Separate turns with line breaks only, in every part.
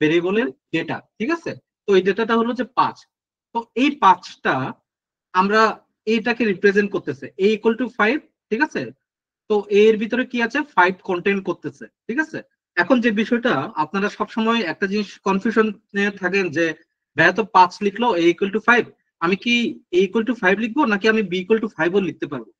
ভেরিয়েবলের ডেটা, ঠিক আছে। তো এই ডেটাটা হলো যে 5। তো এই 5টা আমরা এইটাকে রিপ্রেজেন্ট করতেছে a ইকুয়াল টু 5, ঠিক আছে। তো এর ভিতরে কি আছে, 5 কন্টেন্ট করতেছে, ঠিক আছে। এখন যে বিষয়টা আপনারা সবসময় একটা জিনিস কনফিউশন থাকেন যে ভাইয়া তো 5 লিখলো a ইকুয়াল টু 5, আমি কি a ইকুয়াল টু 5 লিখবো নাকি আমি b ইকুয়াল টু 5 ও লিখতে পারবো।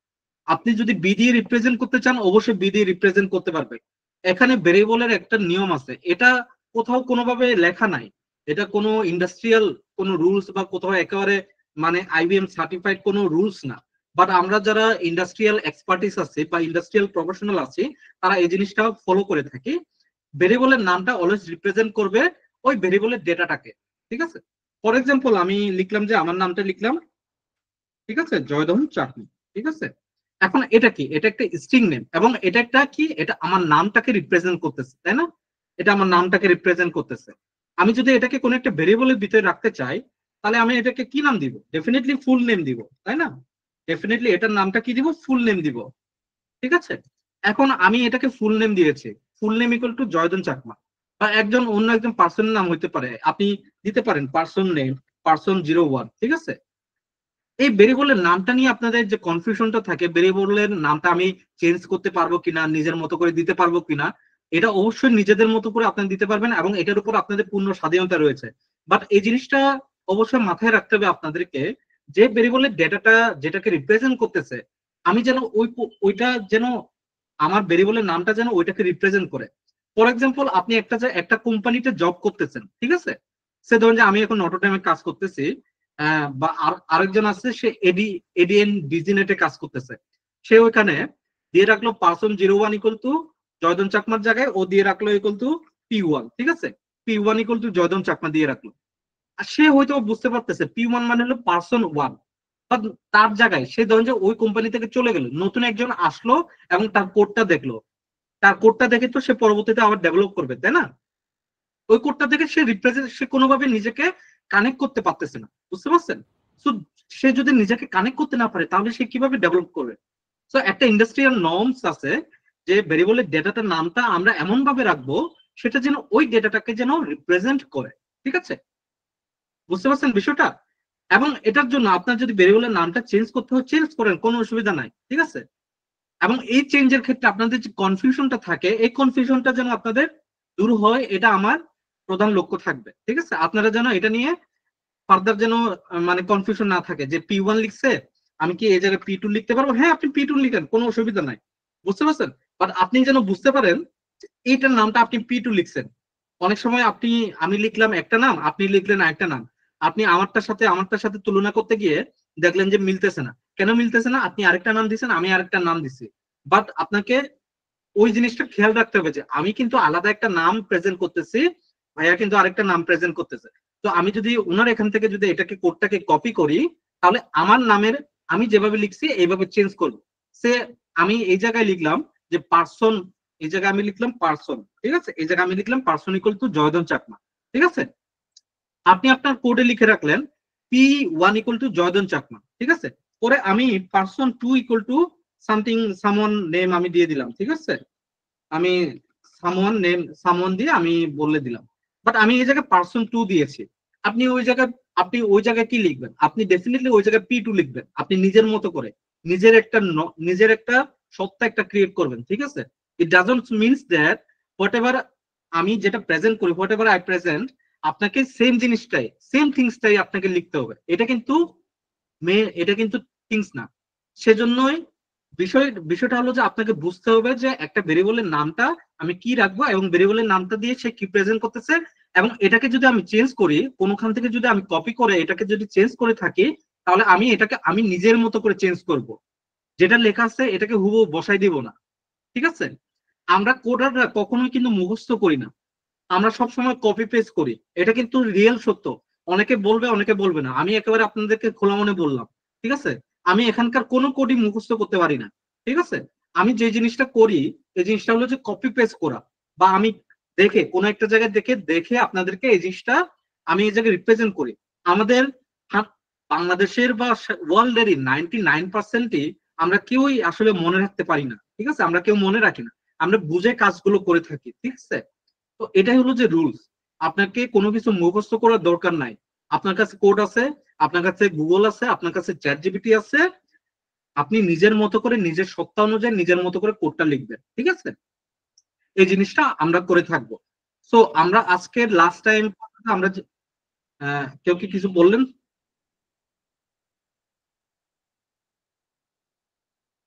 আপনি যদি বি দিয়ে রিপ্রেজেন্ট করতে চান অবশ্যই বি দিয়ে রিপ্রেজেন্ট করতে পারবে। এখানে ভেরিয়েবলের একটা নিয়ম আছে, এটা কোথাও কোনোভাবে লেখা নাই, এটা কোনো ইন্ডাস্ট্রিয়াল কোনো রুলস বা কোথাও একেবারে মানে আইবিএম সার্টিফাইড কোনো রুলস না। বাট আমরা যারা ইন্ডাস্ট্রিয়াল এক্সপার্টিস আছে বা ইন্ডাস্ট্রিয়াল প্রফেশনাল আছি তারা এই জিনিসটা ফলো করে থাকি। ভেরিয়েবলের নামটা অলওয়েজ রিপ্রেজেন্ট করবে ওই ভেরিয়েবলের ডেটাটাকে, ঠিক আছে। ফর এক্সাম্পল আমি লিখলাম যে আমার নামটা লিখলাম, ঠিক আছে, জয়দহন চাকনি, ঠিক আছে। এখন এটা কি, এটা একটা স্ট্রিং নেম এবং এটা একটা কি, এটা আমার নামটাকে রিপ্রেজেন্ট করতেছে, তাই না। এটা আমার নামটাকে রিপ্রেজেন্ট করতেছে। আমি যদি এটাকে কোনো একটা ভেরিয়েবলের ভিতরে রাখতে চাই তাহলে আমি এটাকে কি নাম দিব, ডেফিনেটলি ফুল নেম দিব, তাই না। ডেফিনেটলি এটার নামটা কি দিব, ফুল নেম দিব, ঠিক আছে। এখন আমি এটাকে ফুল নেম দিয়েছি, full name equal to Joydon Chakma, বা একজন অন্য একজন পার্সনের নাম হইতে পারে, আপনি দিতে পারেন পার্সন নেম, পার্সন 01, ঠিক আছে। এই ভেরিয়েবলের নামটা নিয়ে আপনাদের যে কনফিউশনটা থাকে, ভেরিয়েবলের নামটা আমি চেঞ্জ করতে পারবো কিনা, নিজের মতো করে দিতে পারবো কিনা, এটা অবশ্যই নিজেদের মতো করে আপনারা দিতে পারবেন এবং এটার উপর আপনাদের পূর্ণ স্বাধীনতা রয়েছে। বাট এই জিনিসটা অবশ্যই মাথায় রাখতে হবে আপনাদেরকে, যে ভেরিয়েবলের ডেটাটা যেটাকে রিপ্রেজেন্ট করতেছে, আমি যেন ওইটা যেন আমার ভেরিয়েবলের নামটা যেন ওইটাকে রিপ্রেজেন্ট করে। ফর এক্সাম্পল আপনি একটা কোম্পানিতে জব করতেছেন, ঠিক আছে। সে ধরুন যে আমি এখন নটরডেমে কাজ করতেছি, বা আরেকজন আছে সে এডিএন ডিজিনেটে কাজ করতেছে, সে ওইখানে দিয়ে রাখলো পার্সন 01 ইকুয়াল টু জয়দন চাকমার জায়গায় ও দিয়ে রাখলো ইকুয়াল টু P1, ঠিক আছে। P1 equal to Joydon Chakma দিয়ে রাখলো। আর সে হয়তো বুঝতে পারতেছে P1 মানে হলো পার্সন 1, বা তার জায়গায় সে ধরেন যে ওই কোম্পানি থেকে চলে গেল, নতুন একজন আসলো এবং তার কোডটা দেখলো, তার কোডটা দেখে তো সে পরবর্তীতে আবার ডেভেলপ করবে, তাই না। ওই কোডটা দেখে সে রিপ্রেজেন্ট, সে কোনোভাবে নিজেকে কানেক্ট করতে পারতেছে না, বুঝতে পারছেন। সো সে যদি নিজেকে কানেক্ট করতে না পারে তাহলে সে কিভাবে ডেভেলপ করবে। সো একটা ইন্ডাস্ট্রিয়াল নর্মস আছে যে ভেরিয়েবলের ডেটাটার নামটা আমরা এমন ভাবে রাখবো সেটা যেন ওই ডেটাটাকে যেন রিপ্রেজেন্ট করে, ঠিক আছে। বুঝতে পারছেন বিষয়টা। এবং এটার জন্য আপনার যদি ভেরিয়েবলের নামটা চেঞ্জ করতে হয় চেঞ্জ করেন, কোনো অসুবিধা নাই, ঠিক আছে। এবং এই চেঞ্জের ক্ষেত্রে আপনাদের যে কনফিউশনটা থাকে এই কনফিউশনটা যেন আপনাদের দূর হয়, এটা আমার প্রধান লক্ষ্য থাকবে, ঠিক আছে। আপনারা যেন এটা নিয়ে ফার্দার যেন মানে কনফিউশন না থাকে যে P1 লিখছে আমি কি এই জায়গায় P2 লিখতে পারবো, হ্যাঁ আপনি P2 লিখেন, কোনো অসুবিধা নাই, বুঝতে পারছেন। বাট আপনি যেন বুঝতে পারেন যে এইটার নামটা আপনি P2 লিখছেন। অনেক সময় আমি লিখলাম একটা নাম, আপনি লিখলেন আরেকটা নাম, আপনি আমারটার সাথে তুলনা করতে গিয়ে দেখলেন যে মিলতেছে না। কেন মিলতেছে না, আপনি আরেকটা নাম দিচ্ছেন, আমি আরেকটা নাম দিচ্ছি। বাট আপনাকে ওই জিনিসটা খেয়াল রাখতে হবে যে আমি কিন্তু আলাদা একটা নাম প্রেজেন্ট করতেছি, ভাইয়া কিন্তু আরেকটা নাম প্রেজেন্ট করতেছে। তো আমি যদি ওনার এখান থেকে যদি এটাকে কোডটাকে কপি করি তাহলে আমার নামের আমি যেভাবে লিখছি এইভাবে চেঞ্জ করবো। সে আমি এই জায়গায় লিখলাম যে পার্সন, এই জায়গায় আমি লিখলাম পার্সন, ঠিক আছে, এই জায়গায় আমি লিখলাম person equal to Joydon Chakma, ঠিক আছে। আপনি আপনার কোডে লিখে রাখলেন P1 equal to Joydon Chakma, ঠিক আছে। পরে আমি person 2 equal to something someone name আমি দিয়ে দিলাম, ঠিক আছে। আমি সামওয়ান দিয়ে আমি বলে দিলাম। বাট আমি এই জায়গায় পার্সন 2 দিয়েছি। আপনি ওই জায়গায় কি লিখবেন, আপনি ডেফিনেটলি ওই জায়গায় P2 লিখবেন, আপনি নিজের মতো করে নিজের একটা সত্তা একটা ক্রিয়েট করবেন, ঠিক আছে। It doesn't means that what ever আমি যেটা প্রেজেন্ট করি, হোয়াট এভার আই প্রেজেন্ট, আপনাকে সেম জিনিসটাই সেম থিংসটাই আপনাকে লিখতে হবে, এটা কিন্তু থিংস না। সেজন্যই বিষয়টা হলো যে আপনাকে বুঝতে হবে যে একটা ভেরিয়েবলের নামটা আমি কি রাখবো এবং ভেরিয়েবলের নামটা দিয়ে সে কি প্রেজেন্ট করতেছে। এবং এটাকে যদি আমি চেঞ্জ করি, কোনখান থেকে যদি আমি কপি করে এটাকে যদি চেঞ্জ করে থাকি তাহলে আমি নিজের মতো করে চেঞ্জ করব। যেটা লেখা আছে এটাকে হুবহু বসাই দিব না, ঠিক আছে। আমরা কোডাররা কখনোই কিন্তু মুখস্থ করি না, আমরা সবসময় কপি পেস্ট করি, এটা কিন্তু রিয়েল সত্য। অনেকে বলবে অনেকে বলবে না, আমি একেবারে আপনাদেরকে খোলা মনে বললাম, ঠিক আছে। আমি এখানকার কোনো কোডই মুখস্থ করতে পারি না, ঠিক আছে। আমি যে জিনিসটা করি এই জিনিসটা হলো যে কপি পেস্ট করা, বা আমি দেখে কোনো একটা জায়গায় দেখে দেখে আপনাদেরকে এই জিনিসটা আমি এই জায়গায় রিপ্রেজেন্ট করি। আমাদের বাংলাদেশের বা ওয়ার্ল্ডেরই 99%ই আমরা কেউই আসলে মনে রাখতে পারি না, ঠিক আছে। আমরা কেউ মনে রাখি না, আমরা বুঝে কাজগুলো করে থাকি, ঠিক আছে। তো এটাই হলো যে রুলস। আপনাকে কোনো কিছু মুখস্থ করার দরকার নাই। আপনার কাছে কোড আছে, আপনার কাছে গুগল আছে, আপনার কাছে চ্যাট জিপিটি আছে, আপনি নিজের মতো করে নিজের সত্তা অনুযায়ী নিজের মতো করে কোডটা লিখবেন, ঠিক আছে? এই জিনিসটা আমরা করে থাকবো। সো আমরা আজকের লাস্ট টাইম আমরা কেউ কি কিছু বললেন?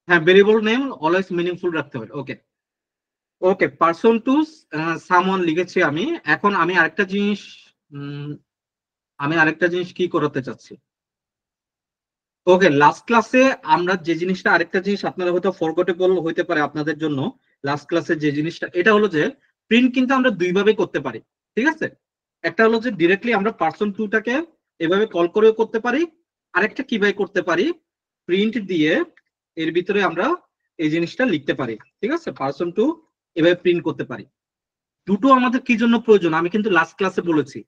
হ্যাঁ, ভেরিয়েবল নেম অলওয়েজ মিনিংফুল রাখতে হবে। ওকে ওকে, পারসন টু সামওয়ান লিখেছি আমি। এখন আমি আরেকটা জিনিস কি করাতে চাচ্ছি। ওকে, লাস্ট ক্লাসে আমরা যে জিনিসটা, আরেকটা জিনিস আপনারা হয়তো ফরগটেবল হইতে পারে আপনাদের জন্য, লাস্ট ক্লাসে যে জিনিসটা, এটা হলো যে প্রিন্ট কিন্তু আমরা দুই ভাবে করতে পারি, ঠিক আছে? একটা হলো যে ডিরেক্টলি আমরা পারসন টুটাকে এভাবে কল করেও করতে পারি, আরেকটা কিভাবে করতে পারি, প্রিন্ট দিয়ে এর ভিতরে আমরা এই জিনিসটা লিখতে পারি, ঠিক আছে? পারসন টু এভাবে প্রিন্ট করতে পারি। দুটো আমাদের কি জন্য প্রয়োজন আমি কিন্তু লাস্ট ক্লাসে বলেছি।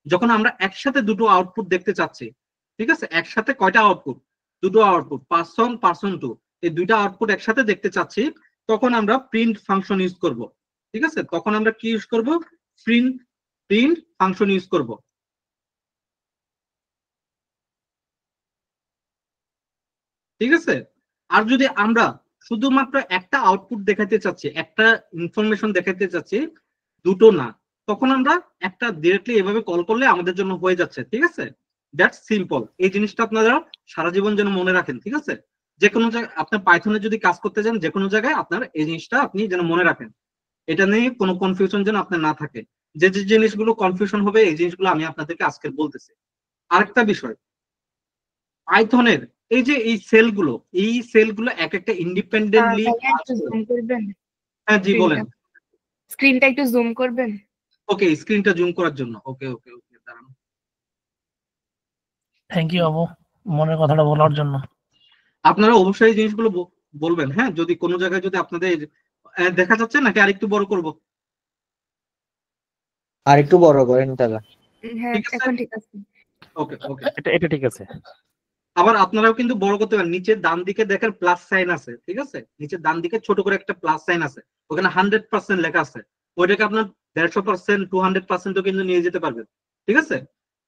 যখন আমরা একসাথে দুটো আউটপুট দেখতে চাচ্ছি, ঠিক আছে, একসাথে কয়টা আউটপুট? দুটো আউটপুট, পারসন পারসন টু, এই দুইটা আউটপুট একসাথে দেখতে চাচ্ছি, তখন আমরা প্রিন্ট ফাংশন ইউজ করব, ঠিক আছে? তখন আমরা কি ইউজ করব? প্রিন্ট প্রিন্ট ফাংশন ইউজ করব, ঠিক আছে? আর যদি আমরা শুধুমাত্র একটা আউটপুট দেখাতে চাচ্ছি, একটা ইনফরমেশন দেখাতে চাচ্ছি, দুটো না, তখন আমরা একটা ডিরেক্টলি এভাবে কল করলে আমাদের জন্য হয়ে যাচ্ছে, ঠিক আছে? That's simple. এই জিনিসটা আপনারা সারা জীবন যেন মনে রাখেন, ঠিক আছে? যে কোনো জায়গায় আপনার পাইথনে যদি কাজ করতে যান, যে কোনো জায়গায় আপনার এই জিনিসটা আপনি যেন মনে রাখেন, এটা নিয়ে কোনো কনফিউশন যেন আপনার না থাকে। যে যে জিনিসগুলো কনফিউশন হবে এই জিনিসগুলো আমি আপনাদেরকে আজকে বলতেছি। আরেকটা বিষয়, পাইথনের এই যে এই সেলগুলো এক একটা ইন্ডিপেন্ডেন্টলি
ভাইয়া একটু জুম করবেন
হ্যাঁ জি বলেন।
স্ক্রিনটা একটু জুম করবেন।
ওকে, স্ক্রিনটা জুম করার জন্য। ওকে ওকে ওকে, দাঁড়ান।
থ্যাংক ইউ আপু মনের কথাটা বলার জন্য।
আপনারা অবশ্যই এই জিনিসগুলো বলবেন, হ্যাঁ? যদি কোনো জায়গায় যদি আপনাদের দেখা যাচ্ছে নাকি আরেকটু বড় করব?
আরেকটু বড় করেন দাদা।
হ্যাঁ,
ঠিক আছে,
এখন ঠিক আছে।
ওকে ওকে।
এটা ঠিক আছে।
আবার আপনারাও কিন্তু বড় করতে পারেন। নিচের ডান দিকে দেখেন প্লাস সাইন আছে, ঠিক আছে? নিচের ডান দিকে ছোট করে একটা প্লাস সাইন আছে, ওখানে 100% লেখা আছে। ওইটাকে আপনার 150%, 200%ও কিন্তু নিয়ে যেতে পারবেন, ঠিক আছে?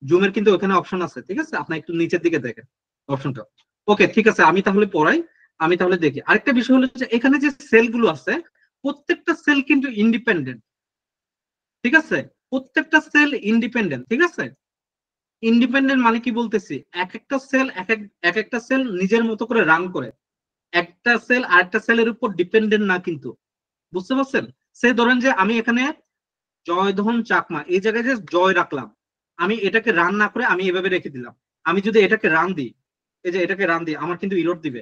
জুমের কিন্তু ওখানে অপশন আছে, ঠিক আছে? আপনি একটু নিচের দিকে দেখেন অপশনটা। ওকে, ঠিক আছে, আমি তাহলে পড়াই, আমি তাহলে দেখি। আরেকটা বিষয় হলো যে এখানে যে সেলগুলো আছে, প্রত্যেকটা সেল কিন্তু ইন্ডিপেন্ডেন্ট, ঠিক আছে? প্রত্যেকটা সেল ইন্ডিপেন্ডেন্ট, ঠিক আছে? ইন্ডিপেন্ডেন্ট মানে কি বলতেছি, এক একটা সেল এক একটা সেল নিজের মতো করে রান করে, একটা সেল আরেকটা সেলের উপর ডিপেন্ডেন্ট না কিন্তু, বুঝতে পারছেন? সে ধরেন যে আমি এখানে জয়ধন চাকমা, এই জায়গায় যে জয় রাখলাম, আমি এটাকে রান না করে আমি এভাবে রেখে দিলাম। আমি যদি এটাকে রান দিই, এই যে এটাকে রান দিই, আমার কিন্তু ইরর দিবে,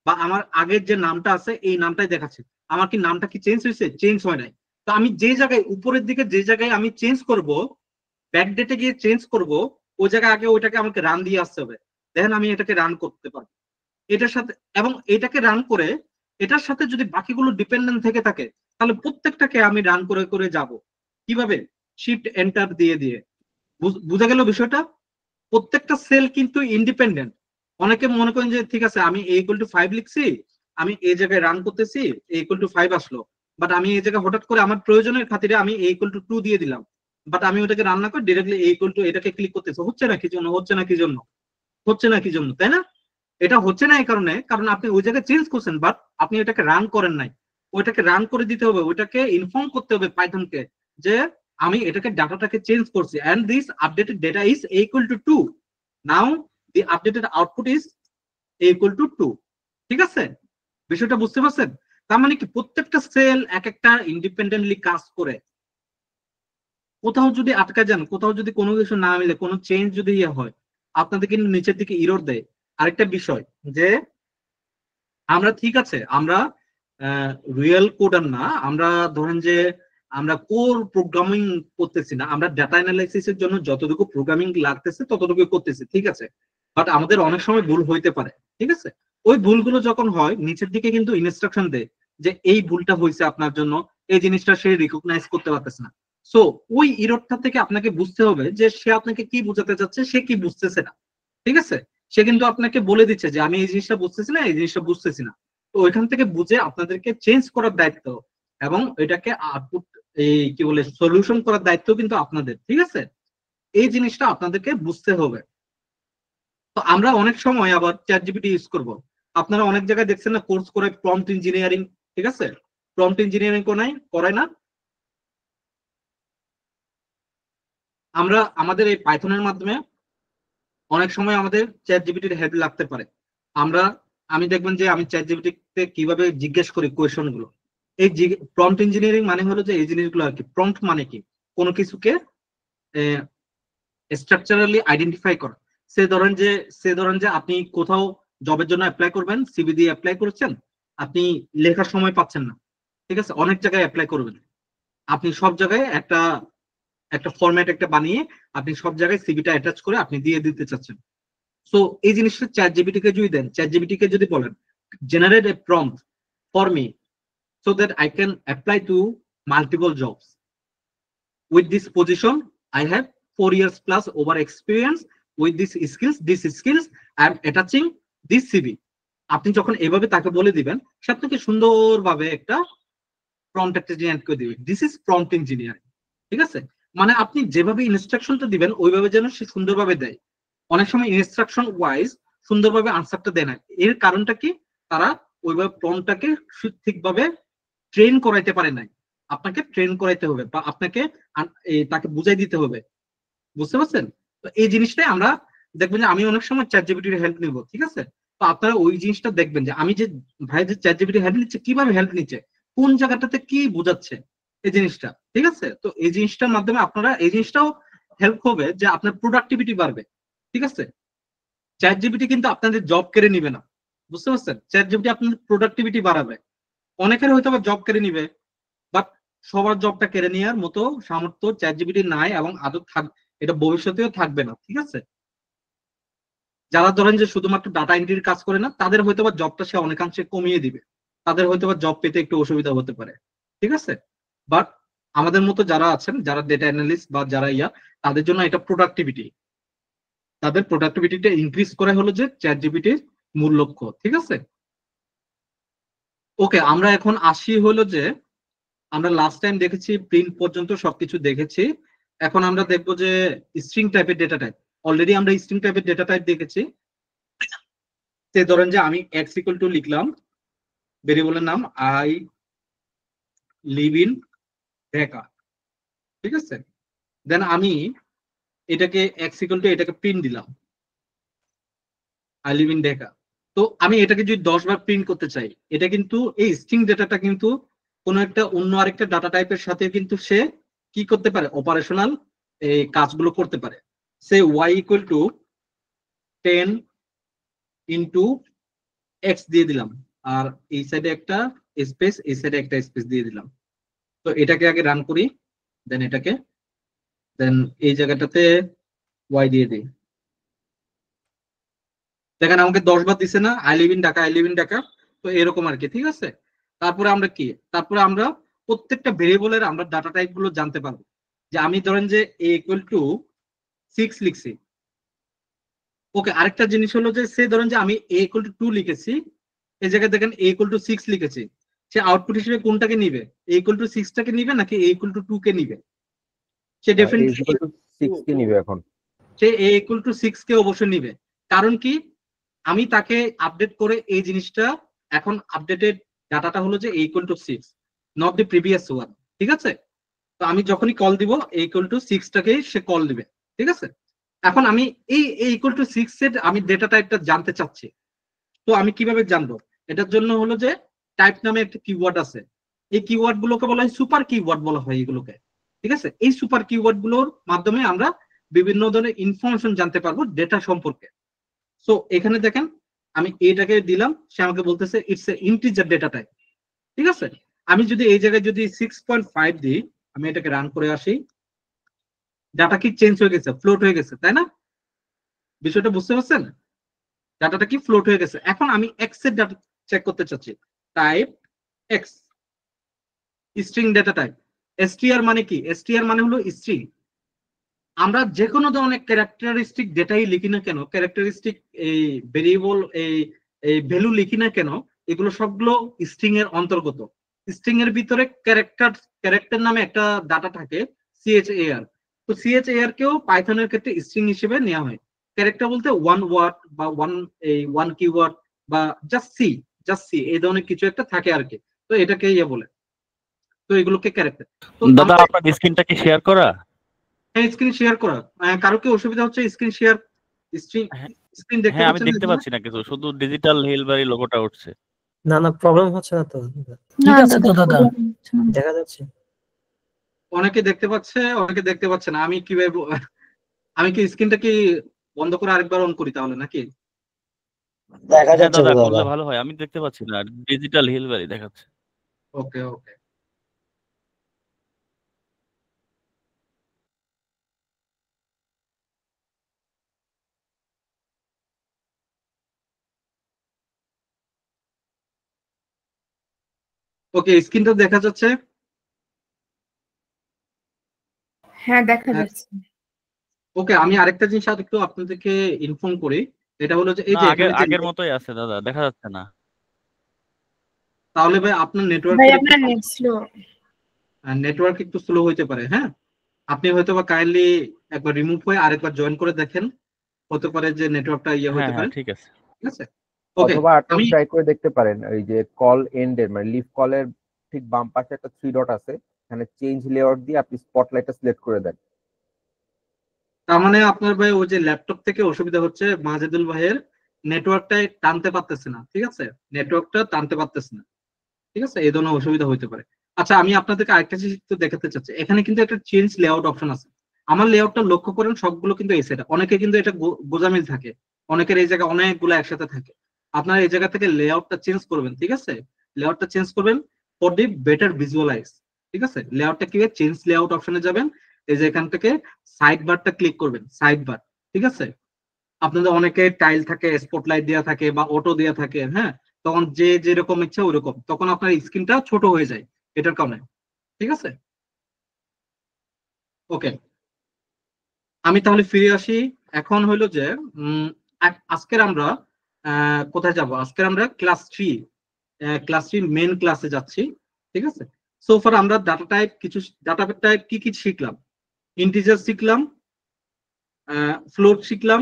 বা আমার আগের যে নামটা আছে এই নামটাই দেখাচ্ছে। আমার কি নামটা কি চেঞ্জ হয়েছে? চেঞ্জ হয় নাই। তো আমি যে জায়গায় উপরের দিকে যে জায়গায় আমি চেঞ্জ করব, ব্যাকডেটে গিয়ে চেঞ্জ করব, ওই জায়গায় আগে ওইটাকে আমাকে রান দিয়ে আসতে হবে, দেখেন আমি এটাকে রান করতে পারবো এটার সাথে। এবং এটাকে রান করে এটার সাথে যদি বাকিগুলো ডিপেন্ডেন্ট থেকে থাকে, তাহলে প্রত্যেকটাকে আমি রান করে করে যাব। কিভাবে? শিফট এন্টার দিয়ে দিয়ে। বুঝা গেল বিষয়টা? প্রত্যেকটা সেল কিন্তু ইন্ডিপেন্ডেন্ট। অনেকে মনে করেন যে ঠিক আছে আমি a=5 লিখছি, আমি এই জায়গায় রান করতেছি, a=5 আসলো, বাট আমি এই জায়গায় হঠাৎ করে আমার প্রয়োজনের খাতিরে আমি a=2 দিয়ে দিলাম, বাট আমি ওটাকে রান না করে ডিরেক্টলি এটাকে ক্লিক করতেছি। হচ্ছে না কি জন্য? হচ্ছে না কি জন্য, তাই না? এটা হচ্ছে না এই কারণে, কারণ আপনি ওই জায়গায় চেঞ্জ করছেন, বাট আপনি এটাকে রান করেন নাই। ওইটাকে রান করে দিতে হবে, ওইটাকে ইনফর্ম করতে হবে পাইথনকে যে আমি এটাকে ডাটাটাকে চেঞ্জ করছি, and this updated data is equal to 2, now the updated output is equal to 2, ঠিক আছে? বিষয়টা বুঝতে পারছেন? তার মানে কি প্রত্যেকটা সেল এক একটা ইন্ডিপেন্ডেন্টলি কাজ করে। কোথাও যদি আটকা যান, কোথাও যদি কোনো কিছু না মিলে, কোনো চেঞ্জ যদি হয়, আপনাদের কিন্তু নিচের দিকে ইরর দেয়। আরেকটা বিষয় যে আমরা ঠিক আছে, আমরা রিয়েল কোডার না, আমরা ধরেন যে আমরা কোর প্রোগ্রামিং করতেছি না, আমরা ডাটা অ্যানালাইসিসের জন্য যতটুকু প্রোগ্রামিং লাগতেছে ততটুকু করতেছি, ঠিক আছে? বাট আমাদের অনেক সময় ভুল হইতে পারে, ঠিক আছে? ওই ভুলগুলো যখন হয় নিচের দিকে কিন্তু ইনস্ট্রাকশন দেয় যে এই ভুলটা হয়েছে আপনার জন্য, এই জিনিসটা সে রিকগনাইজ করতে পারতেছে না। সো ওই ইররটা থেকে আপনাকে বুঝতে হবে যে সে আপনাকে কি বোঝাতে চাচ্ছে, সে কি বুঝতেছে না, ঠিক আছে? সে কিন্তু আপনাকে বলে দিচ্ছে যে আমি এই জিনিসটা বুঝতেছি না, এই জিনিসটা বুঝতেছি না। তো ওইখান থেকে বুঝে আপনাদেরকে চেঞ্জ করার দায়িত্ব, এবং এটাকে আউটপুট এই কি বলে সলিউশন করার দায়িত্ব কিন্তু আপনাদের, ঠিক আছে? এই জিনিসটা আপনাদেরকে বুঝতে হবে। তো আমরা অনেক সময় আবার চ্যাটজিপিটি ইউজ করব। আপনারা অনেক জায়গায় দেখছেন না কোর্স করে প্রম্পট ইঞ্জিনিয়ারিং, ঠিক আছে? প্রম্পট ইঞ্জিনিয়ারিং করায় না? আমরা আমাদের এই পাইথনের মাধ্যমে অনেক সময় আমাদের চ্যাটজিপিটির হেল্প লাগতে পারে। আমি দেখবেন যে আমি চ্যাটজিপিটিতে কিভাবে জিজ্ঞেস করি কোয়েশন গুলো। এই প্রম্পট ইঞ্জিনিয়ারিং মানে হলো যে এই জিনিসগুলো আর কি। প্রম্পট মানে কি? কোনো কিছুকে স্ট্রাকচারালি আইডেন্টিফাই করা। সে ধরেন যে আপনি কোথাও জবের জন্য অ্যাপ্লাই করবেন, সিভি দিয়ে অ্যাপ্লাই করেছেন, আপনি লেখার সময় পাচ্ছেন না, ঠিক আছে? অনেক জায়গায় অ্যাপ্লাই করবেন, আপনি সব জায়গায় একটা ফরম্যাট একটা বানিয়ে আপনি সব জায়গায় সিভিটা অ্যাটাচ করে আপনি দিয়ে দিতে চাচ্ছেন। সো এই জিনিসটা চ্যাটজিপিটি কে যদি দেন, চ্যাটজিপিটি কে যদি বলেন generate A prompt for me so that I can apply to multiple jobs. With this position, I have 4 years plus over experience with these skills, I am attaching this CV. আপনি যখন এভাবে তাকে বলে দিবেন, সে আপনাকে সুন্দরভাবে একটা প্রম্পট একটা জেনারেট করে দিবে। দিস ইজ প্রম্পট ইঞ্জিনিয়ারিং, ঠিক আছে? মানে আপনি যেভাবে ইনস্ট্রাকশনটা দিবেন ওইভাবে যেন সে সুন্দরভাবে দেয়। অনেক সময় ইনস্ট্রাকশন ওয়াইজ সুন্দরভাবে আনসারটা দেয় না। এর কারণটা কি? তারা ওইভাবে প্রম্পটটাকে ঠিকভাবে ট্রেন করাইতে পারে নাই। আপনাকে ট্রেন করাইতে হবে বা আপনাকে তাকে বুঝাই দিতে হবে, বুঝতে পারছেন? তো এই জিনিসটাই আমরা দেখবেন যে আমি অনেক সময় চ্যাটজিপিটির হেল্প নিব, ঠিক আছে? তো আপনারা ওই জিনিসটা দেখবেন যে আমি যে ভাই যে চ্যাটজিপিটি হেল্প নিচ্ছে, কিভাবে হেল্প নিচ্ছে, কোন জায়গাটাতে কি বোঝাচ্ছে এই জিনিসটা, ঠিক আছে? তো এই জিনিসটার মাধ্যমে আপনারা এই জিনিসটাও হেল্প হবে যে আপনার প্রোডাক্টিভিটি বাড়বে, ঠিক আছে? চ্যাটজিপিটি কিন্তু আপনাদের জব কেড়ে নিবে না, বুঝতে পারছেন? চ্যাটজিপিটি আপনাদের প্রোডাক্টিভিটি বাড়াবে। অনেকের হয়তো বা জব কেড়ে নিবে, বাট সবার জবটা কেড়ে নেওয়ার মতো সামর্থ্য চ্যাটজিপিটি নাই এবং আদৌ এটা ভবিষ্যতেও থাকবে না, ঠিক আছে? যারা ধরেন যে শুধুমাত্র ডাটা এন্ট্রির কাজ করে না, তাদের হয়তো বা জবটা সে অনেকাংশে কমিয়ে দিবে, তাদের হয়তো বা জব পেতে একটু অসুবিধা হতে পারে, ঠিক আছে? বাট আমাদের মতো যারা আছেন, যারা ডেটা অ্যানালিস্ট বা যারা তাদের জন্য এটা প্রোডাক্টিভিটি, তাদের প্রোডাক্টিভিটিটা ইনক্রিজ করা হলো যে চ্যাটজিপিটির মূল লক্ষ্য, ঠিক আছে? ওকে, আমরা এখন আসি হলো যে আমরা লাস্ট টাইম দেখেছি প্রিন্ট পর্যন্ত সবকিছু দেখেছি। এখন আমরা দেখবো যে স্ট্রিং টাইপের ডেটা টাইপ। অলরেডি আমরা স্ট্রিং টাইপের ডেটা টাইপ দেখেছি। ধরেন যে আমি x ইকুয়াল টু লিখলাম ভেরিয়েবলের নাম আই লিভ ইন ঢাকা, ঠিক আছে? দেন আমি এটাকে x ইকুয়াল টু এটাকে প্রিন্ট দিলাম আই লিভ ইন ঢাকা। তো আমি এটাকে যদি 10 বার প্রিন্ট করতে চাই, এটা কিন্তু এই স্ট্রিং ডেটাটা কিন্তু কোনো একটা অন্য আরেকটা ডাটা টাইপের সাথে কিন্তু সে কি করতে পারে, অপারেশনাল এই কাজগুলো করতে পারে। সে y equal to 10 into x দিয়ে দিলাম, আর এই সাইডে একটা স্পেস, এই সাইডে একটা স্পেস দিয়ে দিলাম। তো এটাকে আগে রান করি, দেন এটাকে, দেন এই জায়গাটাতে y দিয়ে দিই। দেখেন আমাকে 10 বার দিছে না, I live in Dhaka, I live in Dhaka. তো এরকম আর কি, ঠিক আছে? তারপরে আমরা কি, তারপরে আমরা প্রত্যেকটা ভেরিয়েবলের আমরা ডাটা টাইপ গুলো জানতে পারবো। যে আমি ধরেন যে a ইকুয়াল টু 6 লিখছি। ওকে, আরেকটা জিনিস হলো যে সে ধরেন যে আমি a ইকুয়াল টু 2 লিখেছি, এই জায়গায় দেখেন a ইকুয়াল টু 6 লিখেছি। সে আউটপুট হিসেবে কোনটাকে নিবে, a ইকুয়াল টু 6 টাকে নিবে নাকি a ইকুয়াল টু 2 কে নিবে? সে ডেফিনেটলি
6 কে নিবে। এখন
সে a ইকুয়াল টু 6 কে অবশ্যই নিবে। কারণ কি, আমি তাকে আপডেট করে এই জিনিসটা, এখন আপডেটেড ডাটাটা হলো যে a equal two 6, not the previous one, ঠিক আছে? তো আমি যখনই কল দিব a ইকুয়াল টু 6 টাকেই সে কল দিবে, ঠিক আছে? এখন আমি এই a ইকুয়াল টু 6 এর আমি ডেটা টাইপটা জানতে চাচ্ছি। তো আমি কিভাবে জানবো? এটার জন্য হলো যে টাইপ নামে একটা কিওয়ার্ড আছে। এই কিওয়ার্ড গুলোকে বলা হয় সুপার কিওয়ার্ড বলা হয় এগুলোকে, ঠিক আছে? এই সুপার কিওয়ার্ড গুলোর মাধ্যমে আমরা বিভিন্ন ধরনের ইনফরমেশন জানতে পারবো ডেটা সম্পর্কে। সো এখানে দেখেন আমি এটাকে দিলাম, সে আমাকে বলতেছে it's a integer data type, ঠিক আছে? আমি যদি এই জায়গায় যদি 6.5 দিই, আমি এটাকে রান করে আসি, ডাটা কি চেঞ্জ হয়ে গেছে, ফ্লোট হয়ে গেছে, তাই না? বিষয়টা বুঝতে পারছেন? ডাটাটা কি ফ্লোট হয়ে গেছে। এখন আমি এক্স এর ডাটা চেক করতে চাচ্ছি, type x, string data type. str মানে কি? str মানে হলো স্ট্রিং। আমরা যে কোনো ধরনের ক্যারেক্টারিস্টিক ডেটাই লিখি না কেন, ক্যারেক্টারিস্টিক এই ভেরিয়েবল এই ভ্যালু লিখি না কেন, এগুলো সবগুলো স্ট্রিং এর অন্তর্গত। স্ট্রিং এর ভিতরে ক্যারেক্টার নামে একটা ডাটা থাকে CHAR। তো CHAR কেও পাইথনের ক্ষেত্রে স্ট্রিং হিসেবে নেওয়া হয়। ক্যারেক্টার বলতে ওয়ান ওয়ার্ড বা ওয়ান কিওয়ার্ড বা জাস্ট সি এই ধরনের কিছু একটা থাকে আর কি। তো এটাকে ইয়ে বলে, তো এগুলোকে ক্যারেক্টার। তো
দাদা আপনার স্ক্রিনটা কি শেয়ার করা?
স্ক্রিন শেয়ার করা, কারো কি অসুবিধা হচ্ছে স্ক্রিন শেয়ার? স্ক্রিন দেখতে
হ্যাঁ আমি
পাচ্ছেন?
দেখতে পাচ্ছি না কিছু, শুধু ডিজিটাল হিলবারি লোগোটা উঠছে।
না না, প্রবলেম হচ্ছে না তো,
ঠিক আছে তো দাদা,
দেখা যাচ্ছে।
অনেকে দেখতে পাচ্ছে, অনেকে দেখতে পাচ্ছে না। আমি কিভাবে আমি কি স্ক্রিনটা কি বন্ধ করে আরেকবার অন করি তাহলে নাকি?
দেখা
হ্যাঁ
যাচ্ছে
দাদা
তো
করলে
দাদা।
ভালো হয়, আমি দেখতে পাচ্ছি না, ডিজিটাল হিলবারি দেখাচ্ছে।
ওকে ওকে। ওকে, স্ক্রিনটা দেখা যাচ্ছে?
হ্যাঁ দেখা
হ্যাঁ।
যাচ্ছে।
ওকে, আমি আরেকটা জিনিস আর একটু আপনাদেরকে ইনফর্ম করি। এটা হলো যে এই
না
যে
আগের
এখানে যে
আগের মতোই আছে দাদা, দেখা যাচ্ছে না।
তাহলে ভাই আপনার
ভাই
নেটওয়ার্কের
আপনার নেট স্লো।
নেটওয়ার্ক একটু স্লো হইতে পারে। হ্যাঁ, আপনি হয়তো বা কাইন্ডলি একবার রিমুভ হয়ে আরেকবার জয়েন করে দেখেন, হতে পারে যে নেটওয়ার্কটা ইয়ে
হ্যাঁ
হইতে
হ্যাঁ
পারে।
ঠিক আছে।
ঠিক আছে, ওকে।
অথবা আপনি
আমি
ট্রাই করে দেখতে পারেন, ওই যে কল এন্ডের মানে লিভ কলের ঠিক বাম পাশে একটা 3 ডট আছে, এখানে চেঞ্জ লেআউট দিয়ে আপনি স্পটলাইটটা সিলেক্ট করে দেন।
তার মানে আপনার ভাই ওই যে ল্যাপটপ থেকে অসুবিধা হচ্ছে, মাজেদুল ভাইয়ের নেটওয়ার্কটাই টানতে পারতেছে না। ঠিক আছে, নেটওয়ার্কটা টানতে পারতেছে না। ঠিক আছে, এই ধরনের অসুবিধা হইতে পারে। আচ্ছা, আমি আপনাদেরকে আরেকটা জিনিস একটু দেখাতে চাচ্ছি। এখানে কিন্তু একটা চেঞ্জ লেআউট অপশন আছে। আমার লেআউটটা লক্ষ্য করেন, সবগুলো কিন্তু এই সেট। অনেকে কিন্তু এটা গোজামিল থাকে, অনেকের এই জায়গায় অনেকগুলো একসাথে থাকে। আপনারা এই জায়গা থেকে লেআউটটা চেঞ্জ করবেন। ঠিক আছে, লেআউটটা চেঞ্জ করবেন ফর দি বেটার ভিজুয়ালাইজ। ঠিক আছে, লেআউটটা কি চেঞ্জ লেআউট অপশনে যাবেন, এই যে এখান থেকে সাইড বারটা ক্লিক করবেন, সাইড বার। ঠিক আছে, আপনাদের অনেকে টাইল থাকে, স্পটলাইট দেওয়া থাকে বা অটো দেওয়া থাকে। হ্যাঁ, তখন যে যেরকম ইচ্ছা ওইরকম, তখন আপনার স্ক্রিনটা ছোট হয়ে যায় এটার কারণে। ঠিক আছে, ওকে। আমি তাহলে ফিরে আসি। এখন হইলো যে আজকের আমরা কোথায় যাব? আজকের আমরা ক্লাস থ্রি মেন ক্লাসে যাচ্ছি। ঠিক আছে, সোফার আমরা ডাটা টাইপ কি কি শিখলাম? ইন্টিজার শিখলাম, ফ্লোট শিখলাম,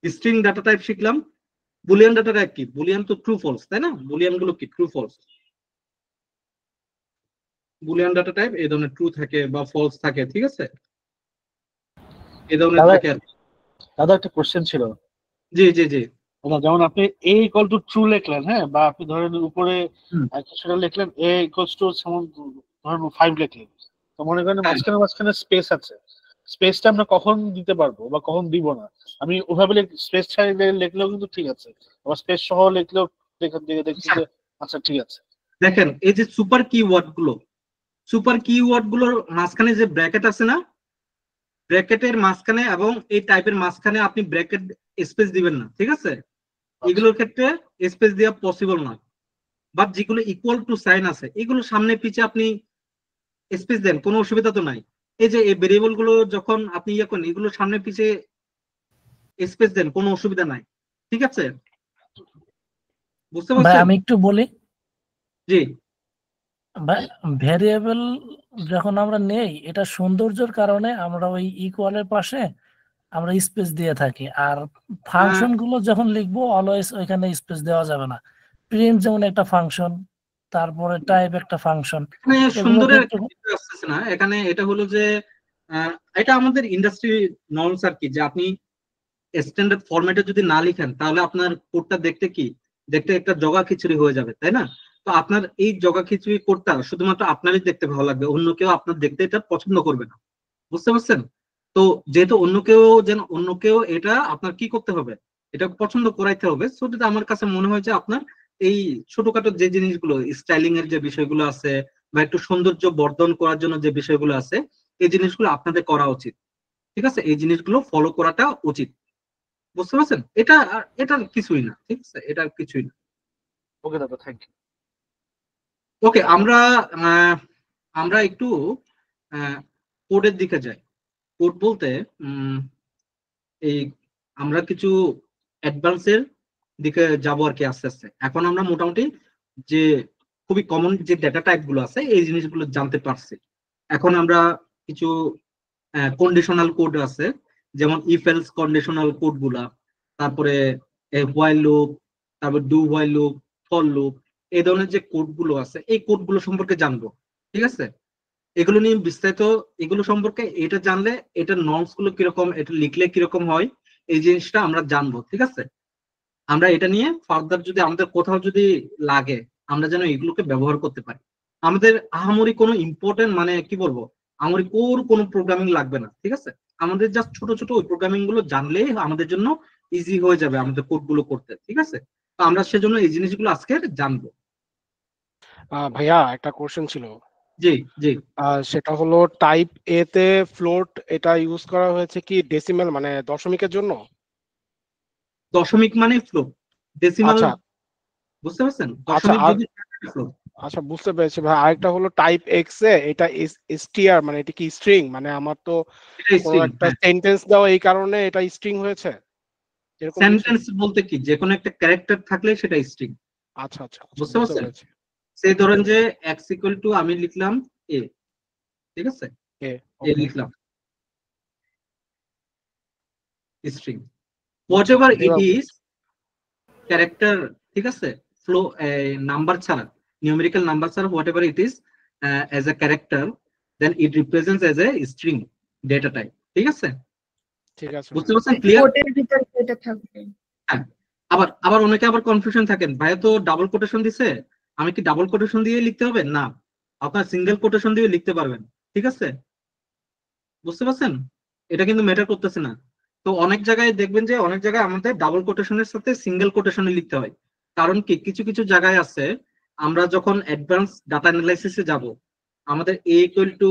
স্ট্রিং ডাটা টাইপ শিখলাম। বুলিয়ান ডাটা টাইপ কি? বুলিয়ান তো ট্রু ফলস, তাই না? বুলিয়ান গুলো কি true false? Boolean data type এই ধরনের ট্রু থাকে বা ফলস থাকে। ঠিক আছে, এই ধরনের
দাদা
থাকে আর কি।
দাদা একটা কোশ্চেন ছিল।
জি জি জি।
দাদা যেমন আপনি a ইকুয়াল টু ট্রু লিখলেন, হ্যাঁ, বা আপনি ধরেন উপরে
হুম।
কিছুটা লিখলেন a ইকুয়ালস টু ধরেন 5 লিখলেন, তো মনে করেন
হ্যাঁ।
মাঝখানে স্পেস আছে, স্পেসটা আমরা কখন দিতে পারবো বা কখন দিব না? আমি ওভাবে স্পেস ছাড়া লিখলেও কিন্তু ঠিক আছে, আবার স্পেস সহ লিখলেও দেখছি যে আচ্ছা ঠিক আছে।
দেখেন, এই যে সুপার কিওয়ার্ড গুলোর মাঝখানে যে ব্র্যাকেট আছে না, ব্র্যাকেটের মাঝখানে এবং এই টাইপের মাঝখানে আপনি ব্র্যাকেট স্পেস দিবেন না। ঠিক আছে, এগুলোর ক্ষেত্রে স্পেস দেওয়া পসিবল না। বাট যেগুলো ইকুয়াল টু সাইন আছে, এগুলো সামনে পিছে আপনি স্পেস দেন, কোনো অসুবিধা তো নাই। এই যে এই ভেরিয়েবল গুলো যখন আপনি ইয়ে করেন, এগুলো সামনে পিছে স্পেস দেন, কোনো অসুবিধা নাই। ঠিক আছে, বুঝতে
ভাই
পারছেন?
আমি একটু বলি,
জি।
ভ্যারিয়েবল যখন আমরা নেই, এটা সৌন্দর্যের কারণে আমরা ওই ইকুয়ালের পাশে আমরা স্পেস দিয়ে থাকি। আর ফাংশন গুলো যখন লিখবো অলওয়েজ ওইখানে স্পেস দেওয়া যাবে না। প্রিন্ট যেমন একটা ফাংশন, তারপরে টাইপ একটা ফাংশন,
এখানে
এগুলো
সুন্দরের
ক্ষেত্রে
একটা আসতেছে না। এখানে এটা হলো যে এটা আমাদের ইন্ডাস্ট্রি নর্মস আর কি, যে আপনি স্ট্যান্ডার্ড ফরম্যাটে যদি না লিখেন তাহলে আপনার কোডটা দেখতে একটা জগা খিচুড়ি হয়ে যাবে, তাই না? তো আপনার এই জগা খিচুড়ি কোডটা শুধুমাত্র আপনারই দেখতে ভালো লাগবে, অন্য কেউ আপনার দেখতে এটা পছন্দ করবে না। বুঝতে পারছেন? তো যেহেতু অন্য কেউ এটা আপনার কি করতে হবে, এটা পছন্দ করাইতে হবে। সো যেটা আমার কাছে মনে হয় যে আপনার এই ছোটখাটো যে জিনিসগুলো, স্টাইলিং এর যে বিষয়গুলো আছে বা একটু সৌন্দর্য বর্ধন করার জন্য যে বিষয়গুলো আছে, এই জিনিসগুলো আপনাদের করা উচিত। ঠিক আছে, এই জিনিসগুলো ফলো করাটা উচিত। বুঝতে পারছেন? এটা কিছুই না। ঠিক আছে, এটা কিছুই না।
ওকে দাদা, থ্যাংক ইউ।
ওকে, আমরা একটু কোডের দিকে যাই। কোড বলতে এই আমরা কিছু অ্যাডভান্সের দিকে যাব আর কি আস্তে আস্তে। এখন আমরা মোটামুটি যে খুবই কমন যে ডেটা টাইপ গুলো আছে এই জিনিসগুলো জানতে পারছি। এখন আমরা কিছু কন্ডিশনাল কোড আছে, যেমন ইফ এলস কন্ডিশনাল কোড গুলা, তারপরে হোয়াইল লুপ, তারপর do while loop, for loop, এই ধরনের যে কোড গুলো আছে এই কোড গুলো সম্পর্কে জানবো। ঠিক আছে, এগুলো নিয়ে বিস্তারিত, এগুলো সম্পর্কে এটা জানলে এটা নর্মস গুলো কিরকম, এটা লিখলে কিরকম হয় এই জিনিসটা আমরা জানবো। ঠিক আছে, আমরা এটা নিয়ে ফার্দার যদি আমাদের কোথাও যদি লাগে আমরা যেন এগুলোকে ব্যবহার করতে পারি। আমাদের আহামরি কোনো ইম্পর্টেন্ট মানে কি বলবো, আমার কোনো প্রোগ্রামিং লাগবে না। ঠিক আছে, আমাদের জাস্ট ছোট ছোট ওই প্রোগ্রামিং গুলো জানলেই আমাদের জন্য ইজি হয়ে যাবে আমাদের কোড গুলো করতে। ঠিক আছে, তো আমরা সেজন্য এই জিনিসগুলো আজকে জানবো।
ভাইয়া একটা কোশ্চেন ছিল।
জি জি,
সেটা হলো টাইপ এ তে ফ্লোট এটা ইউজ করা হয়েছে কি ডেসিমেল মানে দশমিকের জন্য?
দশমিক মানে ফ্লোট, ডেসিমাল
আচ্ছা
বুঝতে পারছেন?
আচ্ছা
দশমিক যদি float,
আচ্ছা বুঝতে পেরেছি ভাই। আরেকটা হলো টাইপ এক্স এ এটা str মানে এটা কি স্ট্রিং, মানে আমার তো
এটা
কোনো
string,
একটা
হ্যাঁ।
সেন্টেন্স দেওয়া এই কারণে এটা স্ট্রিং হয়েছে এরকম কিছু?
সেন্টেন্স বলতে কি, যে কোনো একটা ক্যারেক্টার থাকলে সেটা স্ট্রিং।
আচ্ছা আচ্ছা আচ্ছা,
বুঝতে
বুঝতে
পারছেন?
পেরেছি।
সেই ধরেন যে x ইকুয়াল টু আমি লিখলাম a, ঠিক আছে,
এ
a
ওকে
লিখলাম string, whatever it is character. ঠিক আছে, ফ্লো নাম্বার ছাড়া, নিউমেরিক্যাল নাম্বার ছাড়া whatever it is as a character, then it represents as a string data type. ঠিক আছে,
ঠিক আছে
বুঝতে পারছেন? ক্লিয়ার?
কোটের ভিতরে এটা থাকবে।
হ্যাঁ, আবার আবার অনেকে আবার কনফিউশন থাকেন, ভাইয়া তো ডাবল কোটেশন দিছে, আমি কি ডাবল কোটেশন দিয়ে লিখতে হবে? না, আপনার সিঙ্গেল কোটেশন দিয়ে লিখতে পারবেন। ঠিক আছে, বুঝতে পারছেন? এটা কিন্তু ম্যাটার করতেছে না। তো অনেক জায়গায় দেখবেন যে অনেক জায়গায় আমাদের ডাবল কোটেশনের সাথে সিঙ্গেল কোটেশনে লিখতে হয়। কারণ কি, কিছু কিছু জায়গায় আছে আমরা যখন অ্যাডভান্স ডাটা অ্যানালাইসিসে যাব, আমাদের এ ইকুয়াল টু,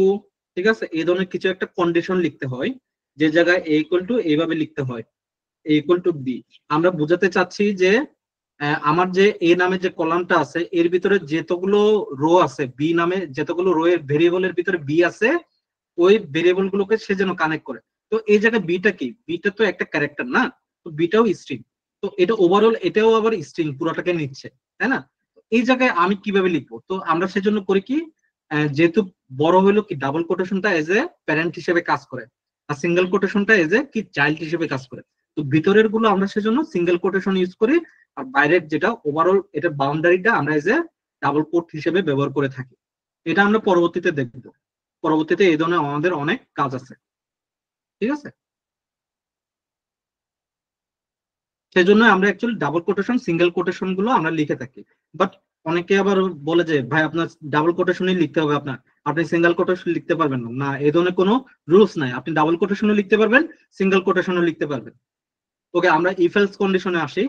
ঠিক আছে, এই ধরনের কিছু একটা কন্ডিশন লিখতে হয়, যে জায়গায় এ ইকুয়াল টু এইভাবে লিখতে হয়, এ ইকুয়াল টু বি। আমরা বোঝাতে চাচ্ছি যে আমার যে এ নামে যে কলামটা আছে এর ভিতরে যতগুলো রো আছে, বি নামে যতগুলো রো এর ভেরিয়েবলের ভিতরে বি আছে, ওই ভেরিয়েবল গুলোকে সে যেন কানেক্ট করে। তো এই জায়গায় বিটা কি, বিটা তো একটা ক্যারেক্টার না, তো বিটাও স্ট্রিং। তো এটা ওভারঅল এটাও আবার স্ট্রিং পুরোটাকে নিচ্ছে, তাই না? এই জায়গায় আমি কিভাবে লিখবো? তো আমরা সেজন্য করি কি, যেহেতু বড় হলো কি ডাবল কোটেশনটা এজ এ প্যারেন্ট হিসেবে কাজ করে, আর সিঙ্গেল কোটেশনটা এজ এ কি চাইল্ড হিসেবে কাজ করে। তো ভিতরের গুলো আমরা সেজন্য সিঙ্গেল কোটেশন ইউজ করি, আর বাইরের যেটা ওভারঅল এটা বাউন্ডারিটা আমরা এজ এ ডাবল কোট হিসেবে ব্যবহার করে থাকি। এটা আমরা পরবর্তীতে দেখবো, পরবর্তীতে এই ধরনের আমাদের অনেক কাজ আছে। ঠিক আছে, সেজন্য আমরা actually double quotation single quotation গুলো আমরা লিখে থাকি। বাট অনেকে আবার বলে যে ভাই আপনার ডাবল কোটেশনই লিখতে হবে, আপনার আপনি সিঙ্গেল কোটেশন লিখতে পারবেন না। না, এই ধরনের কোনো রুলস নাই, আপনি ডাবল কোটেশনও লিখতে পারবেন, সিঙ্গেল কোটেশনও লিখতে পারবেন। ওকে, আমরা ইফ এলস কন্ডিশনে আসি।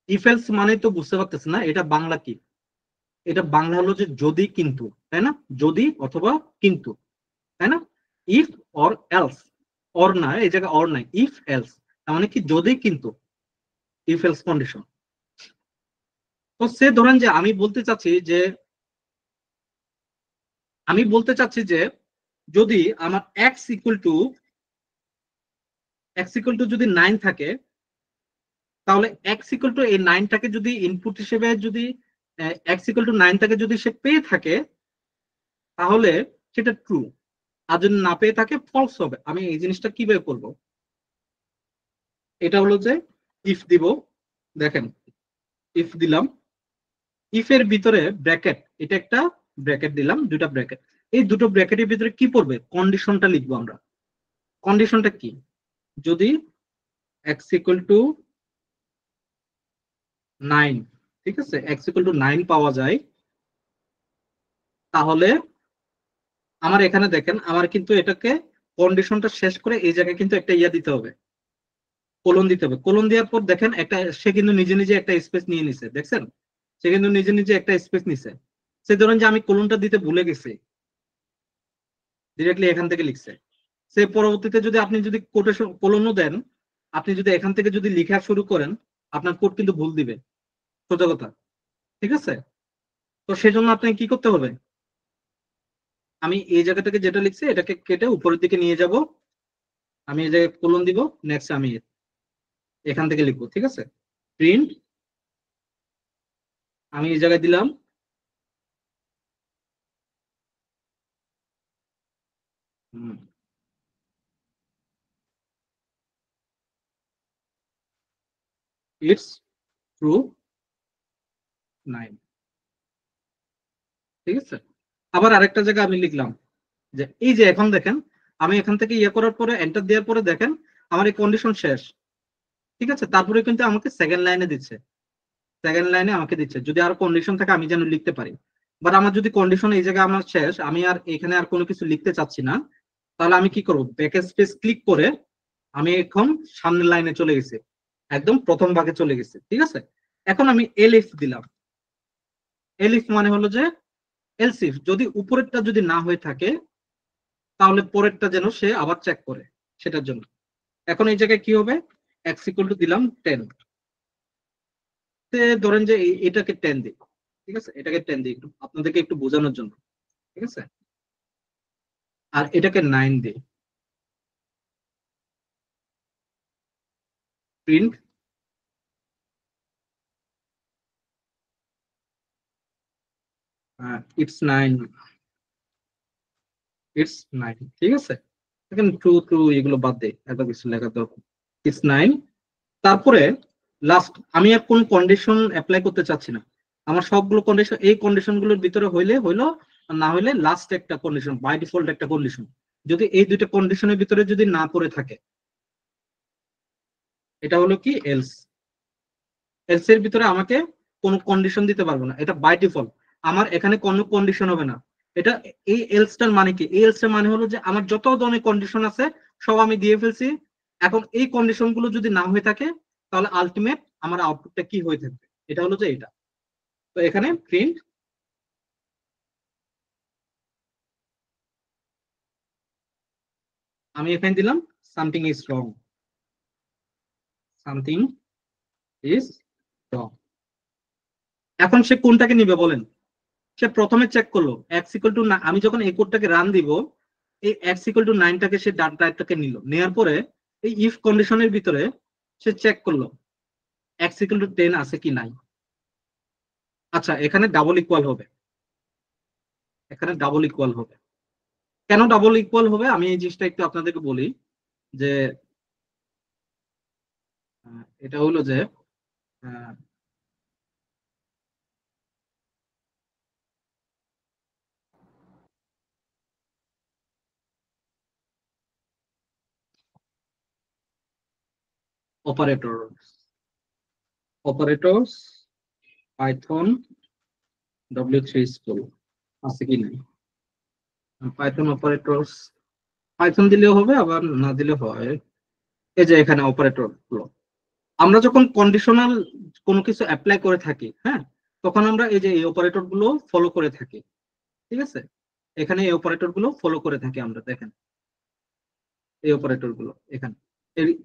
ইফ এলস মানে তো বুঝতে পারতেছে না এটা বাংলা কি? এটা বাংলা হলো যে যদি কিন্তু, তাই না? যদি অথবা কিন্তু, তাই না? ইফ অর এলস, অর না, এই জায়গায় অর নাই, ইফ এলস তার মানে কি যদি কিন্তু, ইফ এলস কন্ডিশন। তো সে ধরেন যে আমি বলতে চাচ্ছি যে যদি আমার এক্স ইকুয়াল টু যদি 9 থাকে, তাহলে এক্স ইকুয়াল টু এই 9টাকে যদি ইনপুট হিসেবে যদি এক্স ইকুয়াল টু 9টাকে যদি সে পেয়ে থাকে তাহলে সেটা ট্রু, আর যদি না পেয়ে থাকে ফলস হবে। আমি এই জিনিসটা কিভাবে করব? এটা হলো যে ইফ দিব, দেখেন ইফ দিলাম, ইফ এর ভিতরে ব্র্যাকেট, এটা একটা ব্র্যাকেট দিলাম, দুটা ব্র্যাকেট, এই দুটো ব্র্যাকেটের ভিতরে কি পড়বে? কন্ডিশনটা লিখবো আমরা। কন্ডিশনটা কি? যদি এক্স ইকুয়াল টু 9, ঠিক আছে, এক্স ইকুয়াল টু 9 পাওয়া যায়, তাহলে আমার এখানে দেখেন আমার কিন্তু এটাকে কন্ডিশনটা শেষ করে এই জায়গায় কিন্তু একটা ইয়া দিতে হবে, কোলন দিতে হবে। কোলন দেওয়ার পর দেখেন একটা সে কিন্তু নিজে নিজে একটা স্পেস নিয়ে নিছে, দেখছেন? সে কিন্তু নিজে নিজে একটা স্পেস নিছে। সে ধরেন যে আমি কোলনটা দিতে ভুলে গেছি, ডিরেক্টলি এখান থেকে লিখছে। সে পরবর্তীতে যদি আপনি যদি কোটেশন কোলনও দেন, আপনি যদি এখান থেকে যদি লেখা শুরু করেন, আপনার কোড কিন্তু ভুল দিবে, সোজা কথা। ঠিক আছে, তো সেজন্য আপনি কি করতে হবে, আমি এই জায়গা থেকে যেটা লিখছি এটাকে কেটে উপরের দিকে নিয়ে যাব, আমি এই জায়গায় কোলন দিব, নেক্সট আমি এখান থেকে লিখবো। ঠিক আছে, প্রিন্ট, আমি এই জায়গায় দিলাম ইটস ট্রু 9। ঠিক আছে, আবার আরেকটা জায়গায় আমি লিখলাম যে এই যে এখন দেখেন আমি এখান থেকে ইয়ে করার পরে এন্টার দেওয়ার পরে দেখেন আমার এই কন্ডিশন শেষ। ঠিক আছে, তারপরে কিন্তু আমাকে সেকেন্ড লাইনে দিচ্ছে, সেকেন্ড লাইনে আমাকে দিচ্ছে যদি আরো কন্ডিশন থাকে আমি যেন লিখতে পারি। বাট আমার যদি কন্ডিশন এই জায়গায় আমার শেষ, আমি আর এখানে আর কোনো কিছু লিখতে চাচ্ছি না, তাহলে আমি কি করবো, ব্যাক স্পেস ক্লিক করে আমি এখন সামনের লাইনে চলে গেছি, একদম প্রথম ভাগে চলে গেছি। ঠিক আছে, এখন আমি এলইফ দিলাম। এলইফ মানে হলো যে এলসিফ যদি উপরেরটা যদি না হয়ে থাকে তাহলে পরেরটা যেন সে আবার চেক করে, সেটার জন্য। এখন এই জায়গায় কি হবে, x ইকুয়াল টু দিলাম 10, ধরেন যে এটাকে 10 দিই। ঠিক আছে, এটাকে 10 দিই একটু আপনাদেরকে একটু বোঝানোর জন্য। ঠিক আছে, আর এটাকে 9 দিই, প্রিন্ট ইটস 9, ইটস 9। ঠিক আছে, এখন ট্রু ট্রু এগুলো বাদ দে, এত কিছু লেখা দরকার, ইটস 9। তারপরে লাস্ট আমি আর কোন কন্ডিশন অ্যাপ্লাই করতে চাচ্ছি না, আমার সবগুলো কন্ডিশন এই কন্ডিশন গুলোর ভিতরে হইলে হইলো, না হইলে লাস্ট একটা কন্ডিশন, বাই ডিফল্ট একটা কন্ডিশন, যদি এই দুইটা কন্ডিশনের ভিতরে যদি না পড়ে থাকে এটা হলো কি এলস। এলস এর ভিতরে আমাকে কোনো কন্ডিশন দিতে পারবো না, এটা বাই ডিফল্ট, আমার এখানে কোনো কন্ডিশন হবে না। এটা এই এলসটার মানে কি, এই এলসটার মানে হলো যে আমার যত ধরনের কন্ডিশন আছে সব আমি দিয়ে ফেলছি, এখন এই কন্ডিশন গুলো যদি না হয়ে থাকে তাহলে আলটিমেট আমার আউটপুটটা কি হয়ে থাকবে, এটা হলো যে এটা। তো এখানে প্রিন্ট আমি এখানে দিলাম something is wrong, something is wrong. এখন সে কোনটাকে নিবে বলেন, সে প্রথমে চেক করলো x ইকুয়াল টু, আমি যখন এই কোডটাকে রান দিব এই x ইকুয়াল টু 9টাকে সে ডাটাটাকে নিল, নেওয়ার পরে এই ইফ কন্ডিশনের ভিতরে সে চেক করলো x ইকুয়াল টু 10 আছে কি নাই। আচ্ছা, এখানে ডাবল ইকুয়াল হবে, এখানে ডাবল ইকুয়াল হবে। কেন ডাবল ইকুয়াল হবে আমি এই জিনিসটা একটু আপনাদেরকে বলি, যে এটা হলো যে অপারেটরস পাইথন W3 স্কুল আছে কি নাই, পাইথন অপারেটরস পাইথন দিলেও হবে আবার না দিলে হয়। এই যে এখানে অপারেটর গুলো, আমরা যখন কন্ডিশনাল কোনো কিছু অ্যাপ্লাই করে থাকি, হ্যাঁ, তখন আমরা এই যে এই অপারেটর গুলো ফলো করে থাকি। ঠিক আছে, এখানে এই অপারেটর গুলো ফলো করে থাকি আমরা, দেখেন এই অপারেটর গুলো এখানে,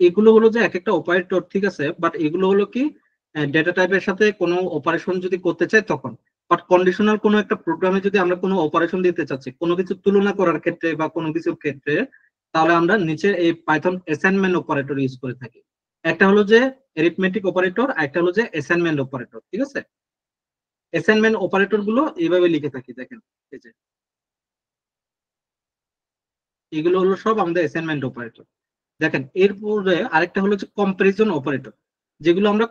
এগুলো হলো যে এক একটা অপারেটর। ঠিক আছে, বাট এগুলো হলো কি ডেটা টাইপের সাথে কোনো অপারেশন যদি করতে চাই তখন, বাট কন্ডিশনাল কোনো একটা প্রোগ্রামে যদি আমরা কোনো অপারেশন দিতে চাচ্ছি কোনো কিছু তুলনা করার ক্ষেত্রে বা কোনো কিছুর ক্ষেত্রে, তাহলে আমরা নিচে এই পাইথন অ্যাসাইনমেন্ট অপারেটর ইউজ করে থাকি। একটা হলো যে অ্যারিথমেটিক অপারেটর, আর একটা হলো যে অ্যাসাইনমেন্ট অপারেটর। ঠিক আছে, অ্যাসাইনমেন্ট অপারেটর গুলো এইভাবে লিখে থাকি, দেখেন এই যে এগুলো হলো সব আমাদের অ্যাসাইনমেন্ট অপারেটর। দেখেন এরপরে আরেকটা হলো যে কম্পারিজন অপারেটর, যেগুলো আমরা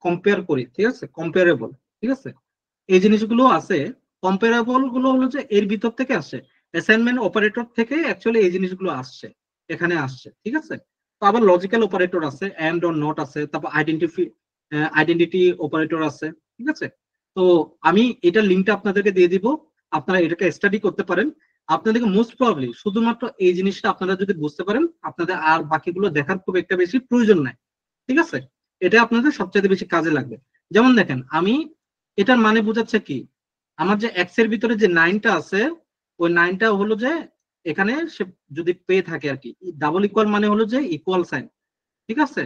কম্পেয়ার করি। ঠিক আছে, কম্পেয়ারেবল। ঠিক আছে, এই জিনিসগুলো আছে, কম্পেয়ারেবল গুলো হলো যে এর ভিতর থেকে আসে, অ্যাসাইনমেন্ট অপারেটর থেকে অ্যাকচুয়ালি এই জিনিসগুলো আসছে, এখানে আসছে। ঠিক আছে, তো আবার লজিক্যাল অপারেটর আছে, এন্ড অর নট আছে, তারপর আইডেন্টিটি অপারেটর আছে। ঠিক আছে, তো আমি এটা লিঙ্কটা আপনাদেরকে দিয়ে দিব, আপনারা এটাকে স্টাডি করতে পারেন। আপনাদেরকে মোস্ট প্রবাবলি শুধুমাত্র এই জিনিসটা আপনারা যদি বুঝতে পারেন আপনাদের আর বাকিগুলো দেখার খুব একটা বেশি প্রয়োজন নাই। ঠিক আছে, এটা আপনাদের সবচেয়ে বেশি কাজে লাগবে। যেমন দেখেন আমি এটার মানে বোঝাচ্ছে কি, আমার যে এক্স এর ভিতরে যে 9টা আছে ওই 9টা হলো যে এখানে সে যদি পেয়ে থাকে আর কি, ডাবল ইকুয়াল মানে হলো যে ইকুয়াল সাইন। ঠিক আছে,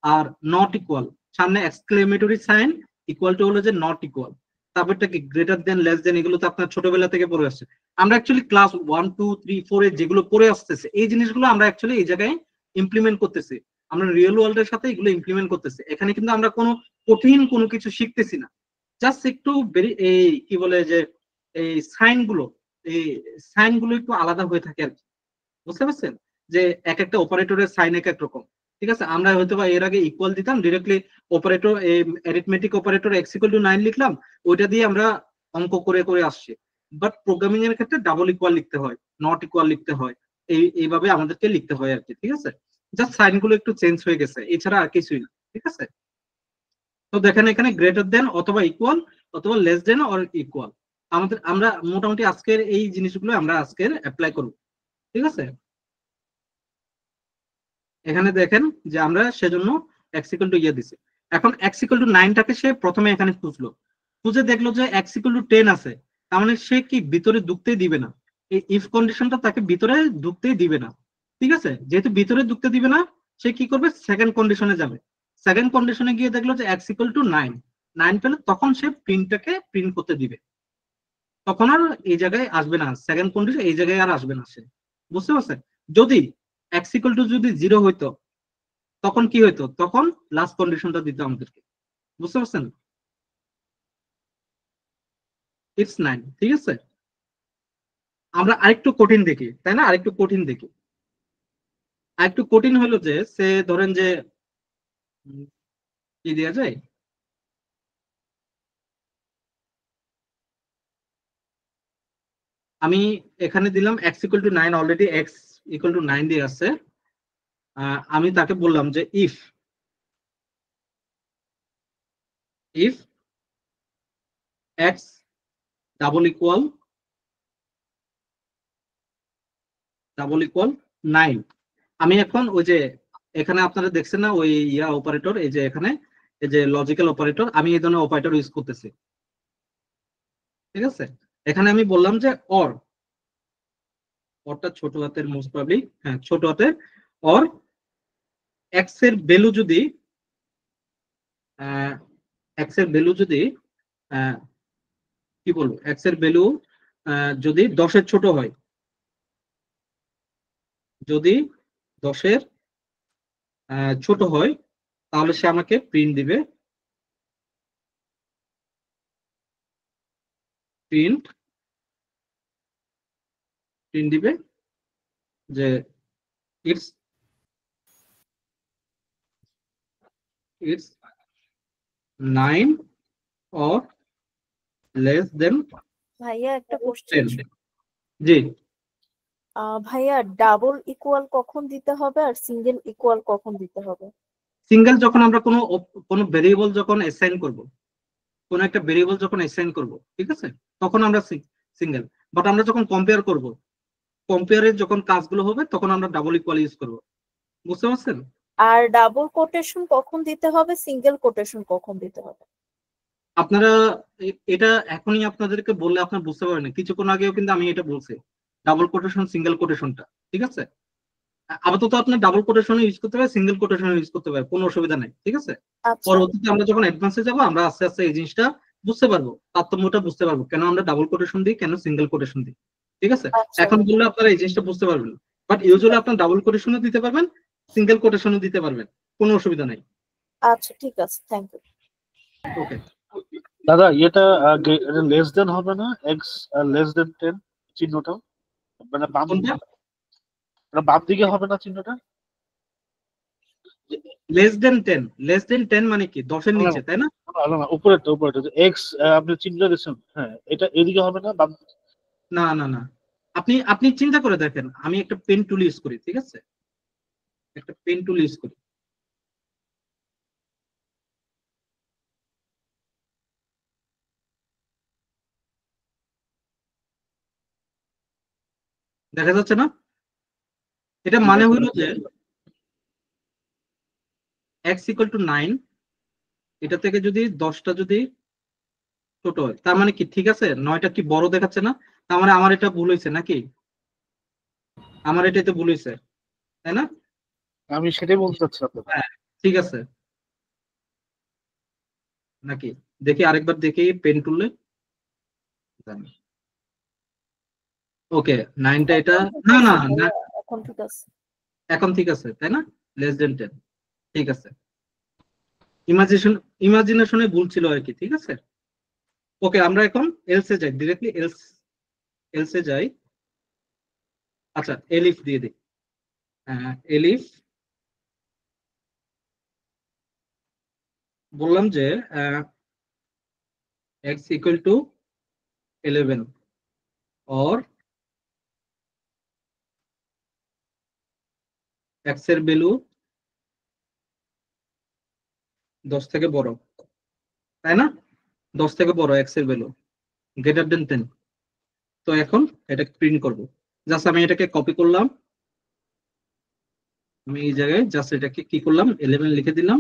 আর নট ইকুয়াল সামনে এক্সক্লেমেটরি সাইন, ইকুয়াল টু হলো যে নট ইকুয়াল, তারপরটা কি গ্রেটার দেন, লেস দেন, এগুলো তো আপনার ছোটবেলা থেকে পড়ে আসছে। আমরা অ্যাকচুয়ালি ক্লাস 1 2 3 4 এ যেগুলো পড়ে আসতেছে এই জিনিসগুলো আমরা অ্যাকচুয়ালি এই জায়গায় ইমপ্লিমেন্ট করতেছি, আমরা রিয়েল ওয়ার্ল্ডের সাথে এগুলো ইমপ্লিমেন্ট করতেছি। এখানে কিন্তু আমরা কোনো কঠিন কোনো কিছু শিখতেছি না, জাস্ট একটু এই কি বলে যে এই সাইন গুলো একটু আলাদা হয়ে থাকে আর কি, বুঝতে পারছেন? যে এক একটা অপারেটরের সাইন এক এক রকম, ঠিক আছে? আমরা হয়তো বা এর আগে ইকুয়াল দিতাম, directly operator arithmetic operator x = 9 লিখলাম, ওইটা দিয়ে আমরা অঙ্ক করে করে আসছি। বাট প্রোগ্রামিং এর ক্ষেত্রে ডাবল ইকুয়াল লিখতে হয়, নট ইকুয়াল লিখতে হয়, এইভাবে আমাদেরকে লিখতে হয় আর কি, ঠিক আছে? জাস্ট সাইন গুলো একটু চেঞ্জ হয়ে গেছে, এছাড়া আর কিছুই না, ঠিক আছে? তো দেখেন এখানে গ্রেটার দেন অথবা ইকুয়াল অথবা লেস দেন অর ইকুয়াল, আমরা মোটামুটি আজকের এই জিনিসগুলো আমরা আজকের অ্যাপ্লাই করব, ঠিক আছে? এখানে দেখেন যে আমরা সেজন্য x = ইয়ে দিছি। এখন x = 9টাকে সে প্রথমে এখানে খুঁজলো, খুঁজে দেখলো যে x = 10 আছে, তার মানে সে কি ভিতরে ঢুকতেই দিবে না, এই ইফ কন্ডিশনটা তাকে ভিতরে ঢুকতেই দিবে না, ঠিক আছে? যেহেতু ভিতরে ঢুকতে দিবে না, সে কি করবে, সেকেন্ড কন্ডিশনে যাবে। সেকেন্ড কন্ডিশনে গিয়ে দেখলো যে x = 9 পেলে তখন সে প্রিন্টটাকে প্রিন্ট করতে দিবে, তখন আর এই জায়গায় আসবে না, সেকেন্ড কন্ডিশন এই জায়গায় আর আসবে না সে, বুঝতে পারছেন? যদি x = যদি 0 হইতো তখন কি হইতো, তখন লাস্ট কন্ডিশনটা দিতে আমাদেরকে, বুঝতে পারছেন? ইটস 9, ঠিক আছে? আমরা আরেকটু কঠিন দেখি, তাই না? আরেকটু কঠিন দেখি, আরেকটু কঠিন হলো যে সে ধরেন যে কি দেওয়া যায়, আমি এখানে দিলাম x = 9, অলরেডি x = 9 দিয়ে আছে। আমি তাকে বললাম যে ইফ x ডাবল ইকুয়াল 9, আমি এখন ওই যে এখানে আপনারা দেখছেন না ওই অপারেটর, এই যে এখানে এই যে লজিক্যাল অপারেটর, আমি এই ধরনের অপারেটর ইউজ করতেছি, ঠিক আছে? এখানে আমি বললাম যে অরটা ছোট হাতের, মোস্ট প্রবাবলি হ্যাঁ ছোট হাতের, অর x এর ভ্যালু যদি কি বলবো, x এর ভ্যালু যদি 10 এর ছোট হয়, যদি 10 এর ছোট হয়, তাহলে সে আমাকে প্রিন্ট দিবে, প্রিন্ট দিবে যে ইটস 9 or less than
ভাইয়া একটা কোশ্চেন,
10। জি,
ভাইয়া ডাবল ইকুয়াল কখন দিতে হবে আর সিঙ্গেল ইকুয়াল কখন দিতে হবে?
সিঙ্গেল যখন আমরা কোনো ভেরিয়েবল যখন অ্যাসাইন করব, কোন একটা ভেরিয়েবল যখন অ্যাসাইন করব, ঠিক আছে, তখন আমরা সিঙ্গেল। বাট আমরা যখন কম্পেয়ার করব, কম্পেয়ারের যখন কাজগুলো হবে তখন আমরা ডাবল ইকুয়াল ইউজ করব, বুঝতে পারছেন?
আর ডাবল কোটেশন কখন দিতে হবে, সিঙ্গেল কোটেশন কখন দিতে হবে?
আপনারা এটা এখনই আপনাদেরকে বললে আপনারা বুঝতে পারবেন না, কিছুক্ষণ আগেও কিন্তু আমি এটা বলছি, ডাবল কোটেশন সিঙ্গেল কোটেশনটা, ঠিক আছে? আপাতত আপনার ডাবল কোটেশন ইউজ করতে পারে, সিঙ্গেল কোটেশন ইউজ করতে পারে, কোনো অসুবিধা নাই, ঠিক আছে?
আচ্ছা
পরবর্তীতে আমরা যখন অ্যাডভান্সে যাব আমরা আস্তে আস্তে এই জিনিসটা বুঝতে পারবো, তারতম্যটা বুঝতে পারবো, কেন আমরা ডাবল কোটেশন দিই, কেন সিঙ্গেল কোটেশন দিই, ঠিক আছে?
আচ্ছা
এখন বললে আপনারা এই জিনিসটা বুঝতে পারবেন, বাট ইউজুয়ালি আপনার ডাবল কোটেশনও দিতে পারবেন, সিঙ্গেল কোটেশনও দিতে পারবেন, কোনো অসুবিধা নাই।
আচ্ছা ঠিক আছে, থ্যাংক ইউ।
ওকে,
দাদা এটা লেস দেন হবে না, এক্স লেস দেন 10 চিহ্নটা, মানে
কোনটা?
বাম দিকে হবে না চিহ্নটা?
লেস দেন 10 মানে কি 10 এর নিচে, তাই না?
না উপরেরটা এক্স আপনি চিহ্ন দিচ্ছেন, হ্যাঁ এটা এদিকে হবে না, বাম?
না না না, আপনি চিন্তা করে দেখেন, আমি একটা পেন টুল ইউজ করি, ঠিক আছে, একটা পেন টুল ইউজ করি, দেখা যাচ্ছে না? এটা মানে হইলো যে x = 9, এটা থেকে যদি 10টা যদি ছোট হয়, তার মানে কি ঠিক আছে, 9টা কি বড় দেখাচ্ছে না? তার মানে আমার এটা ভুল হয়েছে নাকি? আমার এটাতে ভুল হয়েছে, তাই না?
আমি সেটাই বলতে চাচ্ছি আপনাকে।
হ্যাঁ, ঠিক আছে। নাকি? দেখি আরেকবার দেখি পেন টুলে। ওকে 9টা এটা না না না
এখন ঠিক আছে।
এখন ঠিক আছে তাই না? লেস দেন 10 ঠিক আছে। ইমাজিনেশনে ভুল ছিল আর কি, ঠিক আছে। ওকে আমরা এখন এলসে যাই, ডিরেক্টলি এলসে যাই। আচ্ছা এলিফ দিয়ে দিই। এলিফ বললাম যে x equal to 11 or x এর ভ্যালু 10 থেকে বড়, তাই না? 10 থেকে বড় x এর ভ্যালু গ্রেটার দেন 10। তো এখন এটাকে প্রিন্ট করব। জাস্ট আমি এটাকে কপি করলাম, আমি এই জায়গায় জাস্ট এটাকে কি করলাম 11 লিখে দিলাম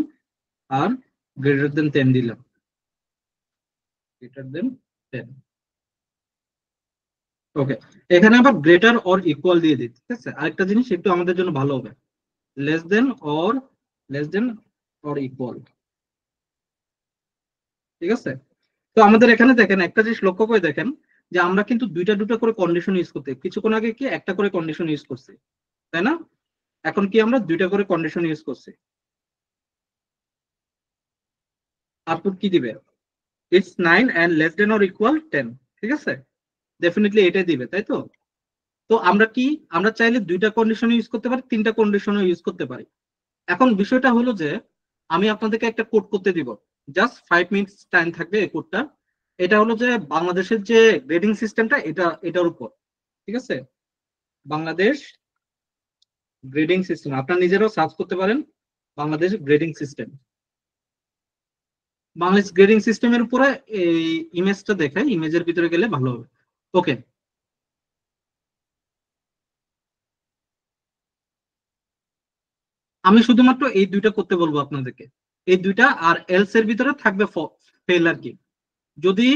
আর গ্রেটার দেন 10 দিলাম, গ্রেটার দেন 10। ওকে এখানে আবার গ্রেটার অর ইকুয়াল দিয়ে দিই, ঠিক আছে। আরেকটা জিনিস একটু আমাদের জন্য ভালো হবে, লেস দেন অর ইকুয়াল, ঠিক আছে। তো আমাদের এখানে দেখেন একটা জিনিস লক্ষ্য করে দেখেন যে আমরা কিন্তু দুইটা করে কন্ডিশন ইউজ করতে, কিছুক্ষণ আগে কি একটা করে কন্ডিশন ইউজ করছি, তাই না? এখন কি আমরা দুইটা করে কন্ডিশন ইউজ করছি। আউটপুট কি দিবে? It's 9 and less than or equal 10, ঠিক আছে। ডেফিনেটলি এটাই দিবে, তাই তো। তো আমরা চাইলে দুইটা কন্ডিশন ইউজ করতে পারি, তিনটা কন্ডিশনও ইউজ করতে পারি। এখন বিষয়টা হলো যে আমি আপনাদেরকে একটা কোড করতে দিব, জাস্ট 5 মিনিটস টাইম থাকবে এই কোডটা। এটা হলো যে বাংলাদেশের যে গ্রেডিং সিস্টেমটা এটার উপর, ঠিক আছে। বাংলাদেশ গ্রেডিং সিস্টেম আপনারা নিজেরাও সার্চ করতে পারেন, Bangladesh grading system. Bangladesh grading সিস্টেমের উপরে এই ইমেজটা দেখায়, ইমেজের ভিতরে গেলে ভালো হবে। ওকে আমি শুধুমাত্র এই দুইটা করতে বলবো আপনাদেরকে, এই দুইটা, আর এলস এর ভিতরে থাকবে ফেল আর কি। যদি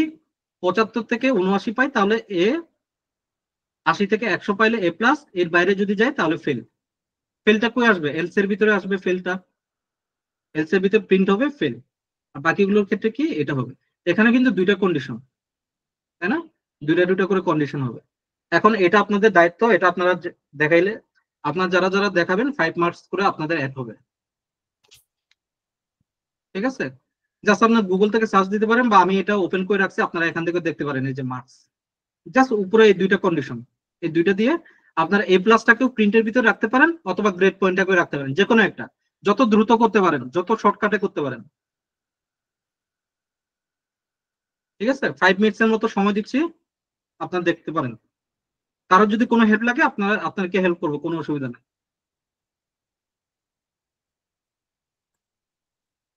75 থেকে 79 পাই তাহলে এ, 80 থেকে 100 পাইলে এ প্লাস, এর বাইরে যদি যায় তাহলে ফেল। ফেলটা কই আসবে? এলস এর ভিতরে আসবে ফেলটা, এলস এর ভিতরে প্রিন্ট হবে ফেল। আর বাকিগুলোর ক্ষেত্রে কি এটা হবে। এখানে কিন্তু দুইটা কন্ডিশন, তাই না? দুইটা করে কন্ডিশন হবে। এখন এটা আপনাদের দায়িত্ব, এটা আপনারা দেখাইলে আপনার যারা যারা দেখাবেন 5 মার্কস করে আপনাদের অ্যাড হবে, ঠিক আছে। জাস্ট আপনার গুগল থেকে সার্চ দিতে পারেন বা আমি এটা ওপেন করে রাখছি, আপনারা এখান থেকে দেখতে পারেন এই যে মার্কস। জাস্ট উপরে এই দুইটা কন্ডিশন, এই দুইটা দিয়ে আপনারা এ প্লাসটাকেও প্রিন্টের ভিতরে রাখতে পারেন অথবা গ্রেড পয়েন্টটাকেও রাখতে পারেন, যে কোনো একটা, যত দ্রুত করতে পারেন, যত শর্টকাটে করতে পারেন, ঠিক আছে। 5 মিনিটসের মতো সময় দিচ্ছি, আপনারা দেখতে পারেন। কারোর যদি কোনো হেল্প লাগে আপনাকে হেল্প করবো, কোনো অসুবিধা নেই।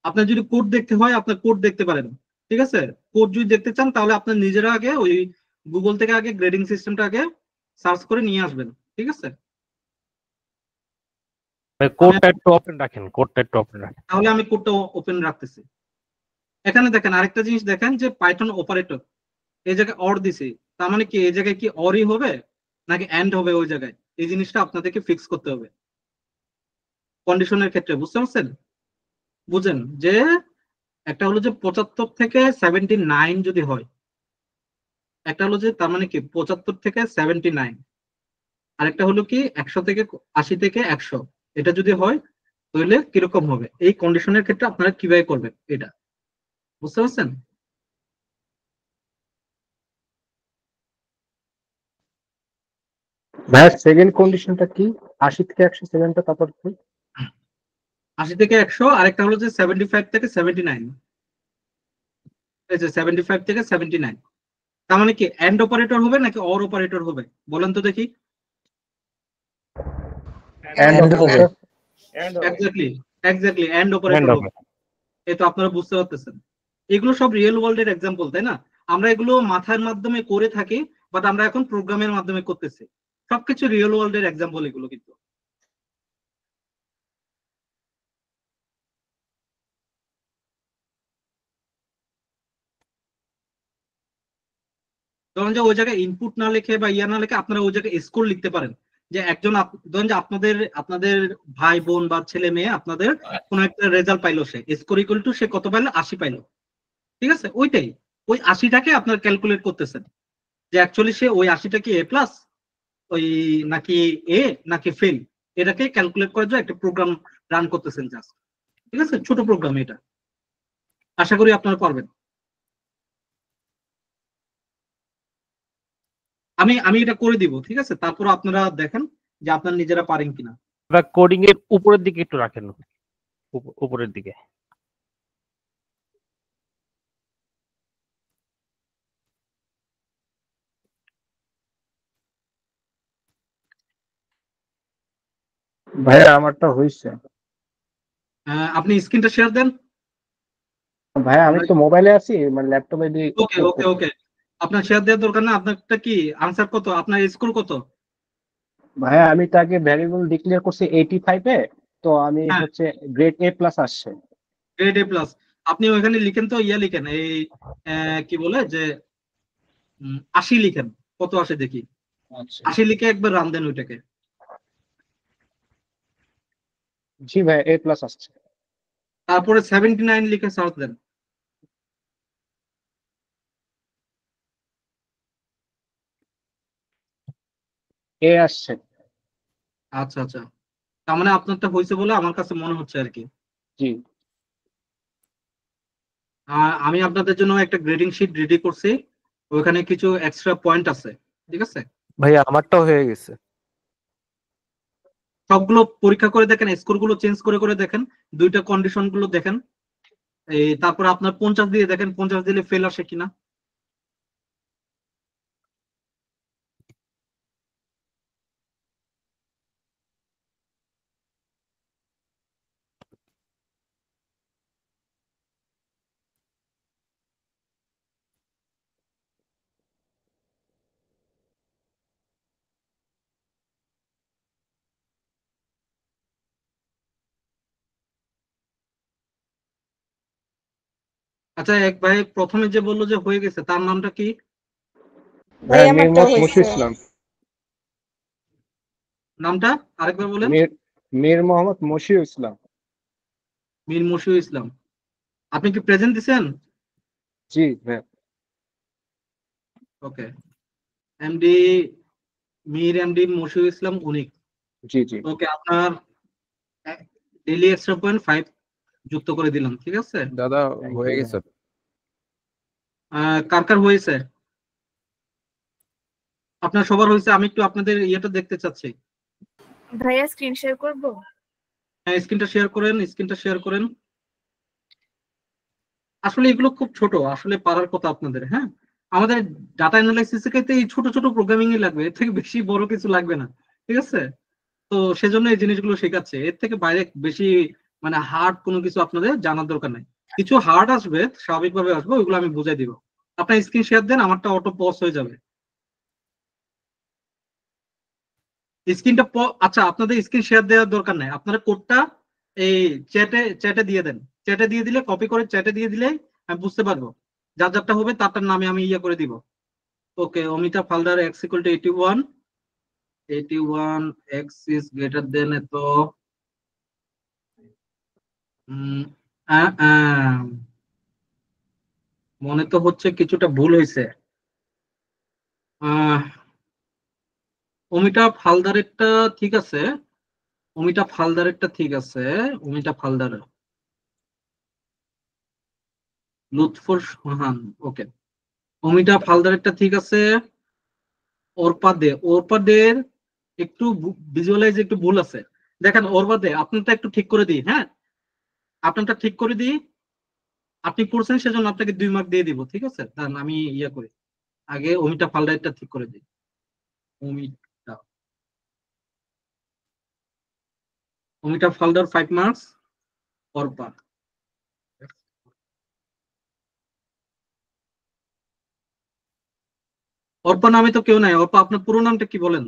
আপনার যদি কোড দেখতে হয় আপনার কোড দেখতে পারেন, ঠিক আছে। কোড যদি দেখতে চান তাহলে আপনার নিজেরা আগে ওই গুগল থেকে আগে গ্রেডিং সিস্টেমটা আগে সার্চ করে নিয়ে আসবেন, ঠিক আছে।
কোডটা একটু ওপেন রাখেন, কোডটা একটু ওপেন রাখেন।
তাহলে আমি কোডটা ওপেন রাখতেছি। এখানে দেখেন আরেকটা জিনিস দেখেন যে পাইথন অপারেটর এই জায়গায় অর দিছি, তার মানে কি এই জায়গায় কি অরই হবে নাকি এন্ড হবে ওই জায়গায়, এই জিনিসটা আপনাদেরকে ফিক্স করতে হবে কন্ডিশনের ক্ষেত্রে, বুঝতে পারছেন? বুঝেন যে একটা হলো যে 75 থেকে 79 যদি হয়, একটা হলো যে তার মানে কি 75 থেকে 79, আরেকটা হলো কি 100 থেকে 80 থেকে 100, এটা যদি হয় তাহলে কিরকম হবে। এই কন্ডিশনের ক্ষেত্রে আপনারা কিভাবে করবেন এটা, বুঝতে পারছেন?
ভাইয়া সেকেন্ড কন্ডিশনটা কি? 80 থেকে 100 সেকেন্ডটা, তারপর কি?
80 থেকে 100, আরেকটা হলো যে 75 থেকে 79, এই যে 75 থেকে 79, তার মানে কি এন্ড অপারেটর হবে নাকি অর অপারেটর হবে বলেন তো দেখি।
এন্ড হবে।
এক্স্যাক্টলি এন্ড অপারেটর হবে। এই তো আপনারা বুঝতে পারতেছেন, এগুলো সব রিয়েল ওয়ার্ল্ড এর एग्जांपल, তাই না? আমরা এগুলো মাথার মাধ্যমে করে থাকি, বাট আমরা এখন প্রোগ্রামের মাধ্যমে করতেছি। সবকিছু রিয়েল ওয়ার্ল্ড এর एग्जांपल এগুলো কিন্তু। ধরুন যে ওই জায়গায় ইনপুট না লিখে বা ইয়া না লিখে আপনারা ওই জায়গায় স্কোর লিখতে পারেন, যে একজন ধরুন যে আপনাদের ভাই বোন বা ছেলে মেয়ে আপনাদের কোন একটা রেজাল্ট পাইলো, সে স্কোর ইকুয়াল টু সে কত পাইলো, 80 পাইলো, ঠিক আছে, ওইটাই, ওই 80টাকে আপনার ক্যালকুলেট করতেছেন যে অ্যাকচুয়ালি সে ওই 80টা কি এ প্লাস ওই নাকি এ নাকি ফেল, এটাকে ক্যালকুলেট করার জন্য একটা প্রোগ্রাম রান করতেছেন জাস্ট। ঠিক আছে, ছোট প্রোগ্রাম এটা, আশা করি আপনারা পারবেন। আমি এটা করে দিব, ঠিক আছে, তারপর আপনারা দেখেন যে আপনারা নিজেরা পারেন কিনা।
কোডিং এর উপরের দিকে একটু রাখেন, উপরের দিকে।
ভাইয়া আমারটা হয়েছে।
আপনি স্ক্রিনটা শেয়ার দেন।
ভাইয়া আমি তো মোবাইলে আছি, মানে ল্যাপটপে দিয়ে।
ওকে ওকে ওকে, আপনার শেয়ার দেওয়ার দরকার না। আপনারটা কি আনসার কত, আপনার স্কোর কত?
ভাইয়া আমি তাকে ভ্যারিয়েবল ডিক্লেয়ার করছি 85 এ, তো আমি
হ্যাঁ,
হচ্ছে গ্রেড এ প্লাস আসছে।
Grade A plus. আপনি ওইখানে লিখেন তো, লিখেন এই কি বলে যে 80 লিখেন, কত আসে দেখি।
আচ্ছা
80 লিখে একবার রান দেন ওইটাকে।
জি ভাইয়া এ প্লাস আসছে।
তারপরে 79 লিখে সার্চ দেন।
এ আসছে।
আচ্ছা আচ্ছা, তার মানে আপনারটা হয়েছে বলে আমার কাছে মনে হচ্ছে আর কি।
জি
আমি আপনাদের জন্য একটা গ্রেডিং শিট রেডি করছি, ওখানে কিছু এক্সট্রা পয়েন্ট আছে, ঠিক আছে।
ভাইয়া আমারটাও হয়ে গেছে।
সবগুলো পরীক্ষা করে দেখেন, স্কোর গুলো চেঞ্জ করে করে দেখেন, দুইটা কন্ডিশন গুলো দেখেন, এই তারপর আপনার 50 দিয়ে দেখেন, 50 দিলে ফেল আসে কিনা। আচ্ছা, এক ভাই প্রথমে যে বললো যে হয়ে গেছে, তার নামটা কি?
ভাইয়া মীর মোহাম্মদ মশিউর ইসলাম।
নামটা আরেকবার বলেন।
মীর মোহাম্মদ মশিউর ইসলাম।
মীর মশিউর ইসলাম। আপনি কি প্রেজেন্ট দিছেন?
জি ভাইয়া।
ওকে, এমডি মীর এমডি মশিউর ইসলাম উনিক।
জি জি
ওকে, আপনার ডেইলি এক্সট্রা পয়েন্ট 5 যুক্ত করে দিলাম, ঠিক আছে।
দাদা হয়ে গেছে।
কার কার হয়েছে? আপনার সবার হয়েছে? আমি একটু আপনাদের ইয়েটা দেখতে চাচ্ছি।
ভাইয়া স্ক্রিন শেয়ার করব?
হ্যাঁ, স্ক্রিনটা শেয়ার করেন, স্ক্রিনটা শেয়ার করেন। আসলে এগুলো খুব ছোট, আসলে পারার কথা আপনাদের। হ্যাঁ, আমাদের ডাটা অ্যানালাইসিস এর ক্ষেত্রে এই ছোট ছোট প্রোগ্রামিং ই লাগবে, এর থেকে বেশি বড় কিছু লাগবে না, ঠিক আছে। তো সেজন্য এই জিনিসগুলো শেখাচ্ছে, এর থেকে বাইরে বেশি মানে হার্ড কোনো কিছু আপনাদের জানার দরকার নাই। কিছু হার্ড আসবে, স্বাভাবিকভাবে আসবে, ওইগুলো আমি বুঝাই দিব। আপনার স্ক্রিন শেয়ার দেন, আমারটা অটো পজ হয়ে যাবে। স্ক্রিনটা আচ্ছা, আপনাদের স্ক্রিন শেয়ার দেওয়ার দরকার নাই, আপনারা কোডটা এই চ্যাটে দিয়ে দেন। চ্যাটে দিয়ে দিলে, কপি করে চ্যাটে দিয়ে দিলে আমি বুঝতে পারবো, যার যারটা হবে তারটার নামে আমি ইয়ে করে দিব। ওকে, Amita ফালদার x = 81, 81 x is greater than এত। মনে তো হচ্ছে কিছুটা ভুল হয়েছে। অমিতা ফালদারেরটা ঠিক আছে, অমিতা ফালদারেরটা ঠিক আছে, অমিতা ফালদার, লুৎফর সোহান। ওকে, অমিতা ফালদারেরটা ঠিক আছে। ওরপাদের একটু ভিজুয়ালাইজ একটু ভুল আছে, দেখেন। ওরপাদে আপনারটা একটু ঠিক করে দিই। হ্যাঁ, আপনারটা ঠিক করে দিই, আপনি করছেন সেজন্য আপনাকে 2 মার্ক দিয়ে দিব, ঠিক আছে। দাঁড়ান আমি ইয়ে করি, আগে অমিতা ফালদারেরটা ঠিক করে দিই। অমিতা ফালদার 5 মার্কস। অর্পা, অর্পা নামে তো কেউ নাই। অর্পা, আপনার পুরো নামটা কি বলেন?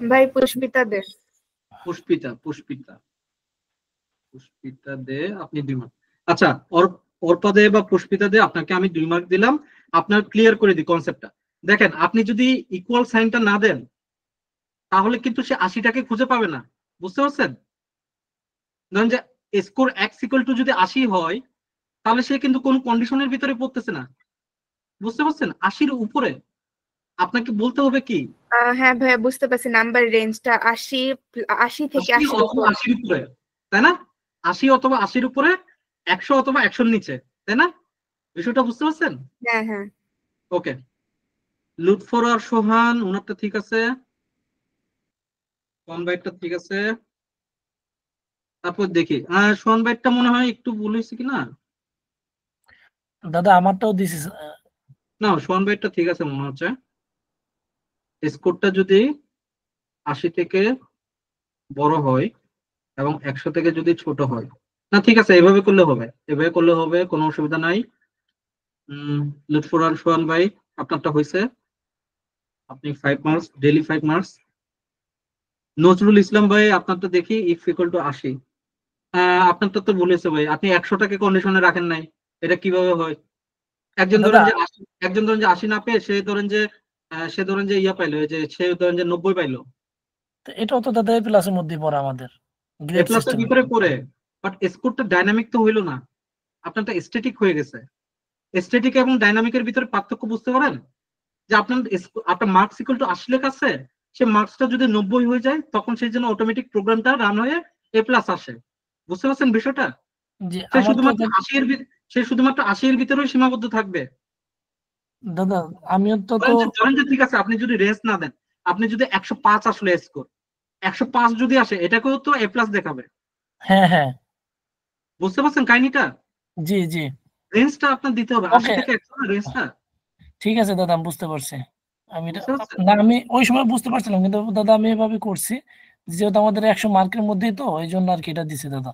ভাই পুষ্পিতা দে।
পুষ্পিতা, পুষ্পিতা, পুষ্পিতা দে, আপনি 2 মার্ক। আচ্ছা, অর্পা দে বা পুষ্পিতা দে, আপনাকে আমি 2 মার্ক দিলাম। আপনার ক্লিয়ার করে দিই কনসেপ্টটা। দেখেন, আপনি যদি ইকুয়াল সাইনটা না দেন তাহলে কিন্তু সে 80টাকে খুঁজে পাবে না, বুঝতে পারছেন? ধরেন যে স্কোর x = যদি 80 হয়, তাহলে সে কিন্তু কোন কন্ডিশনের ভিতরে পড়তেছে না, বুঝতে পারছেন? 80-র উপরে আপনাকে বলতে হবে কি
হ্যাঁ ভাইয়া বুঝতে পারছি, নাম্বার রেঞ্জটা 80 থেকে
80
80
অথবা 80-র উপরে, তাই না? 80 অথবা 80-র উপরে, 100 অথবা 100-র নিচে, তাই না? বিষয়টা বুঝতে পারছেন?
হ্যাঁ হ্যাঁ।
ওকে, লুৎফর আর সোহান ওনারটা ঠিক আছে, সোহান ভাইটা ঠিক আছে। তারপর দেখি সোহান ভাইটা মনে হয় একটু ভুল হয়েছে কিনা।
দাদা আমারটাও দিছি।
না, সোহান ভাইটা ঠিক আছে মনে হচ্ছে। স্কোরটা যদি 80 থেকে বড় হয় এবং 100 থেকে যদি ছোট হয়, না ঠিক আছে, এভাবে করলে হবে, এভাবে করলে হবে, কোনো অসুবিধা নাই। লুৎফর আর সোহান ভাই আপনারটা হয়েছে, আপনি 5 marks, daily 5 marks. Nazrul Islam ভাই আপনারটা দেখি, ইফ ইকুয়াল টু 80। আপনারটা তো বলেছে ভাই, আপনি 100টাকে কন্ডিশনে রাখেন নাই, এটা কিভাবে হয়? একজন ধরেন যে 80 না পেয়ে সে ধরেন যে ইয়া পাইলো, যে সে ধরেন যে 90 পাইলো,
এটাও তো দাদা এ প্লাসের মধ্যে পড়ে আমাদের
এ
গ্রেড
প্লাসের
সিস্টেম।
ভিতরে পড়ে, বাট স্কোরটা ডাইনামিক তো হইলো না, আপনারটা স্ট্যাটিক হয়ে গেছে। স্ট্যাটিক এবং ডাইনামিকের ভিতরে পার্থক্য বুঝতে পারেন? যে আপনার মার্কস ইকুয়াল টু 80 লেখা আছে, সে মার্কসটা যদি 90 হয়ে যায় তখন সেই জন্য অটোমেটিক প্রোগ্রামটা রান হয়ে এ প্লাস আসে, বুঝতে পারছেন বিষয়টা?
জি
সে
আমার তো
শুধুমাত্র 80-এর ভিতরেই সীমাবদ্ধ থাকবে।
দাদা আমিও তো
ধরেন যে ঠিক আছে, আপনি যদি রেস না দেন, আপনি যদি 105 আসলে স্কোর, 105 যদি আসে, এটাকেও তো এ প্লাস দেখাবে।
হ্যাঁ হ্যাঁ,
বুঝতে পারছেন কাহিনীটা?
জি জি,
রেঞ্জটা আপনার দিতে হবে, 80 থেকে 100 রেঞ্জটা।
ঠিক আছে দাদা, আমি বুঝতে পারছি। আমি ওই সময় বুঝতে পারছিলাম, কিন্তু দাদা আমি এভাবে করছি যেহেতু আমাদের 100 মার্কের মধ্যেই, তো এই জন্য আর কি এটা দিছি দাদা।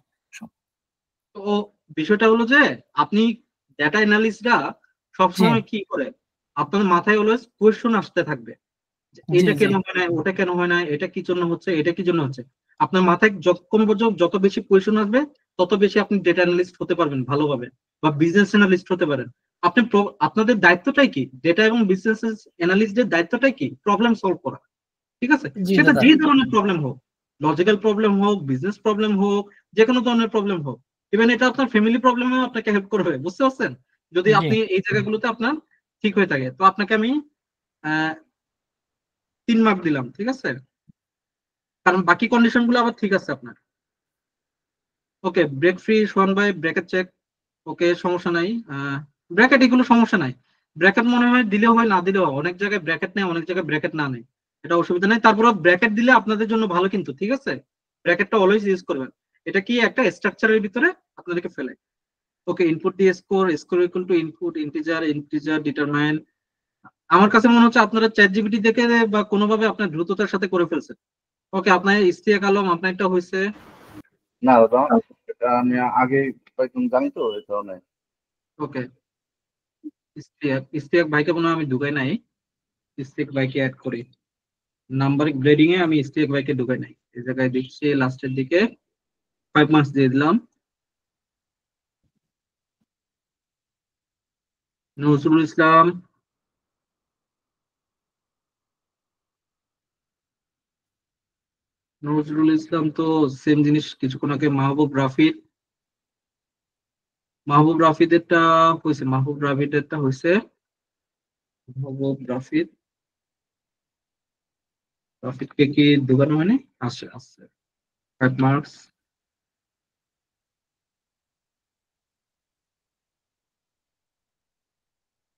তো বিষয়টা হলো যে আপনি ডেটা অ্যানালিস্টরা সবসময় কি করে, আপনার মাথায় অলওয়েজ কোয়েশ্চন আসতে থাকবে, এটা কেন হয় না, ওটা কেন হয় না, এটা কি জন্য হচ্ছে, এটা কি জন্য হচ্ছে। আপনার মাথায় যত বেশি কোয়েশ্চন আসবে তত বেশি আপনি ডেটা অ্যানালিস্ট হতে পারবেন ভালোভাবে, বা বিজনেস অ্যানালিস্ট হতে পারেন। আপনাদের দায়িত্বটাই কি, ডেটা এবং বিজনেস অ্যানালিস্টদের দায়িত্বটাই কি, প্রবলেম সলভ করা, ঠিক আছে? সেটা যে ধরনের প্রবলেম হোক, লজিক্যাল প্রবলেম হোক, বিজনেস প্রবলেম হোক, যে কোনো ধরনের প্রবলেম হোক, ইভেন এটা আপনার ফ্যামিলি প্রবলেমেও আপনাকে হেল্প করবে, বুঝতে পারছেন? যদি আপনি এই জায়গাগুলোতে আপনার ঠিক হয়ে থাকে, তো আপনাকে আমি 3 মার্ক দিলাম, ঠিক আছে? কারণ বাকি কন্ডিশন গুলো আবার ঠিক আছে আপনার। ওকে, ব্রেক ফ্রি সোহান ভাই, ব্র্যাকেট চেক, ওকে সমস্যা নাই। ব্র্যাকেট এগুলো সমস্যা নাই, ব্র্যাকেট মনে হয় দিলেও হয় না দিলেও হয়, অনেক জায়গায় ব্র্যাকেট নেই, অনেক জায়গায় ব্র্যাকেট না নেই, এটা অসুবিধা নেই। তারপরে ব্র্যাকেট দিলে আপনাদের জন্য ভালো কিন্তু, ঠিক আছে? ব্র্যাকেটটা অলওয়েজ ইউজ করবেন, এটা কি একটা স্ট্রাকচারের ভিতরে আপনাদেরকে ফেলে। ওকে, ইনপুট দিয়ে score equal to input integer determine. আমার কাছে মনে হচ্ছে আপনারা চ্যাটজিপিটি দেখে বা কোনোভাবে আপনার দ্রুততার সাথে করে ফেলছেন। ওকে, আপনার ইস্তিয়াক আলম আপনার একটা হয়েছে।
না দাদা, এটা আমি আগে তুমি জানি তো এই ধরনের।
ওকে, ইস্তিয়াক ভাইকে মনে হয় আমি ঢুকাই নাই, ইস্তিয়াক ভাইকে অ্যাড করি। নাম্বারিং গ্রেডিং এ আমি ইস্তিয়াক ভাইকে ঢুকাই নাই, এই জায়গায় দেখছি লাস্টের দিকে 5 মার্কস দিয়ে দিলাম। নজরুল ইসলাম, তো সেম জিনিস কিছুক্ষণ আগে। মাহবুব রাফিদেরটা হয়েছে, রাফিদকে কি ঢুকানো হয়নি? আসছে 5 মার্কস।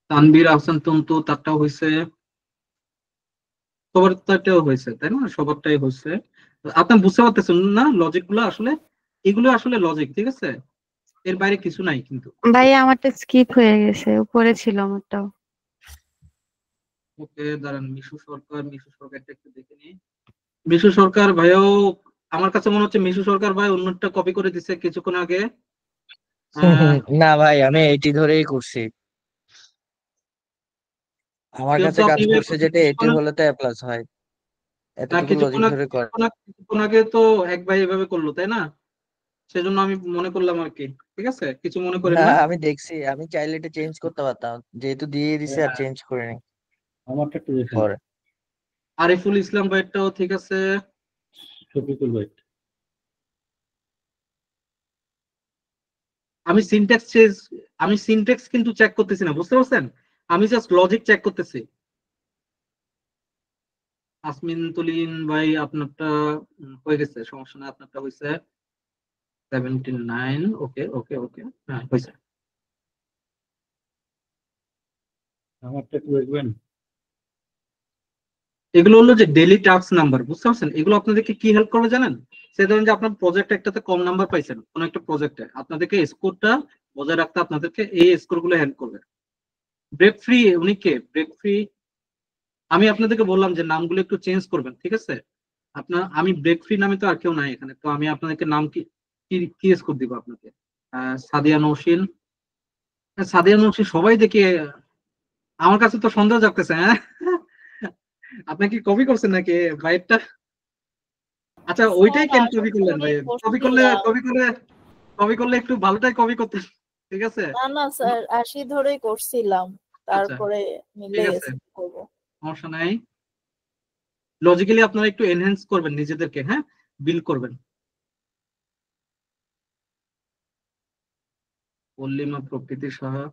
তানভীর আহসান তন্তু, তারটাও হয়েছে, সবারটাও হয়েছে, তাই না? সবারটাই হয়েছে। আপনি বুঝতে পারতেছেন না লজিক গুলো? আসলে এগুলো আসলে লজিক, ঠিক আছে? এর বাইরে কিছু নাই কিন্তু।
ভাই আমারটা স্কিপ হয়ে গেছে, উপরে ছিল আমারটাও।
ওকে দাঁড়ান, মিশু সরকারটা একটু দেখে নিই। মিশু সরকার ভাইও, আমার কাছে মনে হচ্ছে মিশু সরকার ভাই অন্যটা কপি করে দিছে কিছুক্ষণ আগে।
না ভাই, আমি এইটি ধরেই করছি। আমার কাছে কাজ করছে যেটা এটি হলে তো এ প্লাস হয়, এতটুকু লজিক ধরে করে।
কিছুক্ষণ আগে তো এক ভাই এভাবে করলো, তাই না? সেজন্য আমি মনে করলাম আর কি, ঠিক আছে? কিছু মনে করেন না।
আমি দেখছি, আমি চাইলে এটা চেঞ্জ করতে পারতাম, যেহেতু দিয়ে দিছে আর চেঞ্জ করিনি।
আমারটা একটু দেখেন।
পরে
আরিফুল ইসলাম ভাইটাও ঠিক আছে। শফিকুল ভাই, আমি সিনট্যাক্স কিন্তু চেক করতেছি না, বুঝতে পারছেন? আমি জাস্ট লজিক চেক করতেছি। আসমিন তুলিন ভাই আপনারটা হয়ে গেছে, সমস্যা না, আপনারটা হয়েছে 79। ওকে ওকে ওকে, হ্যাঁ হয়েছে।
আমারটা একটু দেখবেন।
এগুলো হলো যে ডেইলি টাস্ক নাম্বার, বুঝতে পারছেন? এগুলো আপনাদেরকে কি হেল্প করবে জানেন? সে ধরেন যে আপনার প্রজেক্ট একটাতে কম নাম্বার পাইছেন কোন একটা প্রজেক্টে, আপনাদেরকে স্কোরটা বজায় রাখতে আপনাদেরকে এই স্কোর গুলো হেল্প করবে। ব্রেক ফ্রি, উনি কে? ব্রেক ফ্রি, আমি আপনাদেরকে বললাম যে নামগুলো একটু চেঞ্জ করবেন, ঠিক আছে? আমি ব্রেক ফ্রি নামে তো আর কেউ নাই এখানে, তো আমি আপনাদেরকে নাম কি স্কোর দিব আপনাকে? সাদিয়া নৌশিন। সাদিয়া নৌশিন সবাই দেখি, আমার কাছে তো সন্দেহ জাগতেছে। হ্যাঁ, আপনি কি কপি করছেন নাকি বাইকটা? আচ্ছা ওইটাই কেন কপি করলেন ভাই? কপি করলে একটু ভালোটাই কপি করতে, ঠিক আছে?
না না স্যার 80 ধরেই করছিলাম, তারপরে মিলে
ঠিক আছে,
করব।
সমস্যা নাই। লজিক্যালি আপনারা একটু এনহ্যান্স করবেন নিজেদেরকে, হ্যাঁ, বিল করবেন। পল্লিমা প্রকৃতি সাহা,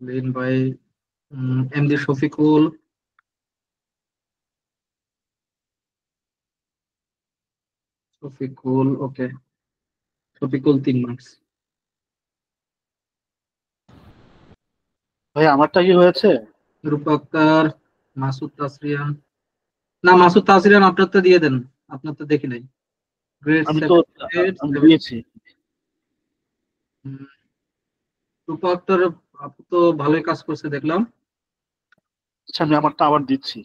লিন ভাই, এমডি শফিকুল, ওকে, শফিকুল 3 মার্কস।
ভাই আমারটা কি হয়েছে?
রূপা আক্তার, মাসুদ তাসরিয়ান, না মাসুদ তাসরিয়ান আপনারটা দিয়ে দেন, আপনারটা দেখি নাই। গ্রেড
আমি তো
78
দিয়েছি।
রূপা আক্তার আপু তো ভালোই কাজ করছে দেখলাম।
আচ্ছা আমি আমারটা আবার দিচ্ছি।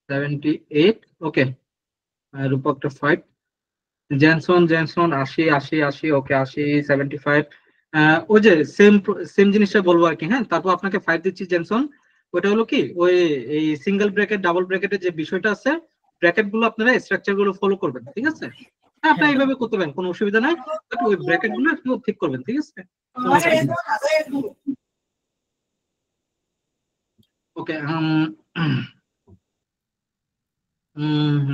78, ওকে। রূপা আক্তার 5। জেনসন 80 80 80, ওকে 80 75। ওই যে সেম জিনিসটা বলবো আর কি, হ্যাঁ। তারপর আপনাকে 5 দিচ্ছি জেনসন। ওটা হলো কি, ওই এই সিঙ্গেল ব্র্যাকেট ডাবল ব্র্যাকেটের যে বিষয়টা আছে, ব্র্যাকেট গুলো আপনারা স্ট্রাকচার গুলো ফলো করবেন, ঠিক আছে? হ্যাঁ, আপনি এইভাবে করতে পারেন, কোনো অসুবিধা নাই, বাট ওই ব্র্যাকেট গুলো একটু ঠিক করবেন, ঠিক আছে? ওকে।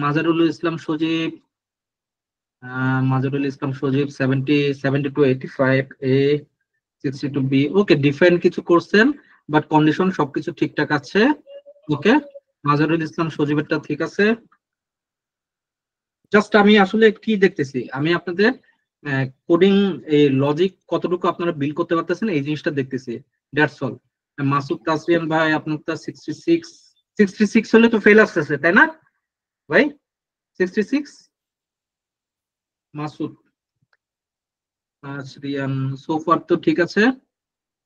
মাজারুল ইসলাম সজীব, 72 85 এ, 62 বি, ওকে। ডিফারেন্ট কিছু করছেন, বাট কন্ডিশন সবকিছু ঠিকঠাক আছে, ওকে। মাজারুল ইসলাম সজীবেরটা ঠিক আছে। জাস্ট আমি আসলে কি দেখতেছি, আমি আপনাদের কোডিং এই লজিক কতটুকু আপনারা বিল করতে পারতেছেন এই জিনিসটা দেখতেছি, দ্যাটস অল। মাসুদ তাসরিয়ান ভাই আপনারটা 66 হলে তো ফেল আসতেছে তাই না ভাই? 66 মাসুদ তাসরিয়ান সোফার তো ঠিক আছে,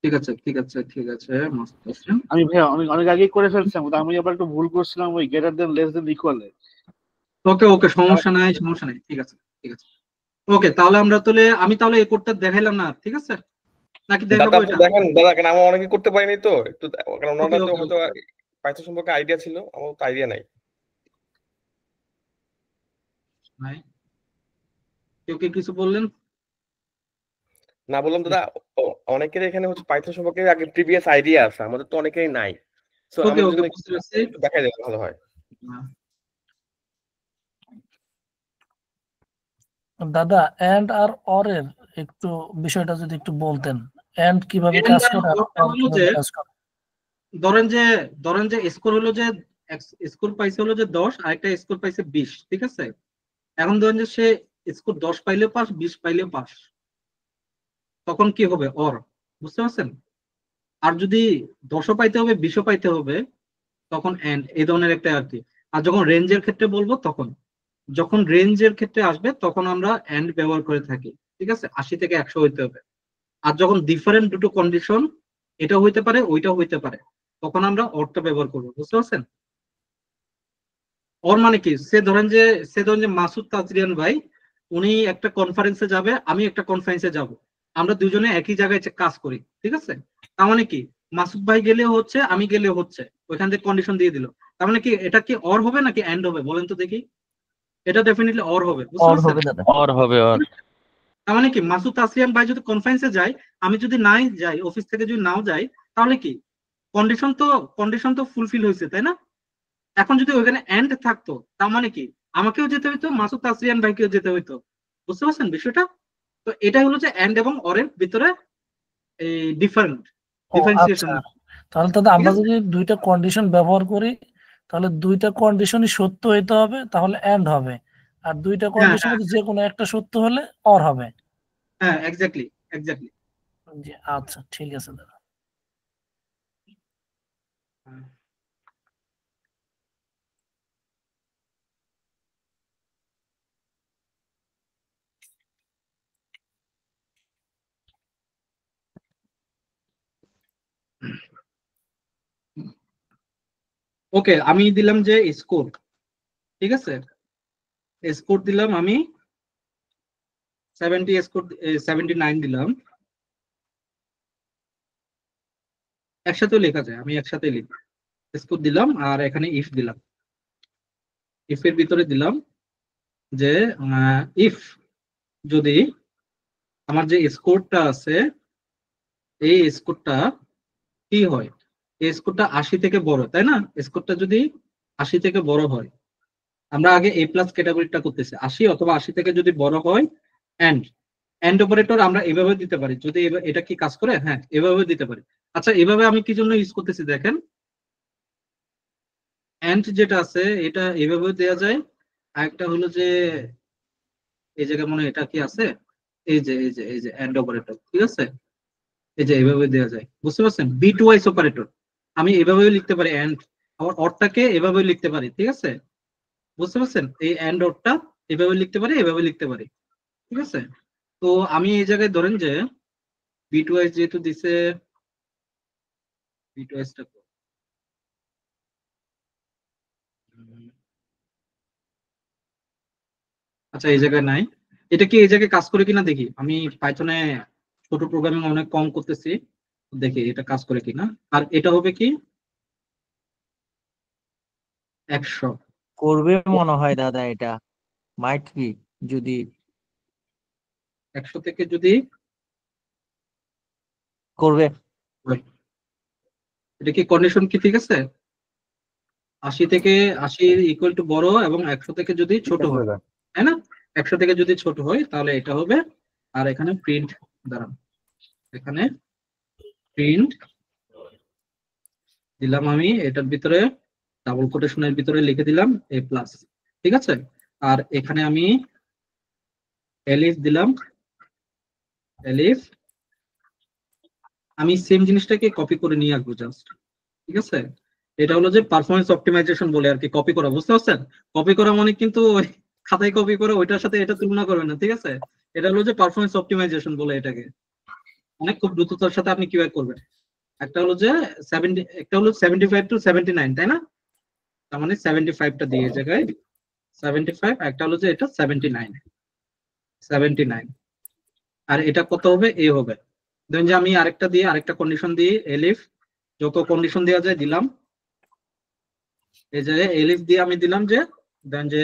ঠিক আছে ঠিক আছে ঠিক আছে। মাসুদ তাসরিয়ান
আমি ভাই অনেক আগেই করে ফেলছিলাম, আমি আবার একটু ভুল করছিলাম ওই গ্রেটার দেন লেস দেন ইকুয়ালে।
ওকে ওকে, সমস্যা নাই সমস্যা নাই, ঠিক আছে ঠিক আছে। ওকে, তাহলে আমি তাহলে এই কোডটা দেখাইলাম না, ঠিক আছে? নাকি দেখাবো এটা?
দেখেন দাদা, কেন আমরা অনেকে করতে পারিনি তো একটু, কারণ ওনারা তো হয়তো পাইথন সম্পর্কে আইডিয়া ছিল, আমার তো আইডিয়া নাই।
কেউ কি কিছু বললেন?
না বললাম দাদা, অনেকের এখানে হচ্ছে পাইথন সম্পর্কে আগে প্রিভিয়াস আইডিয়া আছে, আমাদের তো অনেকেরই নাই। সো আমাদের জন্য একটু দেখা যায় ভালো হয়।
দাদা এন্ড আর অর এর একটু বিষয়টা যদি একটু বলতেন, এন্ড কিভাবে কাজ করে আর অর কিভাবে কাজ করে।
ধরেন যে স্কোর হলো যে স্কোর পাইছে হলো যে 10, আর একটা স্কোর পাইছে 20, ঠিক আছে? এখন ধরেন যে সে স্কোর 10 পাইলেও পাস, 20 পাইলেও পাস, তখন কি হবে? অর, বুঝতে পারছেন? আর যদি 10ও পাইতে হবে 20ও পাইতে হবে, তখন এন্ড, এই ধরনের একটা আর কি। আর যখন রেঞ্জের ক্ষেত্রে বলবো, যখন রেঞ্জের ক্ষেত্রে আসবে তখন আমরা এন্ড ব্যবহার করে থাকি, ঠিক আছে? 80 থেকে 100 হইতে হবে। আর যখন ডিফারেন্ট দুটো কন্ডিশন, এটা হইতে পারে ওইটাও হইতে পারে, তখন আমরা অরটা ব্যবহার করবো, বুঝতে পারছেন? অর মানে কি, সে ধরেন যে মাসুদ তাজরিয়ান ভাই উনি একটা কনফারেন্সে যাবে, আমি একটা কনফারেন্সে যাব, আমরা দুজনে একই জায়গায় কাজ করি, ঠিক আছে? তার মানে কি, মাসুদ ভাই গেলেও হচ্ছে আমি গেলেও হচ্ছে, ওইখান থেকে কন্ডিশন দিয়ে দিল। তার মানে কি, এটা কি অর হবে নাকি এন্ড হবে বলেন তো দেখি? এটা ডেফিনেটলি অর হবে, বুঝতে পারছেন?
অর হবে অর।
তার মানে কি, মাসুদ তাসরিয়ান ভাই যদি কনফারেন্সে যায়, আমি যদি নাই যাই, অফিস থেকে যদি নাও যাই, তাহলে কি কন্ডিশন তো ফুলফিল হয়েছে, তাই না? এখন যদি ওইখানে এন্ড থাকতো, তার মানে কি আমাকেও যেতে হইতো, মাসুদ তাসরিয়ান ভাইকেও যেতে হইতো। বুঝতে পারছেন বিষয়টা? তো এটা হলো যে এন্ড এবং অরের ভিতরে এই ডিফারেন্ট ডিফারেন্সিয়েশন।
তাহলে দাদা আমরা যদি দুইটা কন্ডিশন ব্যবহার করি তাহলে দুইটা কন্ডিশনই সত্য হইতে হবে, তাহলে এন্ড হবে। আর দুইটা কন্ডিশনের যে কোনো একটা সত্য হলে অর হবে।
হ্যাঁ, এক্স্যাক্টলি এক্স্যাক্টলি।
জি আচ্ছা ঠিক আছে দাদা।
ওকে, আমি দিলাম যে স্কোর, ঠিক আছে, স্কোর দিলাম আমি 70, স্কোর 79 দিলাম। একসাথেও লেখা যায়, আমি একসাথে লিখি। স্কোর দিলাম আর এখানে ইফ দিলাম। ইফ এর ভিতরে দিলাম যে ইফ যদি আমার যে স্কোরটা আছে এই স্কোরটা কি হয়, এই স্কোরটা 80 থেকে বড়, তাই না? স্কোরটা যদি 80 থেকে বড় হয়, আমরা আগে এ প্লাস ক্যাটাগরিটা করতেছি, 80 অথবা 80 থেকে যদি বড় হয়, এন্ড অপারেটর আমরা এভাবে দিতে পারি। যদি এটা কি কাজ করে? হ্যাঁ, এভাবে দিতে পারি। আচ্ছা, এভাবে আমি কি জন্য ইউজ করতেছি দেখেন, এন্ড যেটা আছে এটা এভাবে দেওয়া যায়। আরেকটা হলো যে এই জায়গায় মনে হয় এটা কি আছে, এই যে এই যে এই যে এন্ড অপারেটর, ঠিক আছে, এই যে এভাবে দেওয়া যায়। বুঝতে পারছেন? বিট ওয়াইজ অপারেটর আমি এভাবেও লিখতে পারি, এন্ড আবার অরটাকে এভাবেও লিখতে পারি, ঠিক আছে? বুঝতে পারছেন? এই এন্ড অরটা এভাবে লিখতে পারি, এভাবে লিখতে পারি, ঠিক আছে? তো আমি এই জায়গায় ধরেন যে বিট ওয়াইজ যেহেতু দিছে, বিট ওয়াইজটা আচ্ছা এই জায়গায় নাই। এটা কি এই জায়গায় কাজ করে কিনা দেখি। আমি পাইথনে ছোট প্রোগ্রামিং অনেক কম করতেছি, দেখি এটা কাজ করে কিনা। আর এটা হবে কি 100
করবে মনে হয় দাদা, এটা মাইট বি যদি
100 থেকে যদি
করবে।
এটা কি কন্ডিশন কি ঠিক আছে? 80 থেকে 80 ইকুয়াল টু বড় এবং 100 থেকে যদি ছোট হয়, তাই না? 100 থেকে যদি ছোট হয় তাহলে এটা হবে। আর এখানে প্রিন্ট, দাঁড়ান, এখানে প্রিন্ট দিলাম আমি, এটার ভিতরে ডাবল কোটেশনের ভিতরে লিখে দিলাম এ প্লাস, ঠিক আছে? আর এখানে আমি এলিফ দিলাম, এলিফ। আমি সেম জিনিসটাকে কপি করে নিয়ে আসবো জাস্ট, ঠিক আছে? এটা হলো যে পারফরমেন্স অপটিমাইজেশন বলে আর কি, কপি করা। বুঝতে পারছেন? কপি করা মানে কিন্তু ওই খাতায় কপি করে ওইটার সাথে এটা তুলনা করবেন না, ঠিক আছে? এটা হলো যে পারফরমেন্স অপটিমাইজেশন বলে এটাকে। অনেক খুব দ্রুততার সাথে আপনি কিভাবে করবেন। একটা হলো যে 70, একটা হলো 75 টু 79, তাই না? তার মানে 75টা দিয়ে জায়গায় 75, একটা হলো যে এটা 79, আর এটা কত হবে? এ হবে। ধরেন যে আমি আরেকটা দিয়ে আরেকটা কন্ডিশন দিয়ে এলিফ, যত কন্ডিশন দেওয়া যায় দিলাম। এই যে এলিফ দিয়ে আমি দিলাম যে ধরেন যে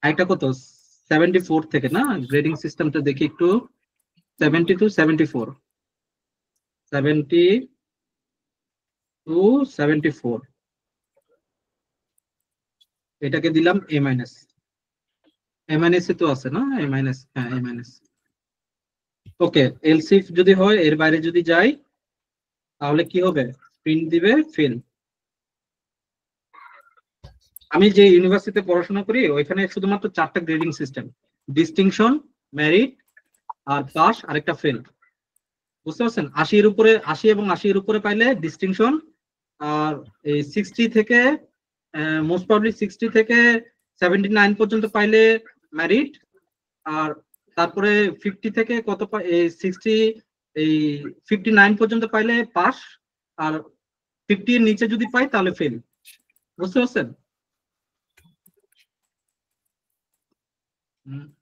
আরেকটা কত 74 থেকে, না গ্রেডিং সিস্টেমটা দেখি একটু, 70 টু 74, 70 টু 74, এটাকে দিলাম এ মাইনাস। এ মাইনাস তো আছে না, এ মাইনাস, হ্যাঁ এ মাইনাস। ওকে, এলস ইফ যদি হয় এর বাইরে যদি যাই তাহলে কি হবে? প্রিন্ট দিবে ফেল। আমি যে ইউনিভার্সিটিতে পড়াশোনা করি ওইখানে শুধুমাত্র 4টা গ্রেডিং সিস্টেম, ডিস্টিংশন, মেরিট, আর পাস, আর একটা ফেল। বুঝতে পারছেন? 80 এর উপরে, 80 এবং 80 এর উপরে পাইলে ডিস্টিংশন, আর এই 60 থেকে মোস্ট প্রবাবলি 60 থেকে 79 পর্যন্ত পাইলে মেরিট, আর তারপরে 50 থেকে কত এই 60 এই 59 পর্যন্ত পাইলে পাস, আর 50 এর নিচে যদি পাই তাহলে ফেল। বুঝতে পারছেন?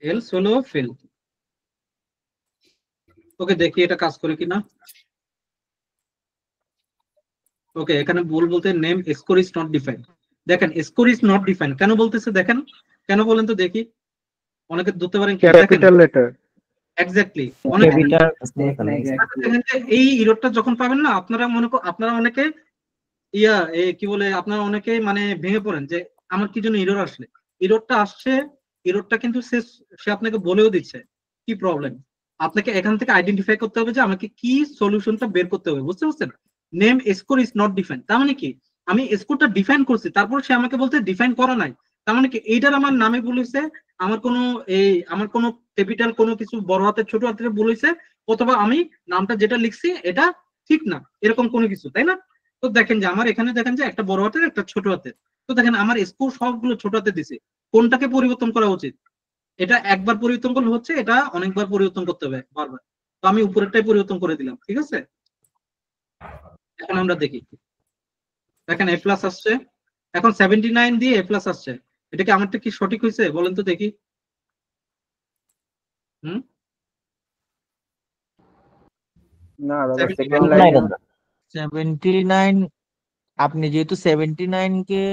এলস হলো ফেল। ওকে, দেখি এটা কাজ করে কিনা। ওকে, এখানে ভুল বলতে name score is not defined. দেখেন স্কোর ইজ নট ডিফাইন্ড কেন বলতেছে, দেখেন কেন বলেন তো দেখি। অনেকে ধরতে পারেন
ক্যাপিটাল লেটার,
এক্স্যাক্টলি। অনেকে এই ইররটা যখন পাবেন না, আপনারা মনে আপনারা অনেকে কি বলে, আপনারা অনেকে মানে ভেঙে পড়েন যে আমার কি জন্য এরর আসলে, এররটা আসছে, এররটা কিন্তু সে আপনাকে বলেও দিচ্ছে কি প্রবলেম। আপনাকে এখান থেকে আইডেন্টিফাই করতে হবে যে আমাকে কি সলিউশনটা বের করতে হবে, বুঝতে পারছেন? Name score is not define, তার মানে কি আমি স্কোরটা ডিফাইন করছি, তারপর সে আমাকে বলতে ডিফাইন করা নাই, তার মানে কি এইটার আমার নামে বলেছে, আমার কোনো ক্যাপিটাল কোনো কিছু বড় হাতের ছোট হাতের বলেছে, অথবা আমি নামটা যেটা লিখছি এটা ঠিক না, এরকম কোনো কিছু, তাই না? তো দেখেন যে আমার এখানে দেখেন যে একটা বড় হাতের একটা ছোট হাতের, তো দেখেন আমার স্কোর সবগুলো ছোট হাতে দিছে, কোনটাকে পরিবর্তন করা উচিত? এটা একবার পরিবর্তন করলে হচ্ছে, এটা অনেকবার পরিবর্তন করতে হবে বারবার, তো আমি উপরেরটাই পরিবর্তন করে দিলাম, ঠিক আছে? এখন আমরা দেখি, দেখেন এ প্লাস আসছে, এখন 79 দিয়ে এ প্লাস আসছে, এটা কি আমারটা কি সঠিক হয়েছে বলেন তো দেখি?
না দাদা, সেকেন্ড লাইন
79 আপনি যেহেতু 79 কে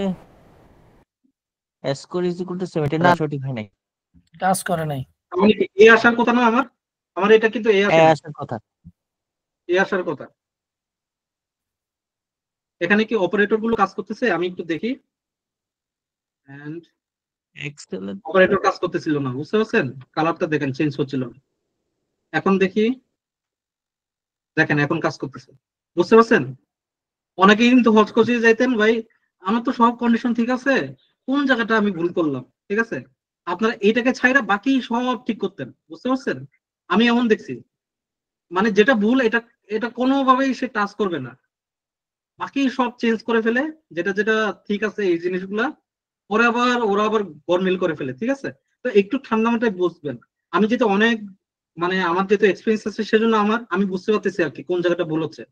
স্কোর ইজ ইকুয়াল টু 70 না, সঠিক হয় নাই,
কাজ করে নাই।
আমি কি এ আসার কথা না, আমার এটা কিন্তু এ
আসার কথা,
এ আসার কথা। এখানে কি অপারেটর গুলো কাজ করতেছে? আমি একটু দেখি, এন্ড
এক্সেলেন্ট
অপারেটর কাজ করতেছিল না, বুঝতে পারছেন? কালারটা দেখেন চেঞ্জ হচ্ছিল, এখন দেখি, দেখেন এখন কাজ করতেছে, বুঝতে পারছেন? অনেকেই কিন্তু হচকচিয়ে যাইতেন, ভাই আমার তো সব কন্ডিশন ঠিক আছে, কোন জায়গাটা আমি ভুল করলাম, ঠিক আছে? আপনারা এইটাকে ছাইরা বাকি সব ঠিক করতেন, বুঝতে পারছেন? আমি এমন দেখছি, মানে যেটা ভুল এটা এটা কোনোভাবেই সে টাচ করবে না, বাকি সব চেঞ্জ করে ফেলে, যেটা যেটা ঠিক আছে এই জিনিসগুলা পরে আবার ওরা আবার গরমিল করে ফেলে, ঠিক আছে? তো একটু ঠান্ডা মাথায় বুঝবেন, আমি যেটা অনেক মানে আমার যেহেতু এক্সপিরিয়েন্স আছে সেজন্য আমি বুঝতে পারতেছি আর কি কোন জায়গাটা ভুল হচ্ছে,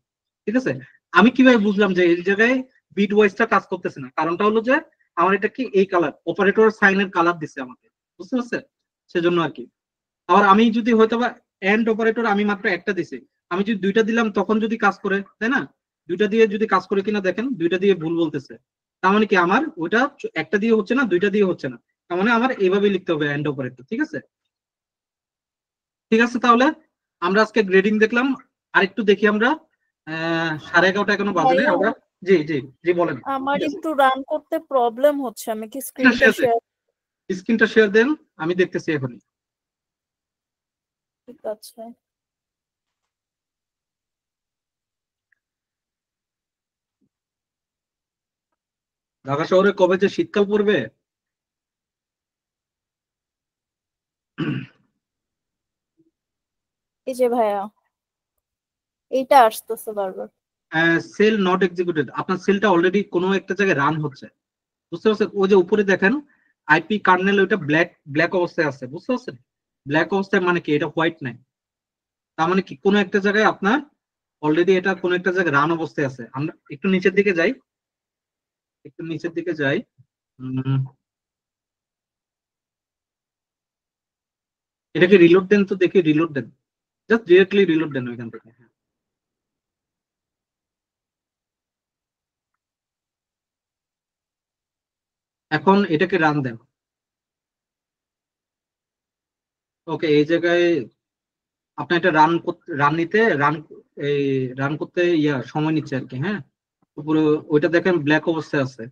ঠিক আছে? আমি কিভাবে বুঝলাম যে এই জায়গায় বিট ওয়াইজটা কাজ করতেছে না, কারণটা হলো যে আমার এটা কি এই কালার অপারেটর সাইনের কালার দিছে আমাকে, বুঝতে পারছেন? সেজন্য আর কি। আবার আমি যদি হয়তো বা এন্ড অপারেটর আমি মাত্র একটা দিছি, আমি যদি দুইটা দিলাম তখন যদি কাজ করে, তাই না? দুইটা দিয়ে যদি কাজ করে কিনা দেখেন, দুইটা দিয়ে ভুল বলতেছে, তার মানে কি আমার ওইটা একটা দিয়ে হচ্ছে না, দুইটা দিয়ে হচ্ছে না, তার মানে আমার এইভাবেই লিখতে হবে এন্ড অপারেটর, ঠিক আছে? ঠিক আছে, তাহলে আমরা আজকে গ্রেডিং দেখলাম, আরেকটু দেখি আমরা 11:30 এখনো বাজে নাই, আমরা জি জি জি বলেন।
আমার একটু রান করতে প্রবলেম হচ্ছে, আমি কি স্ক্রিনটা শেয়ার?
স্ক্রিনটা শেয়ার দেন, আমি দেখতেছি এখনই।
ঠিক আছে,
ঢাকা শহরে কবে যে শীতকাল পড়বে!
এই যে ভাইয়া এইটা আসতেছে বারবার,
সেল নট এক্সিকিউটেড, আপনার সেলটা অলরেডি কোনো একটা জায়গায় রান হচ্ছে, বুঝতে পারছেন? ওই যে উপরে দেখেন আইপি কার্নেল, ওইটা ব্ল্যাক অবস্থায় আছে, বুঝতে পারছেন? ব্ল্যাক অবস্থায় মানে কি এটা হোয়াইট নাই, তার মানে কি কোনো একটা জায়গায় আপনার অলরেডি এটা কোনো একটা জায়গায় রান অবস্থায় আছে। আমরা একটু নিচের দিকে যাই, একটু নিচের দিকে যাই, এটাকে রিলোড দেন তো দেখি, রিলোড দেন, জাস্ট ডিরেক্টলি রিলোড দেন ওইখান থেকে। এখন এটাকে রান দেন, ওকে এই জায়গায় আপনার এটা রান করতে সময় নিচ্ছে আর কি। হ্যাঁ, উপরে ওইটা দেখেন ব্ল্যাক অবস্থায় আছে,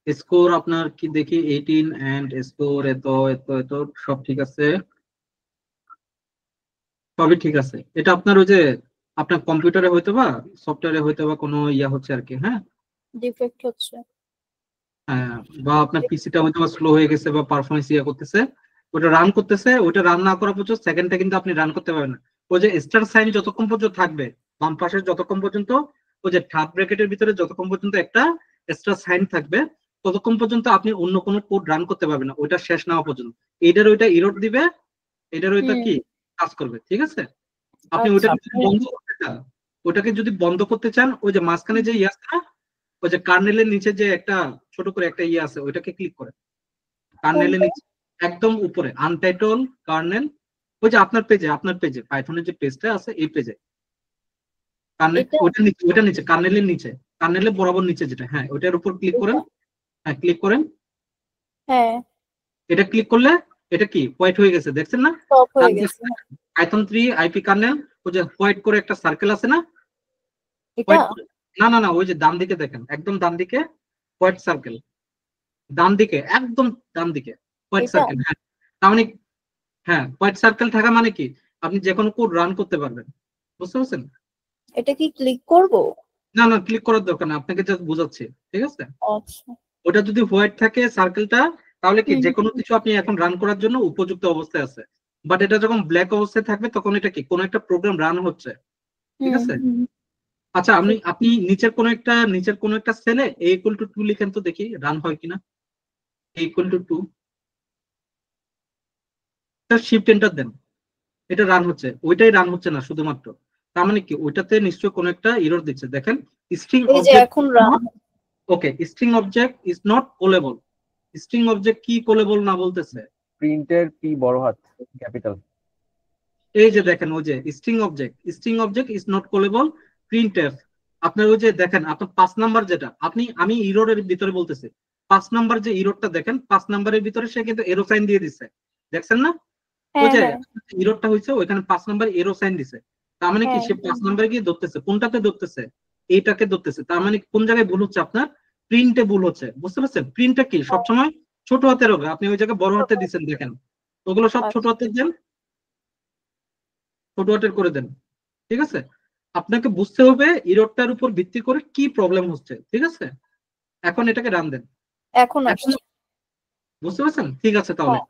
স্কোর আপনার কি দেখি 18 এন্ড স্কোর এত এত এত সব ঠিক আছে, সবই ঠিক আছে। এটা আপনার ওই যে আপনার কম্পিউটারে হয়তো বা সফটওয়্যারে হয়তো বা কোনো হচ্ছে আর কি। হ্যাঁ,
ডিফেক্ট হচ্ছে,
হ্যাঁ, বা আপনার পিসিটা হয়তো বা স্লো হয়ে গেছে বা পারফরমেন্স করতেছে, ওটা রান করতেছে, ওটা রান না করা পর্যন্ত সেকেন্ডটা কিন্তু আপনি রান করতে পারবেন না। ওই যে স্টার সাইন যতক্ষণ পর্যন্ত থাকবে বাম পাশে, যতক্ষণ পর্যন্ত ওই যে থার্ড ব্র্যাকেটের ভিতরে যতক্ষণ পর্যন্ত একটা স্টার সাইন থাকবে ততক্ষণ পর্যন্ত আপনি অন্য কোনো কোড রান করতে পারবেন না, ওইটা শেষ না হওয়া পর্যন্ত। এইটার ওইটা এরর দিবে, এটার ওইটা কি কাজ করবে, ঠিক আছে? আপনি ওইটাকে বন্ধ করতে চান, ওটাকে যদি বন্ধ করতে চান ওই যে মাঝখানে যে আছে না, ওই যে কার্নেলের নিচে যে একটা ছোট করে একটা আছে, ওইটাকে ক্লিক করেন, কার্নেলের নিচে একদম উপরে আনটাইটল কার্নেল, ওই যে আপনার পেজে পাইথনের যে পেজটা আছে এই পেজে কার্নেল, ওইটা নিচে কার্নেলের নিচে, কার্নেলের বরাবর নিচে যেটা, হ্যাঁ ওইটার উপর ক্লিক করেন। হ্যাঁ ক্লিক করেন,
হ্যাঁ
এটা ক্লিক করলে এটা কি হোয়াইট হয়ে গেছে, দেখছেন না? পাইথন 3 আইপি কার্নেল, ওই যে হোয়াইট করে একটা সার্কেল আছে না, না না না, ওই যে ডান দিকে দেখেন, একদম ডান দিকে হোয়াইট সার্কেল, ডান দিকে, একদম ডান দিকে হোয়াইট
এটা
সার্কেল। হ্যাঁ, তার মানে হ্যাঁ, হোয়াইট সার্কেল থাকা মানে কি আপনি যে কোনো কোড রান করতে পারবেন, বুঝতে পারছেন?
এটা কি ক্লিক করব?
না না, ক্লিক করার দরকার না, আপনাকে জাস্ট বোঝাচ্ছি, ঠিক আছে?
আচ্ছা।
ওটা যদি হোয়াইট থাকে সার্কেলটা, তাহলে কি
হুম
যে কোনো কিছু আপনি এখন রান করার জন্য উপযুক্ত অবস্থায় আছে। বাট এটা যখন ব্ল্যাক অবস্থায় থাকবে তখন এটা কি কোনো একটা প্রোগ্রাম রান হচ্ছে, ঠিক
হুম
আছে?
হুম।
আচ্ছা, আপনি নিচের কোনো একটা সেলে a ইকুয়াল টু 2 লিখেন তো দেখি রান হয় কিনা। a equal to 2, shift enter then, এটা রান হচ্ছে। ওইটাই রান হচ্ছে না শুধুমাত্র, তার মানে কি ওইটাতে নিশ্চয় কোনো একটা এরর দিচ্ছে। দেখেন, স্ট্রিং
এই যে
অবজেক্ট,
এখন run.
Okay, string object is not callable. String object কি কলেবল না বলতেছে?
প্রিন্টের পি বড় হাত ক্যাপিটাল।
এই যে দেখেন, ওই যে string object is not callable printf. আপনার ওই যে দেখেন, আপনার 5 নাম্বার যেটা আমি ইরোরের ভিতরে বলতেছি, 5 নাম্বার যে ইরোরটা দেখেন, 5 নাম্বারের ভিতরে সে কিন্তু এরো সাইন দিয়ে দিছে, দেখছেন না? ওই
হ্যাঁ
যে
হ্যাঁ
ইরোরটা হয়েছে ওইখানে 5 নাম্বার এরো সাইন দিছে, তার মানে কি
হ্যাঁ।
সে 5 নাম্বারে গিয়ে ধরতেছে, কোনটাতে ধরতেছে? এইটাকে ধরতেছে। তার মানে কোন জায়গায় ভুল হচ্ছে আপনার? প্রিন্টে ভুল হচ্ছে, বুঝতে পারছেন? প্রিন্টটা কি সবসময় ছোট হাতের হবে, আপনি ওই জায়গায় বড় হাতে দিচ্ছেন, দেখেন ওগুলো সব ছোট
আচ্ছা
হাতের দেন, ছোট হাতের করে দেন, ঠিক আছে? আপনাকে বুঝতে হবে ইরোরটার উপর ভিত্তি করে কি প্রবলেম হচ্ছে, ঠিক আছে? এখন এটাকে রান দেন।
এখন
এখন
আসছে।
বুঝতে পারছেন? ঠিক আছে তাহলে।
হ্যাঁ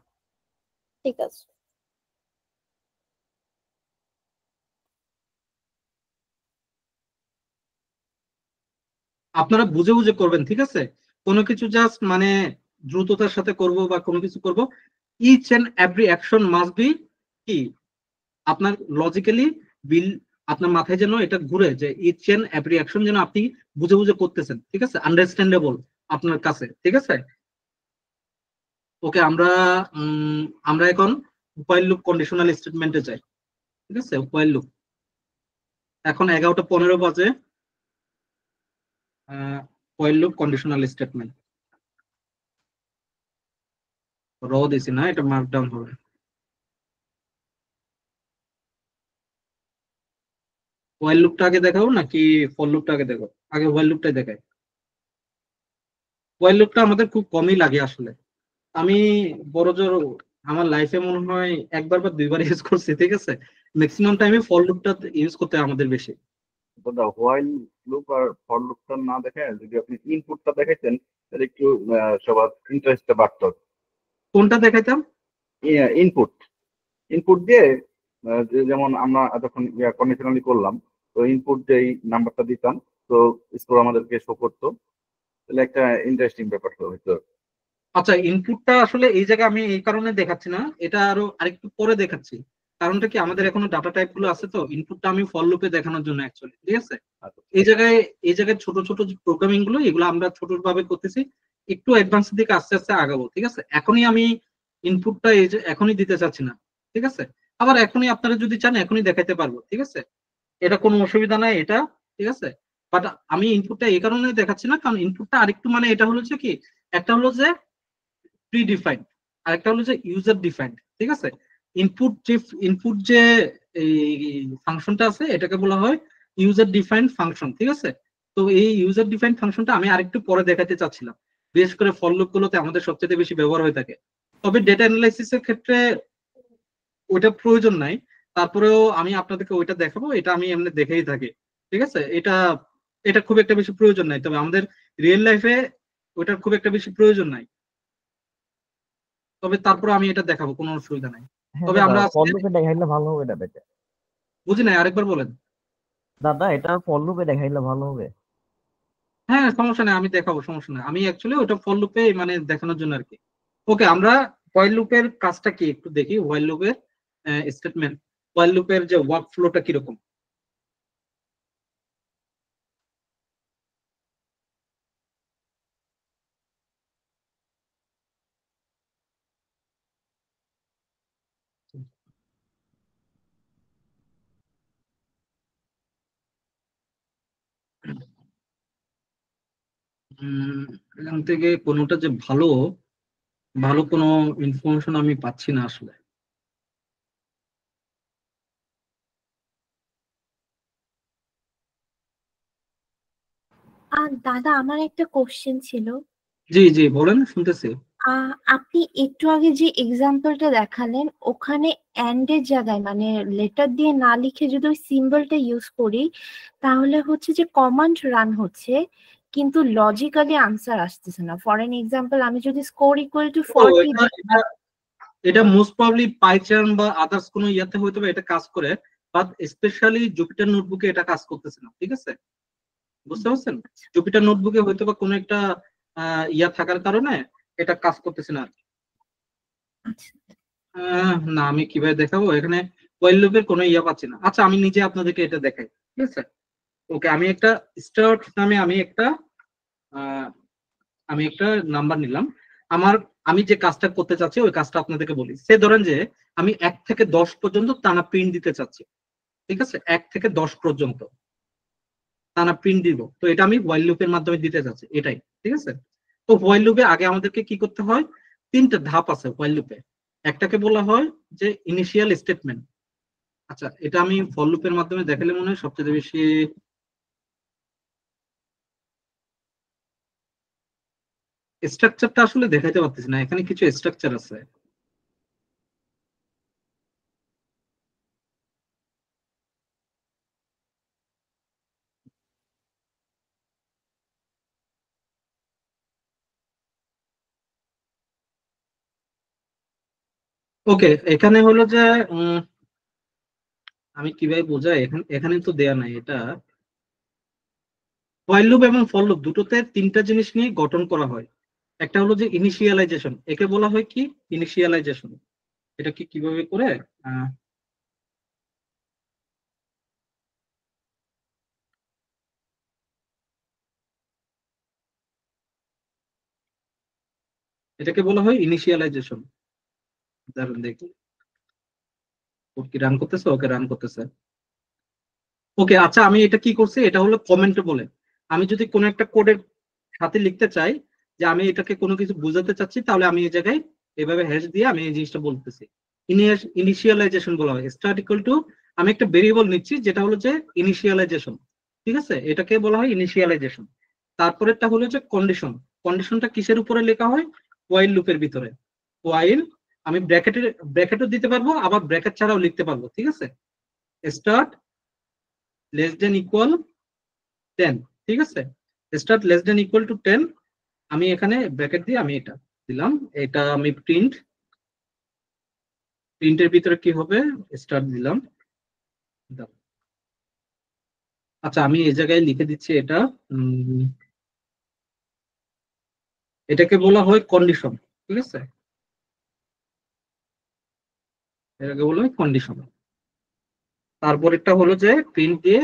ঠিক আছে।
আপনারা বুঝে বুঝে করবেন, ঠিক আছে? কোনো কিছু জাস্ট মানে দ্রুততার সাথে করব বা কোনো কিছু করব, each and every action must be কি আপনার লজিক্যালি বিল, আপনার মাথায় যেন এটা ঘুরে যে ইচ এন্ড এভরি অ্যাকশন যেন আপনি বুঝে বুঝে করতেছেন, ঠিক আছে? আন্ডারস্ট্যান্ডেবল আপনার কাছে, ঠিক আছে? ওকে, আমরা এখন হোয়াইল লুপ কন্ডিশনাল স্টেটমেন্টে যাই, ঠিক আছে? হোয়াইল লুপ, এখন 11:15 বাজে। হোয়াইল লুপ কন্ডিশনাল স্টেটমেন্ট র দিছি না, এটা মার্কডাউন হবে। হোয়াইল লুপটা আগে দেখাবো নাকি ফর লুপটা আগে দেখো? আগে হোয়াইল লুপটাই দেখাই। হোয়াইল লুপটা আমাদের খুব কমই লাগে আসলে। আমি বড়জোর আমার লাইফে মনে হয় একবার বা দুইবার ইউজ করছি, ঠিক আছে? ম্যাক্সিমাম টাইমে ফর লুপটা ইউজ করতে হয় আমাদের বেশি।
দাদা হোয়াইল লুপ আর ফর লুপটা না দেখে যদি আপনি ইনপুটটা দেখাইতেন তাহলে একটু সবার ইন্টারেস্টটা বাড়তো।
কোনটা দেখাইতাম?
ইনপুট ইনপুট দিয়ে যেমন আমরা এতক্ষণ কন্ডিশনালি করলাম, তো ইনপুট যেই নাম্বারটা দিতাম তো স্কোর আমাদেরকে শো করতো, তাহলে একটা ইন্টারেস্টিং ব্যাপার হইতো।
আচ্ছা, ইনপুটটা আসলে এই জায়গায় আমি এই কারণে দেখাচ্ছি না, এটা আরো আরেকটু পরে দেখাচ্ছি। কারণটা কি, আমাদের এখনো ডাটা টাইপ গুলো আছে, তো ইনপুটটা আমি ফর লুপে দেখানোর জন্য অ্যাকচুয়ালি, ঠিক আছে? এই জায়গায় ছোট ছোট যে প্রোগ্রামিং গুলো এগুলো আমরা ছোট ভাবে করতেছি, একটু অ্যাডভান্স দিকে আস্তে আস্তে আগাবো, ঠিক আছে? এখনই আমি ইনপুটটা এই যে এখনই দিতে চাচ্ছি না, ঠিক আছে? আবার এখনই আপনারা যদি চান এখনই দেখাইতে পারবো, ঠিক আছে? এটা কোনো অসুবিধা নাই এটা, ঠিক আছে? বাট আমি ইনপুটটা এই কারণে দেখাচ্ছি না, কারণ ইনপুটটা আরেকটু মানে এটা হলো যে কি, একটা হলো যে প্রি ডিফাইন্ড, আর একটা হলো যে ইউজার ডিফাইন্ড, ঠিক আছে? ইনপুট যে এই ফাংশনটা আছে এটাকে বলা হয় ইউজার ডিফাইন্ড ফাংশন, ঠিক আছে? তো এই ইউজার ডিফাইন্ড ফাংশনটা আমি আরেকটু পরে দেখাতে চাচ্ছিলাম, বিশেষ করে ফর লুপ গুলোতে আমাদের সবচেয়ে বেশি ব্যবহার হয়ে থাকে। তবে ডেটা অ্যানালাইসিস এর ক্ষেত্রে ওইটা প্রয়োজন নাই, তারপরেও আমি আপনাদেরকে ওইটা দেখাবো, এটা আমি এমনি দেখেই থাকি, ঠিক আছে? এটা এটা খুব একটা বেশি প্রয়োজন নাই, তবে আমাদের রিয়েল লাইফে ওইটার খুব একটা বেশি প্রয়োজন নাই, তবে তারপরে আমি এটা দেখাবো, কোনো অসুবিধা নাই।
হ্যাঁ
তবে
দাদা,
আমরা
ফর লুপে দেখাইলে ভালো হবে দাদা।
বুঝি নাই, আরেকবার বলেন।
দাদা এটা ফর লুপে দেখাইলে ভালো হবে।
হ্যাঁ, সমস্যা নেই, আমি দেখাবো, সমস্যা নেই। আমি অ্যাকচুয়ালি ওটা ফর লুপে মানে দেখানোর জন্য আর কি। ওকে, আমরা হোয়াইল লুপের কাজটা কি একটু দেখি। হোয়াইল লুপের স্টেটমেন্ট, হোয়াইল লুপের যে ওয়ার্ক ফ্লোটা কিরকম। এখান থেকে কোনোটা যে ভালো ভালো কোনো ইনফরমেশন আমি পাচ্ছি না আসলে।
আর দাদা আমার একটা কোশ্চেন ছিল,
জি জি বলেন, শুনতেছি।
আপনি একটু আগে যে এক্সাম্পলটা দেখালেন ওখানে এন্ড এর জায়গায় মানে লেটার দিয়ে না লিখে যদি ওই সিম্বলটা ইউজ করি তাহলে হচ্ছে যে কমান্ড রান হচ্ছে কিন্তু লজিক্যালি আনসার আসতেছে না। ফর এন এক্সাম্পল আমি যদি স্কোর ইকুয়াল টু 40
এটা মোস্ট প্রবাবলি পাইচার্ন বা আদার্স কোনো ইয়াতে হয়তো এটা কাজ করে, বাট স্পেশালি জুপিটার নোটবুকে এটা কাজ করতেছে না। ঠিক আছে, বুঝতে পারছেন? জুপিটার নোটবুকে হয়তো বা কোনো একটা ইয়া থাকার কারণে এটা কাজ করতেছে না। না আমি কিভাবে দেখাবো, এখানে ওয়াইল লুপের কোনো ইয়া পাচ্ছি না। আচ্ছা আমি নিজে আপনাদেরকে এটা দেখাই। ঠিক আছে, ওকে আমি একটা স্টার্ট নামে আমি একটা নাম্বার নিলাম। আমি যে কাজটা করতে চাচ্ছি ওই কাজটা আপনাদেরকে বলি। সে ধরেন যে আমি 1 থেকে 10 পর্যন্ত টানা প্রিন্ট দিতে চাচ্ছি। ঠিক আছে, 1 থেকে 10 পর্যন্ত টানা প্রিন্ট দিব। তো এটা আমি হোয়াইল লুপের মাধ্যমে দিতে চাচ্ছি, এটাই। ঠিক আছে, তো হোয়াইল লুপে আগে আমাদেরকে কি করতে হয়, 3টা ধাপ আছে হোয়াইল লুপে। একটাকে বলা হয় যে ইনিশিয়াল স্টেটমেন্ট। আচ্ছা এটা আমি ফর লুপের মাধ্যমে দেখালে মনে হয় সবচেয়ে বেশি স্ট্রাকচারটা আসলে দেখাইতে পারতেছি না, এখানে কিছু স্ট্রাকচার আছে। ওকে এখানে হলো যে আমি কিভাবে বোঝাই, এখানে তো দেয়া নাই। এটা হোয়াইল লুপ এবং ফর লুপ দুটোতে 3টা জিনিস নিয়ে গঠন করা হয়। একটা হলো যে ইনিশিয়ালাইজেশন, একে বলা হয় কি ইনিশিয়ালাইজেশন। এটা কি কিভাবে করে এটাকে বলা হয় ইনিশিয়ালাইজেশন। দাঁড়ান দেখি ওর কি রান করতেছে, ওকে রান করতেছে। ওকে আচ্ছা আমি এটা কি করছি, এটা হলো কমেন্ট বলে। আমি যদি কোনো একটা কোডের সাথে লিখতে চাই যে আমি এটাকে কোনো কিছু বোঝাতে চাচ্ছি, তাহলে আমি এই জায়গায় এভাবে হ্যাশ দিয়ে আমি এই জিনিসটা বলতেছি। ইনিশিয়ালাইজেশন বলা হয়। স্টার্ট ইকুয়াল টু আমি একটা ভেরিয়েবল নিচ্ছি যেটা হলো যে ইনিশিয়ালাইজেশন। ঠিক আছে, এটাকে বলা হয় ইনিশিয়ালাইজেশন। তারপরেরটা হলো যে কন্ডিশন। কন্ডিশনটা কিসের উপরে লেখা হয়, হোয়াইল লুপের ভিতরে। হোয়াইল আমি ব্র্যাকেটও দিতে পারবো, আবার ব্র্যাকেট ছাড়াও লিখতে পারবো। ঠিক আছে, স্টার্ট লেস দেন ইকুয়াল 10। ঠিক আছে, start less than equal to 10 আমি এখানে ব্র্যাকেট দিয়ে আমি এটা দিলাম। এটা আমি প্রিন্টের ভিতরে কি হবে, স্টার্ট দিলাম। আচ্ছা আমি এই জায়গায় লিখে দিচ্ছি এটা এটাকে বলা হয় কন্ডিশন। ঠিক আছে, এটাকে বলা হয় কন্ডিশন। তারপর এটা হলো যে প্রিন্ট দিয়ে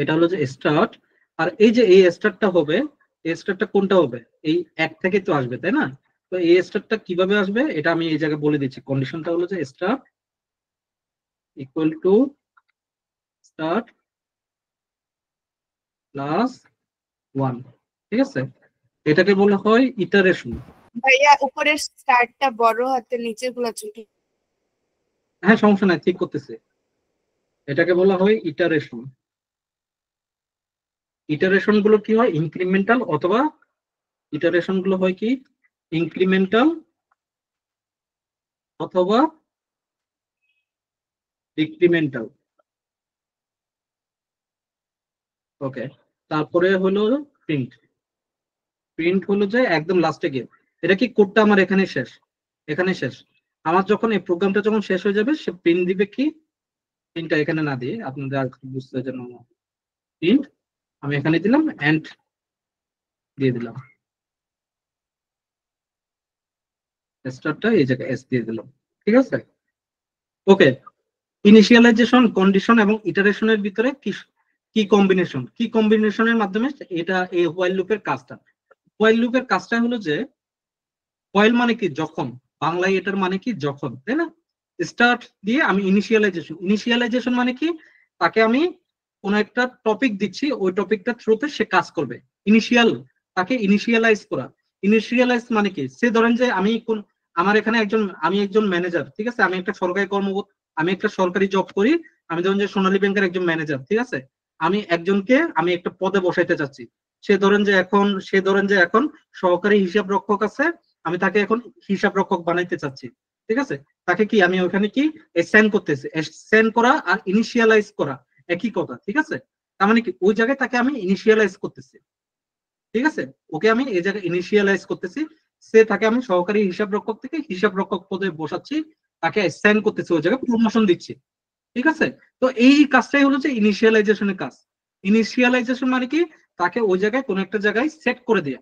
এটা হলো যে স্টার্ট। আর এই যে এই স্টার্টটা হবে, এই স্টার্টটা কোনটা হবে, এই 1 থেকে তো আসবে তাই না? তো এই স্টার্টটা কিভাবে আসবে এটা আমি এই জায়গায় বলে দিচ্ছি। কন্ডিশনটা হলো যে start equal to start plus 1। ঠিক আছে, এটাকে বলা হয় ইটারেশন।
ভাইয়া উপরের স্টারটা বড় হাতে নিচের গুলা ছোট।
হ্যাঁ সমস্যা নাই, ঠিক করতেছে। এটাকে বলা হয় ইটারেশন। ইটারেশন গুলো কি হয় ইনক্রিমেন্টাল, অথবা ইটারেশন গুলো হয় কি ইনক্রিমেন্টাল অথবা ডিক্রিমেন্টাল। ওকে, তারপরে হলো প্রিন্ট। প্রিন্ট হলো যে একদম লাস্টে গিয়ে এটা কি কোডটা আমার এখানে শেষ, এখানে শেষ। আমার যখন এই প্রোগ্রামটা যখন শেষ হয়ে যাবে সে প্রিন্ট দিবে কি, প্রিন্টটা এখানে না দিয়ে আপনাদের আর বুঝতে জন্য প্রিন্ট আমি এখানে দিলাম এন্ড দিয়ে দিলাম, স্টারটা এই জায়গায় এস দিয়ে দিলাম। ঠিক আছে, ওকে। ইনিশিয়ালাইজেশন, কন্ডিশন এবং ইটারেশনের ভিতরে কি কম্বিনেশনের মাধ্যমে এটা এই হোয়াইল লুপের কাজটা। হোয়াইল লুপের কাজটা হলো যে হোয়াইল মানে কি যখন, বাংলায় এটার মানে কি যখন, তাই না? স্টার্ট দিয়ে আমি ইনিশিয়ালাইজেশন মানে কি, তাকে আমি কোন একটা টপিক দিচ্ছি, ওই টপিকটা থ্রুতে সে কাজ করবে। তাকে ইনিশিয়ালাইজ করা। ইনিশিয়ালাইজ মানে কি, সে ধরেন যে আমার এখানে আমি একজন ম্যানেজার। ঠিক আছে, আমি একটা সরকারি জব করি। আমি ধরেন যে সোনালী ব্যাংকের একজন ম্যানেজার। ঠিক আছে, আমি একটা পদে বসাইতে চাচ্ছি। সে ধরেন যে এখন সহকারী হিসাব রক্ষক আছে, আমি তাকে এখন হিসাব রক্ষক বানাইতে চাচ্ছি, ঠিক আছে? তাকে কি আমি ওখানে কি অ্যাসাইন করতেছি, অ্যাসাইন করা আর ইনিশিয়ালাইজ করা একই কথা, ঠিক আছে? তার মানে কি ওই জায়গায় তাকে আমি ইনিশিয়ালাইজ করতেছি, ঠিক আছে? ওকে আমি এই জায়গায় ইনিশিয়ালাইজ করতেছি, তাকে আমি সহকারী হিসাব রক্ষক থেকে হিসাব রক্ষক পদে বসাচ্ছি, তাকে অ্যাসাইন করতেছি, ওই জায়গায় প্রমোশন দিচ্ছি, ঠিক আছে? তো এই কাজটাই হলো যে ইনিশিয়ালাইজেশনের কাজ। ইনিশিয়ালাইজেশন মানে কি তাকে ওই জায়গায় কোনো একটা জায়গায় সেট করে দেয়া।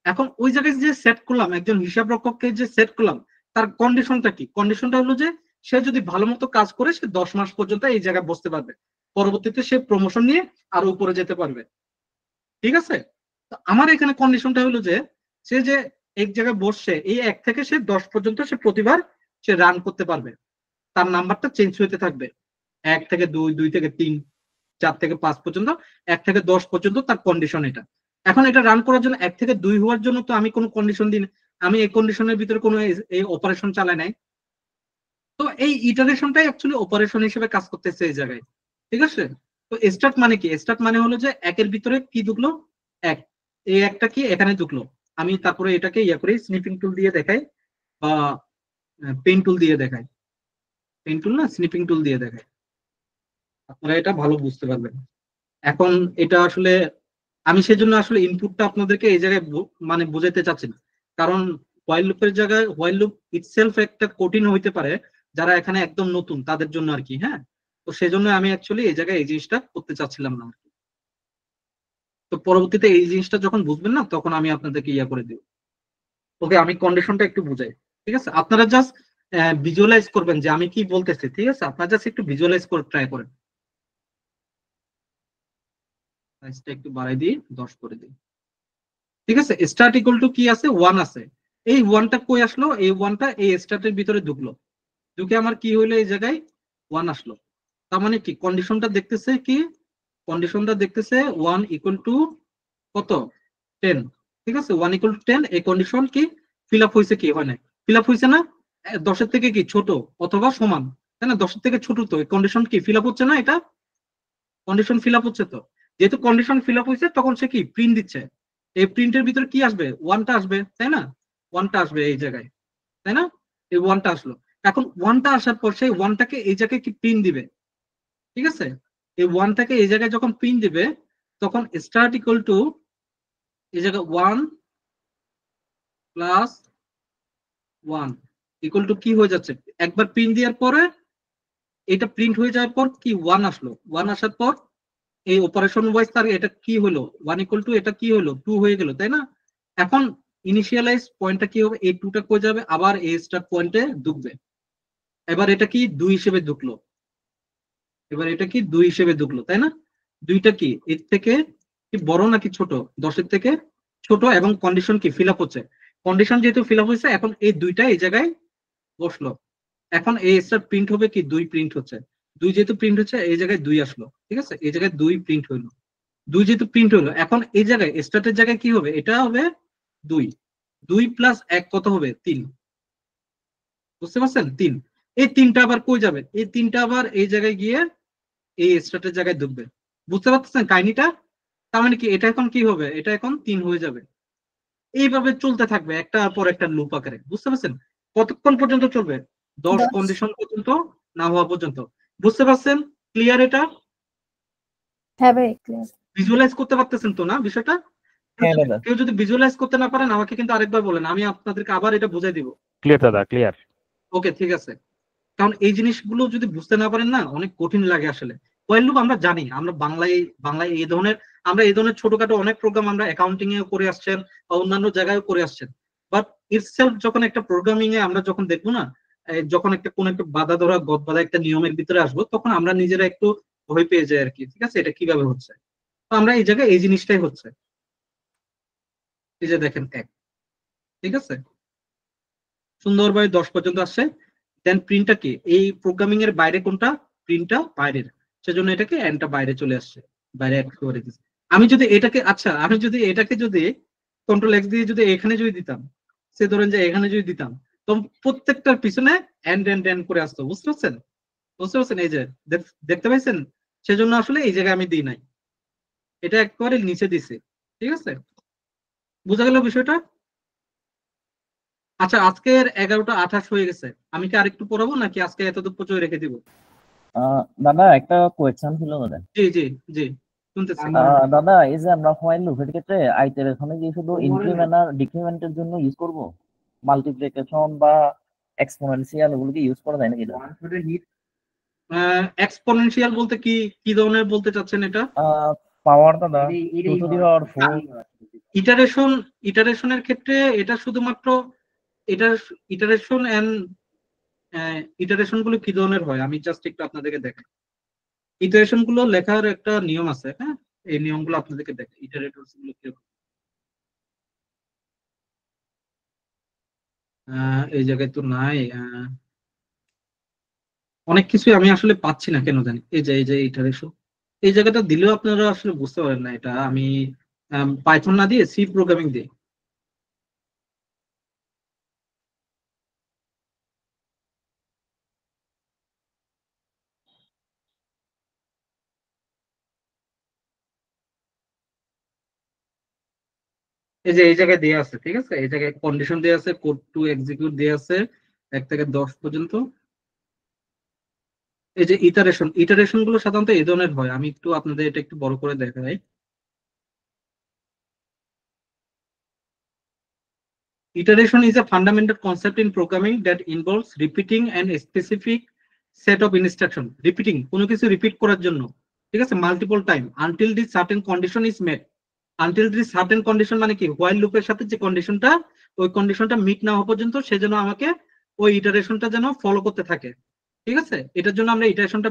এখন ওই জায়গায় যে সেট করলাম, একজন হিসাব রক্ষককে যে সেট করলাম, তার কন্ডিশনটা কি? কন্ডিশনটা হলো যে সে যদি ভালো মতো কাজ করে সে 10 মাস পর্যন্ত এই জায়গায় বসতে পারবে, পরবর্তীতে সে প্রমোশন নিয়ে আরো উপরে যেতে পারবে, ঠিক আছে? তো আমার এখানে কন্ডিশনটা হলো যে সে যে এক জায়গায় বসছে, এই 1 থেকে সে 10 পর্যন্ত সে প্রতিবার সে রান করতে পারবে, তার নাম্বারটা চেঞ্জ হতে থাকবে, 1 থেকে 2, 2 থেকে 3, 4 থেকে 5 পর্যন্ত, 1 থেকে 10 পর্যন্ত তার কন্ডিশন এটা। এখন এটা রান করার জন্য 1 থেকে 2 হওয়ার জন্য তো আমি কোনো কন্ডিশন দিই না, আমি এই কন্ডিশনের ভিতরে কোনো এই অপারেশন চালাই নাই। তো এই ইটারেশনটাই অ্যাকচুয়ালি অপারেশন হিসেবে কাজ করতেছে এই জায়গায়, ঠিক আছে? তো স্টার্ট মানে কি? স্টার্ট মানে হলো যে 1 এর ভিতরে কি ঢুকলো, 1, এই একটা কি এখানে ঢুকলো, আমি তারপরে এটাকে করি স্নিপিং টুল দিয়ে দেখাই বা পেন টুল দিয়ে দেখাই, পেন টুল না স্নিপিং টুল দিয়ে দেখাই, আপনারা এটা ভালো বুঝতে পারবেন। এখন এটা আসলে আমি সেজন্য আসলে ইনপুটটা আপনাদেরকে এই জায়গায় মানে বোঝাতে চাচ্ছি না, কারণ হোয়াইল লুপের জায়গায় হোয়াইল লুপ ইটসেলফ একটা কঠিন হইতে পারে যারা এখানে একদম নতুন তাদের জন্য আর কি। হ্যাঁ, তো সেজন্য আমি অ্যাকচুয়ালি এই জায়গায় এই জিনিসটা করতে চাচ্ছিলাম না। তো পরবর্তীতে এই জিনিসটা যখন বুঝবেন না তখন আমি আপনাদেরকে করে দিব। ওকে, আমি কন্ডিশনটা একটু বুঝাই, ঠিক আছে? আপনারা জাস্ট ভিজুয়ালাইজ করবেন যে আমি কি বলতেছি, ঠিক আছে? আপনারা জাস্ট একটু ভিজুয়ালাইজ করে ট্রাই করেন। সাইজটা একটু বাড়াই দিই, 10 করে দিই, ঠিক আছে? স্টার্ট ইকুয়াল টু কি আছে, 1 আছে। এই 1টা কই আসলো? এই 1টা এই স্টার্টের ভিতরে ঢুকলো, ঢুকে আমার কি হইলো, এই জায়গায় 1 আসলো। তার মানে কি কন্ডিশনটা দেখতেছে কি, কন্ডিশনটা দেখতেছে 1 ইকুয়াল টু কত, 10, ঠিক আছে? 1 ইকুয়াল টু 10, এই কন্ডিশন কি ফিল আপ হয়েছে কি হয় না? ফিল আপ হয়েছে না? 10 এর থেকে কি ছোট অথবা সমান, তাই না? 10 এর থেকে ছোট, তো এই কন্ডিশন কি ফিল আপ হচ্ছে না? এটা কন্ডিশন ফিল আপ হচ্ছে। তো যেহেতু কন্ডিশন ফিল আপ হয়েছে তখন সে কি প্রিন্ট দিচ্ছে, এই প্রিন্টের ভিতরে কি আসবে, 1টা আসবে, তাই না? 1টা আসবে এই জায়গায়, তাই না? এই 1টা আসলো। এখন 1টা আসার পর সেই 1টাকে এই জায়গায় কি প্রিন্ট দিবে, ঠিক আছে? এই 1টাকে এই জায়গায় যখন প্রিন্ট দিবে তখন স্টার্ট ইকুয়াল টু এই জায়গায় 1 প্লাস 1 ইকুয়াল টু কি হয়ে যাচ্ছে, একবার প্রিন্ট দেওয়ার পরে এটা প্রিন্ট হয়ে যাওয়ার পর কি 1 আসলো, 1 আসার পর এই অপারেশন ওয়াইজ তার এটা কি হলো, 1 ইকুয়াল টু এটা কি হলো, 2 হয়ে গেল, তাই না? এখন ইনিশিয়ালাইজ পয়েন্টটা কি হবে, এই 2টা কই যাবে, আবার এই স্টার্ট পয়েন্টে ঢুকবে। এবার এটা কি 2 হিসেবে ঢুকলো, এবার এটা কি 2 হিসেবে ঢুকলো, তাই না? 2টা কি এর থেকে কি বড় নাকি ছোট, 10 এর থেকে ছোট, এবং কন্ডিশন কি ফিল আপ হচ্ছে। কন্ডিশন যেহেতু ফিল আপ হয়েছে এখন এই 2টা এই জায়গায় বসলো। এখন এই স্টার প্রিন্ট হবে কি 2 প্রিন্ট হচ্ছে, 2 যেহেতু প্রিন্ট হচ্ছে এই জায়গায় 2 আসলো, ঠিক আছে? এই জায়গায় 2 প্রিন্ট হইলো, 2 যেহেতু প্রিন্ট হইলো এখন এই জায়গায় স্টার্টের জায়গায় কি হবে, এটা হবে 2, 2 প্লাস 1 কত হবে, 3, বুঝতে পারছেন? 3, এই 3টা আবার কই যাবে, এই 3টা আবার এই জায়গায় গিয়ে এই স্টার্টের জায়গায় ঢুকবে, বুঝতে পারছেন কাহিনীটা? তার মানে কি এটা এখন কি হবে, এটা এখন 3 হয়ে যাবে। এইভাবে চলতে থাকবে একটা পর একটা লুপ আকারে, বুঝতে পারছেন? কতক্ষণ পর্যন্ত চলবে, 10 কন্ডিশন পর্যন্ত না হওয়া পর্যন্ত, বুঝতে পারছেন? ক্লিয়ার এটা?
হ্যাঁ ভাই ক্লিয়ার।
ভিজুয়ালাইজ করতে পারতেছেন তো না বিষয়টা?
হ্যাঁ দাদা।
কেউ যদি ভিজুয়ালাইজ করতে না পারেন আমাকে কিন্তু আরেকবার বলেন, আমি আপনাদেরকে আবার এটা বুঝাই দিব।
ক্লিয়ার দাদা, ক্লিয়ার।
ওকে, ঠিক আছে। কারণ এই জিনিসগুলো যদি বুঝতে না পারেন না অনেক কঠিন লাগে আসলে। হোয়াইল লুপ আমরা জানি, আমরা বাংলায় এই ধরনের ছোটখাটো অনেক প্রোগ্রাম আমরা অ্যাকাউন্টিং এ করে আসছেন বা অন্যান্য জায়গায় করে আসছেন, বাট ইটসেলফ যখন একটা প্রোগ্রামিং এ আমরা যখন দেখবো না, যখন কোন একটা বাধা ধরা গদ বাধা একটা নিয়মের ভিতরে আসবো তখন আমরা নিজেরা একটু ভয় পেয়ে যাই আর কি, ঠিক আছে? এটা কিভাবে হচ্ছে, তো আমরা এই জায়গায় এই জিনিসটাই হচ্ছে। এই যে দেখেন 1, ঠিক আছে? সুন্দরভাবে 10 পর্যন্ত আসছে। দেন প্রিন্টটা কি এই প্রোগ্রামিং এর বাইরে, কোনটা প্রিন্টটা বাইরের, সেজন্য এটাকে এন্ডটা বাইরে চলে আসছে, বাইরে অ্যাড করে দিচ্ছি। আমি যদি এটাকে যদি কন্ট্রোল এক্স দিয়ে যদি এখানে যদি দিতাম, সে ধরেন যে এখানে যদি দিতাম, তো প্রত্যেকটার পিছনে এন্ড করে আসতো, বুঝতে পারছেন? এই যে দেখতে পাইছেন? সেজন্য আসলে এই জায়গায় আমি দিই নাই, এটা একেবারে নিচে দিছি, ঠিক আছে, বোঝা গেল বিষয়টা? আচ্ছা, আজকের 11:28 হয়ে গেছে, আমি কি আরেকটু পড়াবো নাকি আজকে এতটুকু পর্যন্ত রেখে দিব?
দাদা একটা কোয়েশ্চেন ছিল দাদা।
জি জি জি, শুনতেছি।
দাদা এই যে আমরা হোয়াইল লুপের ক্ষেত্রে আইটারেশনে কি শুধু ইনক্রিমেন্ট আর ডিক্রিমেন্টের জন্য ইউজ করব, মাল্টিপ্লিকেশন বা এক্সপোনেনশিয়াল ওগুলো কি ইউজ করা যায় নাকি?
এক্সপোনেনশিয়াল বলতে কি কি ধরনের বলতে চাচ্ছেন এটা?
পাওয়ার দাদা 2 টু দি পাওয়ার 4।
ইটারেশনের ক্ষেত্রে এটা শুধুমাত্র এটা ইটারেশন এন্ড ইটারেশন গুলো কি ধরনের হয় আমি জাস্ট একটু আপনাদেরকে দেখাই। ইটারেশন গুলো লেখার একটা নিয়ম আছে, হ্যাঁ, এই নিয়মগুলো আপনাদেরকে দেখাই। ইটারেটরস গুলো কি এই জায়গায় তো নাই, অনেক কিছু আমি আসলে পাচ্ছি না কেন জানি। এই যে ইটারেশন এই জায়গাটা দিলেও আপনারা আসলে বুঝতে পারেন না, এটা আমি পাইথন না দিয়ে সি প্রোগ্রামিং দিই। এই যে এই জায়গায় দেয়া আছে, ঠিক আছে, এই জায়গায় কন্ডিশন দেয়া আছে, কোড টু এক্সিকিউট দেয়া আছে 1 থেকে 10 পর্যন্ত। এই যে ইটারেশন গুলো সাধারণত এই ধরনের হয়, আমি একটু আপনাদের এটা একটু বড় করে দেখাই। Iteration is a fundamental concept in programming that involves repeating an specific set of instruction. Repeating কোনো কিছু রিপিট করার জন্য, ঠিক আছে, multiple time until the certain condition is met. Until the certain condition মানে কি, while লুপের সাথে যে কন্ডিশনটা, ওই কন্ডিশনটা মিট না হওয়া পর্যন্ত সেজন্য আমাকে ওই ইটারেশনটা যেন ফলো করতে থাকে, ঠিক আছে। এটার জন্য আমরা ইটারেশনটা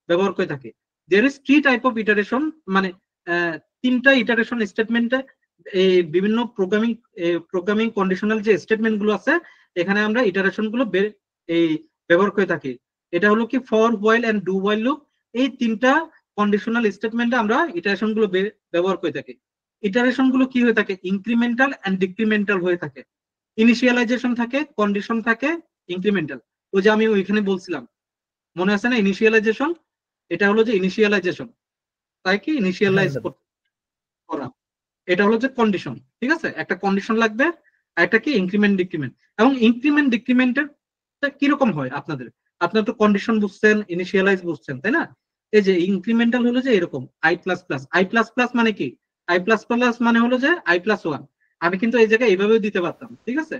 ব্যবহার করে থাকি। There is 3 type of iteration, মানে 3টা ইটারেশন স্টেটমেন্টে এই বিভিন্ন প্রোগ্রামিং কন্ডিশনাল যে স্টেটমেন্ট গুলো আছে এখানে আমরা ইটারেশন গুলো এই ব্যবহার করে থাকি। এটা হলো কি for, while and do while loop, এই 3টা কন্ডিশনাল স্টেটমেন্টে আমরা ইটারেশন গুলো ব্যবহার করে থাকি। ইটারেশন গুলো কি হয়ে থাকে, ইনক্রিমেন্টাল এন্ড ডিক্রিমেন্টাল হয়ে থাকে। ইনিশিয়ালাইজেশন থাকে, কন্ডিশন থাকে, ইনক্রিমেন্টাল। ওই যে আমি ওইখানে বলছিলাম, মনে আছে না, ইনিশিয়ালাইজেশন, এটা হলো যে ইনিশিয়ালাইজেশন, তাই কি ইনিশিয়ালাইজ করা, এটা হলো যে কন্ডিশন, ঠিক আছে। একটা কন্ডিশন লাগবে, একটা কি ইনক্রিমেন্ট ডিক্রিমেন্ট। এবং ইনক্রিমেন্ট ডিক্রিমেন্টের কিরকম হয় আপনারা তো কন্ডিশন বুঝছেন, ইনিশিয়ালাইজ বুঝছেন, তাই না? এই যে ইনক্রিমেন্টাল হলো যে এরকম আই প্লাস প্লাস মানে কি, আই প্লাস প্লাস মানে হলো যে i+1। আমি কিন্তু এই জায়গায় এইভাবেও দিতে পারতাম, ঠিক আছে।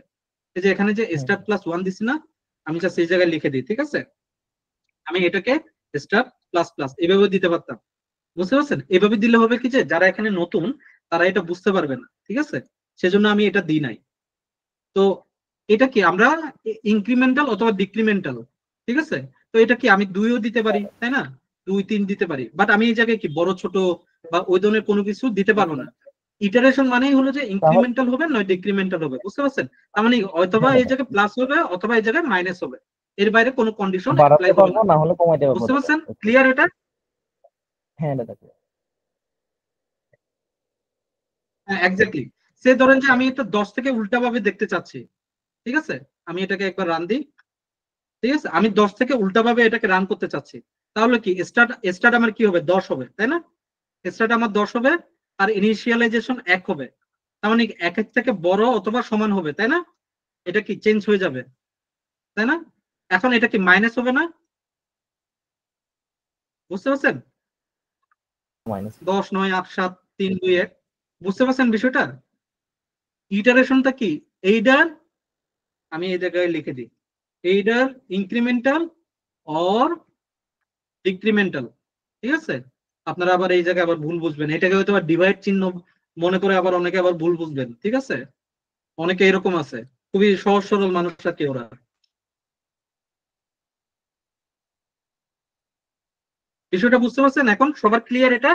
এই যে এখানে যে স্টার প্লাস 1 দিছি না, আমি জাস্ট এই জায়গায় লিখে দিই, ঠিক আছে। আমি এটাকে স্টার প্লাস প্লাস এইভাবে দিতে পারতাম, বুঝতে পারছেন? এভাবে দিলে হবে কি যে যারা এখানে নতুন তারা এটা বুঝতে পারবে না, ঠিক আছে, সেজন্য আমি এটা দিই নাই। তো এটা কি আমরা ইনক্রিমেন্টাল অথবা ডিক্রিমেন্টাল, ঠিক আছে। তো এটা কি আমি 2ও দিতে পারি, তাই না, 2, 3 দিতে পারি, বাট আমি এই জায়গায় কি বড় ছোট বা ওই ধরনের কোনো কিছু দিতে পারবো না। ইটারেশন মানেই হলো যে ইনক্রিমেন্টাল হবে নয় ডিক্রিমেন্টাল হবে, বুঝতে পারছেন? তার মানে অথবা এই জায়গায় প্লাস হবে অথবা এই জায়গায় মাইনাস হবে, এর বাইরে কোনো কন্ডিশন
বাড়াতে
অ্যাপ্লাই হবে
পারবো
না,
না হলে কমাইতে পারবো
বুঝতে
দাদা।
পারছেন? ক্লিয়ার এটা?
হ্যাঁ দাদা।
হ্যাঁ এক্স্যাক্টলি। সে ধরেন যে আমি এটা 10 থেকে উল্টা ভাবে দেখতে চাচ্ছি, ঠিক আছে, আমি এটাকে একবার রান দিই, ঠিক আছে, আমি 10 থেকে উল্টা ভাবে এটাকে রান করতে চাচ্ছি, তাহলে কি স্টার্ট আমার কি হবে, 10 হবে, তাই না? স্টার্ট আমার 10 হবে আর ইনিশিয়ালাইজেশন 1 হবে, তার মানে 1 থেকে বড় অথবা সমান হবে, তাই না? এটা কি চেঞ্জ হয়ে যাবে, তাই না? এখন এটা কি মাইনাস হবে না, বুঝতে পারছেন? 10, 9, 8, 7, 3, 2, 1, বুঝতে পারছেন বিষয়টা? ইটারেশনটা কি, এইডার, আমি এই জায়গায় লিখে দিই, এইডার ইনক্রিমেন্টাল অর ডিক্রিমেন্টাল, ঠিক আছে। আপনারা আবার এই জায়গায় আবার ভুল বুঝবেন, এটাকে হয়তো আবার ডিভাইড চিহ্ন মনে করে আবার অনেকে আবার ভুল বুঝবেন, ঠিক আছে। অনেকে এরকম আছে, খুবই সহজ সরল মানুষ থাকে ওরা। বিষয়টা বুঝতে পারছেন এখন সবার ক্লিয়ার এটা?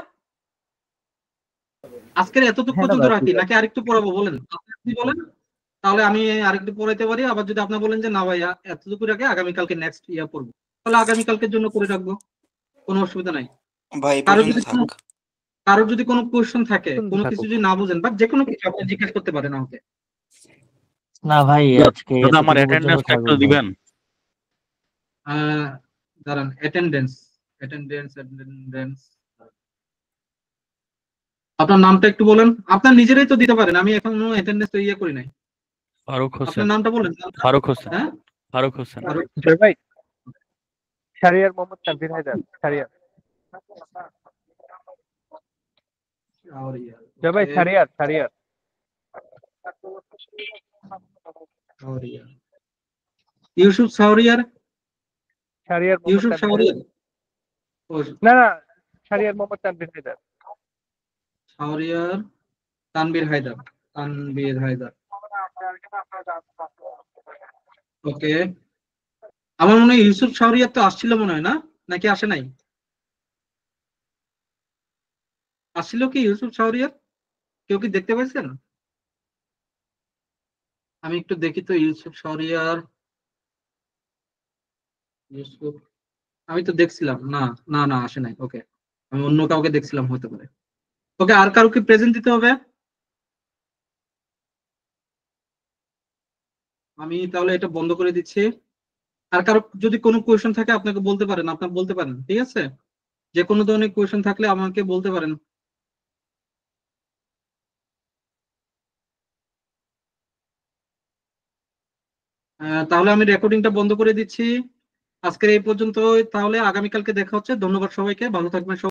আজকের এতটুকু পর্যন্ত রাখি নাকি আরেকটু পড়াবো বলেন, আপনি বলেন, তাহলে আমি আরেকটু পড়াইতে পারি। আবার যদি আপনি বলেন যে না ভাইয়া এতটুকু রাখে আগামীকালকে নেক্সট পড়বো, তাহলে আগামীকালকের জন্য করে রাখবো, কোনো অসুবিধা নাই। কারোর যদি কোনো কোয়েশ্চেন থাকে, কোনো কিছু যদি না বুঝেন বা যে কোনো কিছু আপনি জিজ্ঞেস করতে পারেন আমাকে।
না ভাই আজকে
দাদা আমার অ্যাটেন্ডেন্সটা একটু দিবেন।
দাঁড়ান, অ্যাটেন্ডেন্স আপনার নামটা একটু বলেন, আপনার নিজেরাই তো দিতে পারেন, আমি এখনো অ্যাটেন্ডেন্স তো ইয়ে করি নাই।
ফারুক হোসেন।
আপনার নামটা বলেন।
ফারুক হোসেন।
হ্যাঁ
ফারুক হোসেন।
জয় ভাই, শাহরিয়ার মোহাম্মদ তানভীর হায়দার। শাহরিয়ার। জয় ভাই, শাহরিয়ার। শাহরিয়ার।
ইউসুফ শাহরিয়ার।
শাহরিয়ার
ইউসুফ শাহরিয়ার।
না না, শাহরিয়ার মোহাম্মদ তানভীর হায়দার।
শাহরিয়ার তানভীর হায়দার। তানভীর হায়দার। ওকে, আমার মনে হয় ইউসুফ শাহরিয়ার তো আসছিল মনে হয়, না নাকি আসে নাই? আসছিল কি ইউসুফ শাহরিয়ার? কেউ কি দেখতে পাইছেন? আমি একটু দেখি তো ইউসুফ শাহরিয়ার। ইউসুফ, আমি তো দেখছিলাম, না না না আসে নাই। ওকে, আমি অন্য কাউকে দেখছিলাম হতে পারে। ওকে, আর কারো কি প্রেজেন্ট দিতে হবে? আমি তাহলে এটা বন্ধ করে দিচ্ছি। আর কারো যদি কোনো কোয়েশ্চেন থাকে আপনাকে বলতে পারেন, আপনার বলতে পারেন, ঠিক আছে? যে কোনো ধরনের কোয়েশ্চেন থাকলে আমাকে বলতে পারেন। তাহলে আমি রেকর্ডিংটা বন্ধ করে দিচ্ছি। আজকের এই পর্যন্ত, তাহলে আগামীকালকে দেখা হচ্ছে। ধন্যবাদ সবাইকে, ভালো থাকবেন সবাই।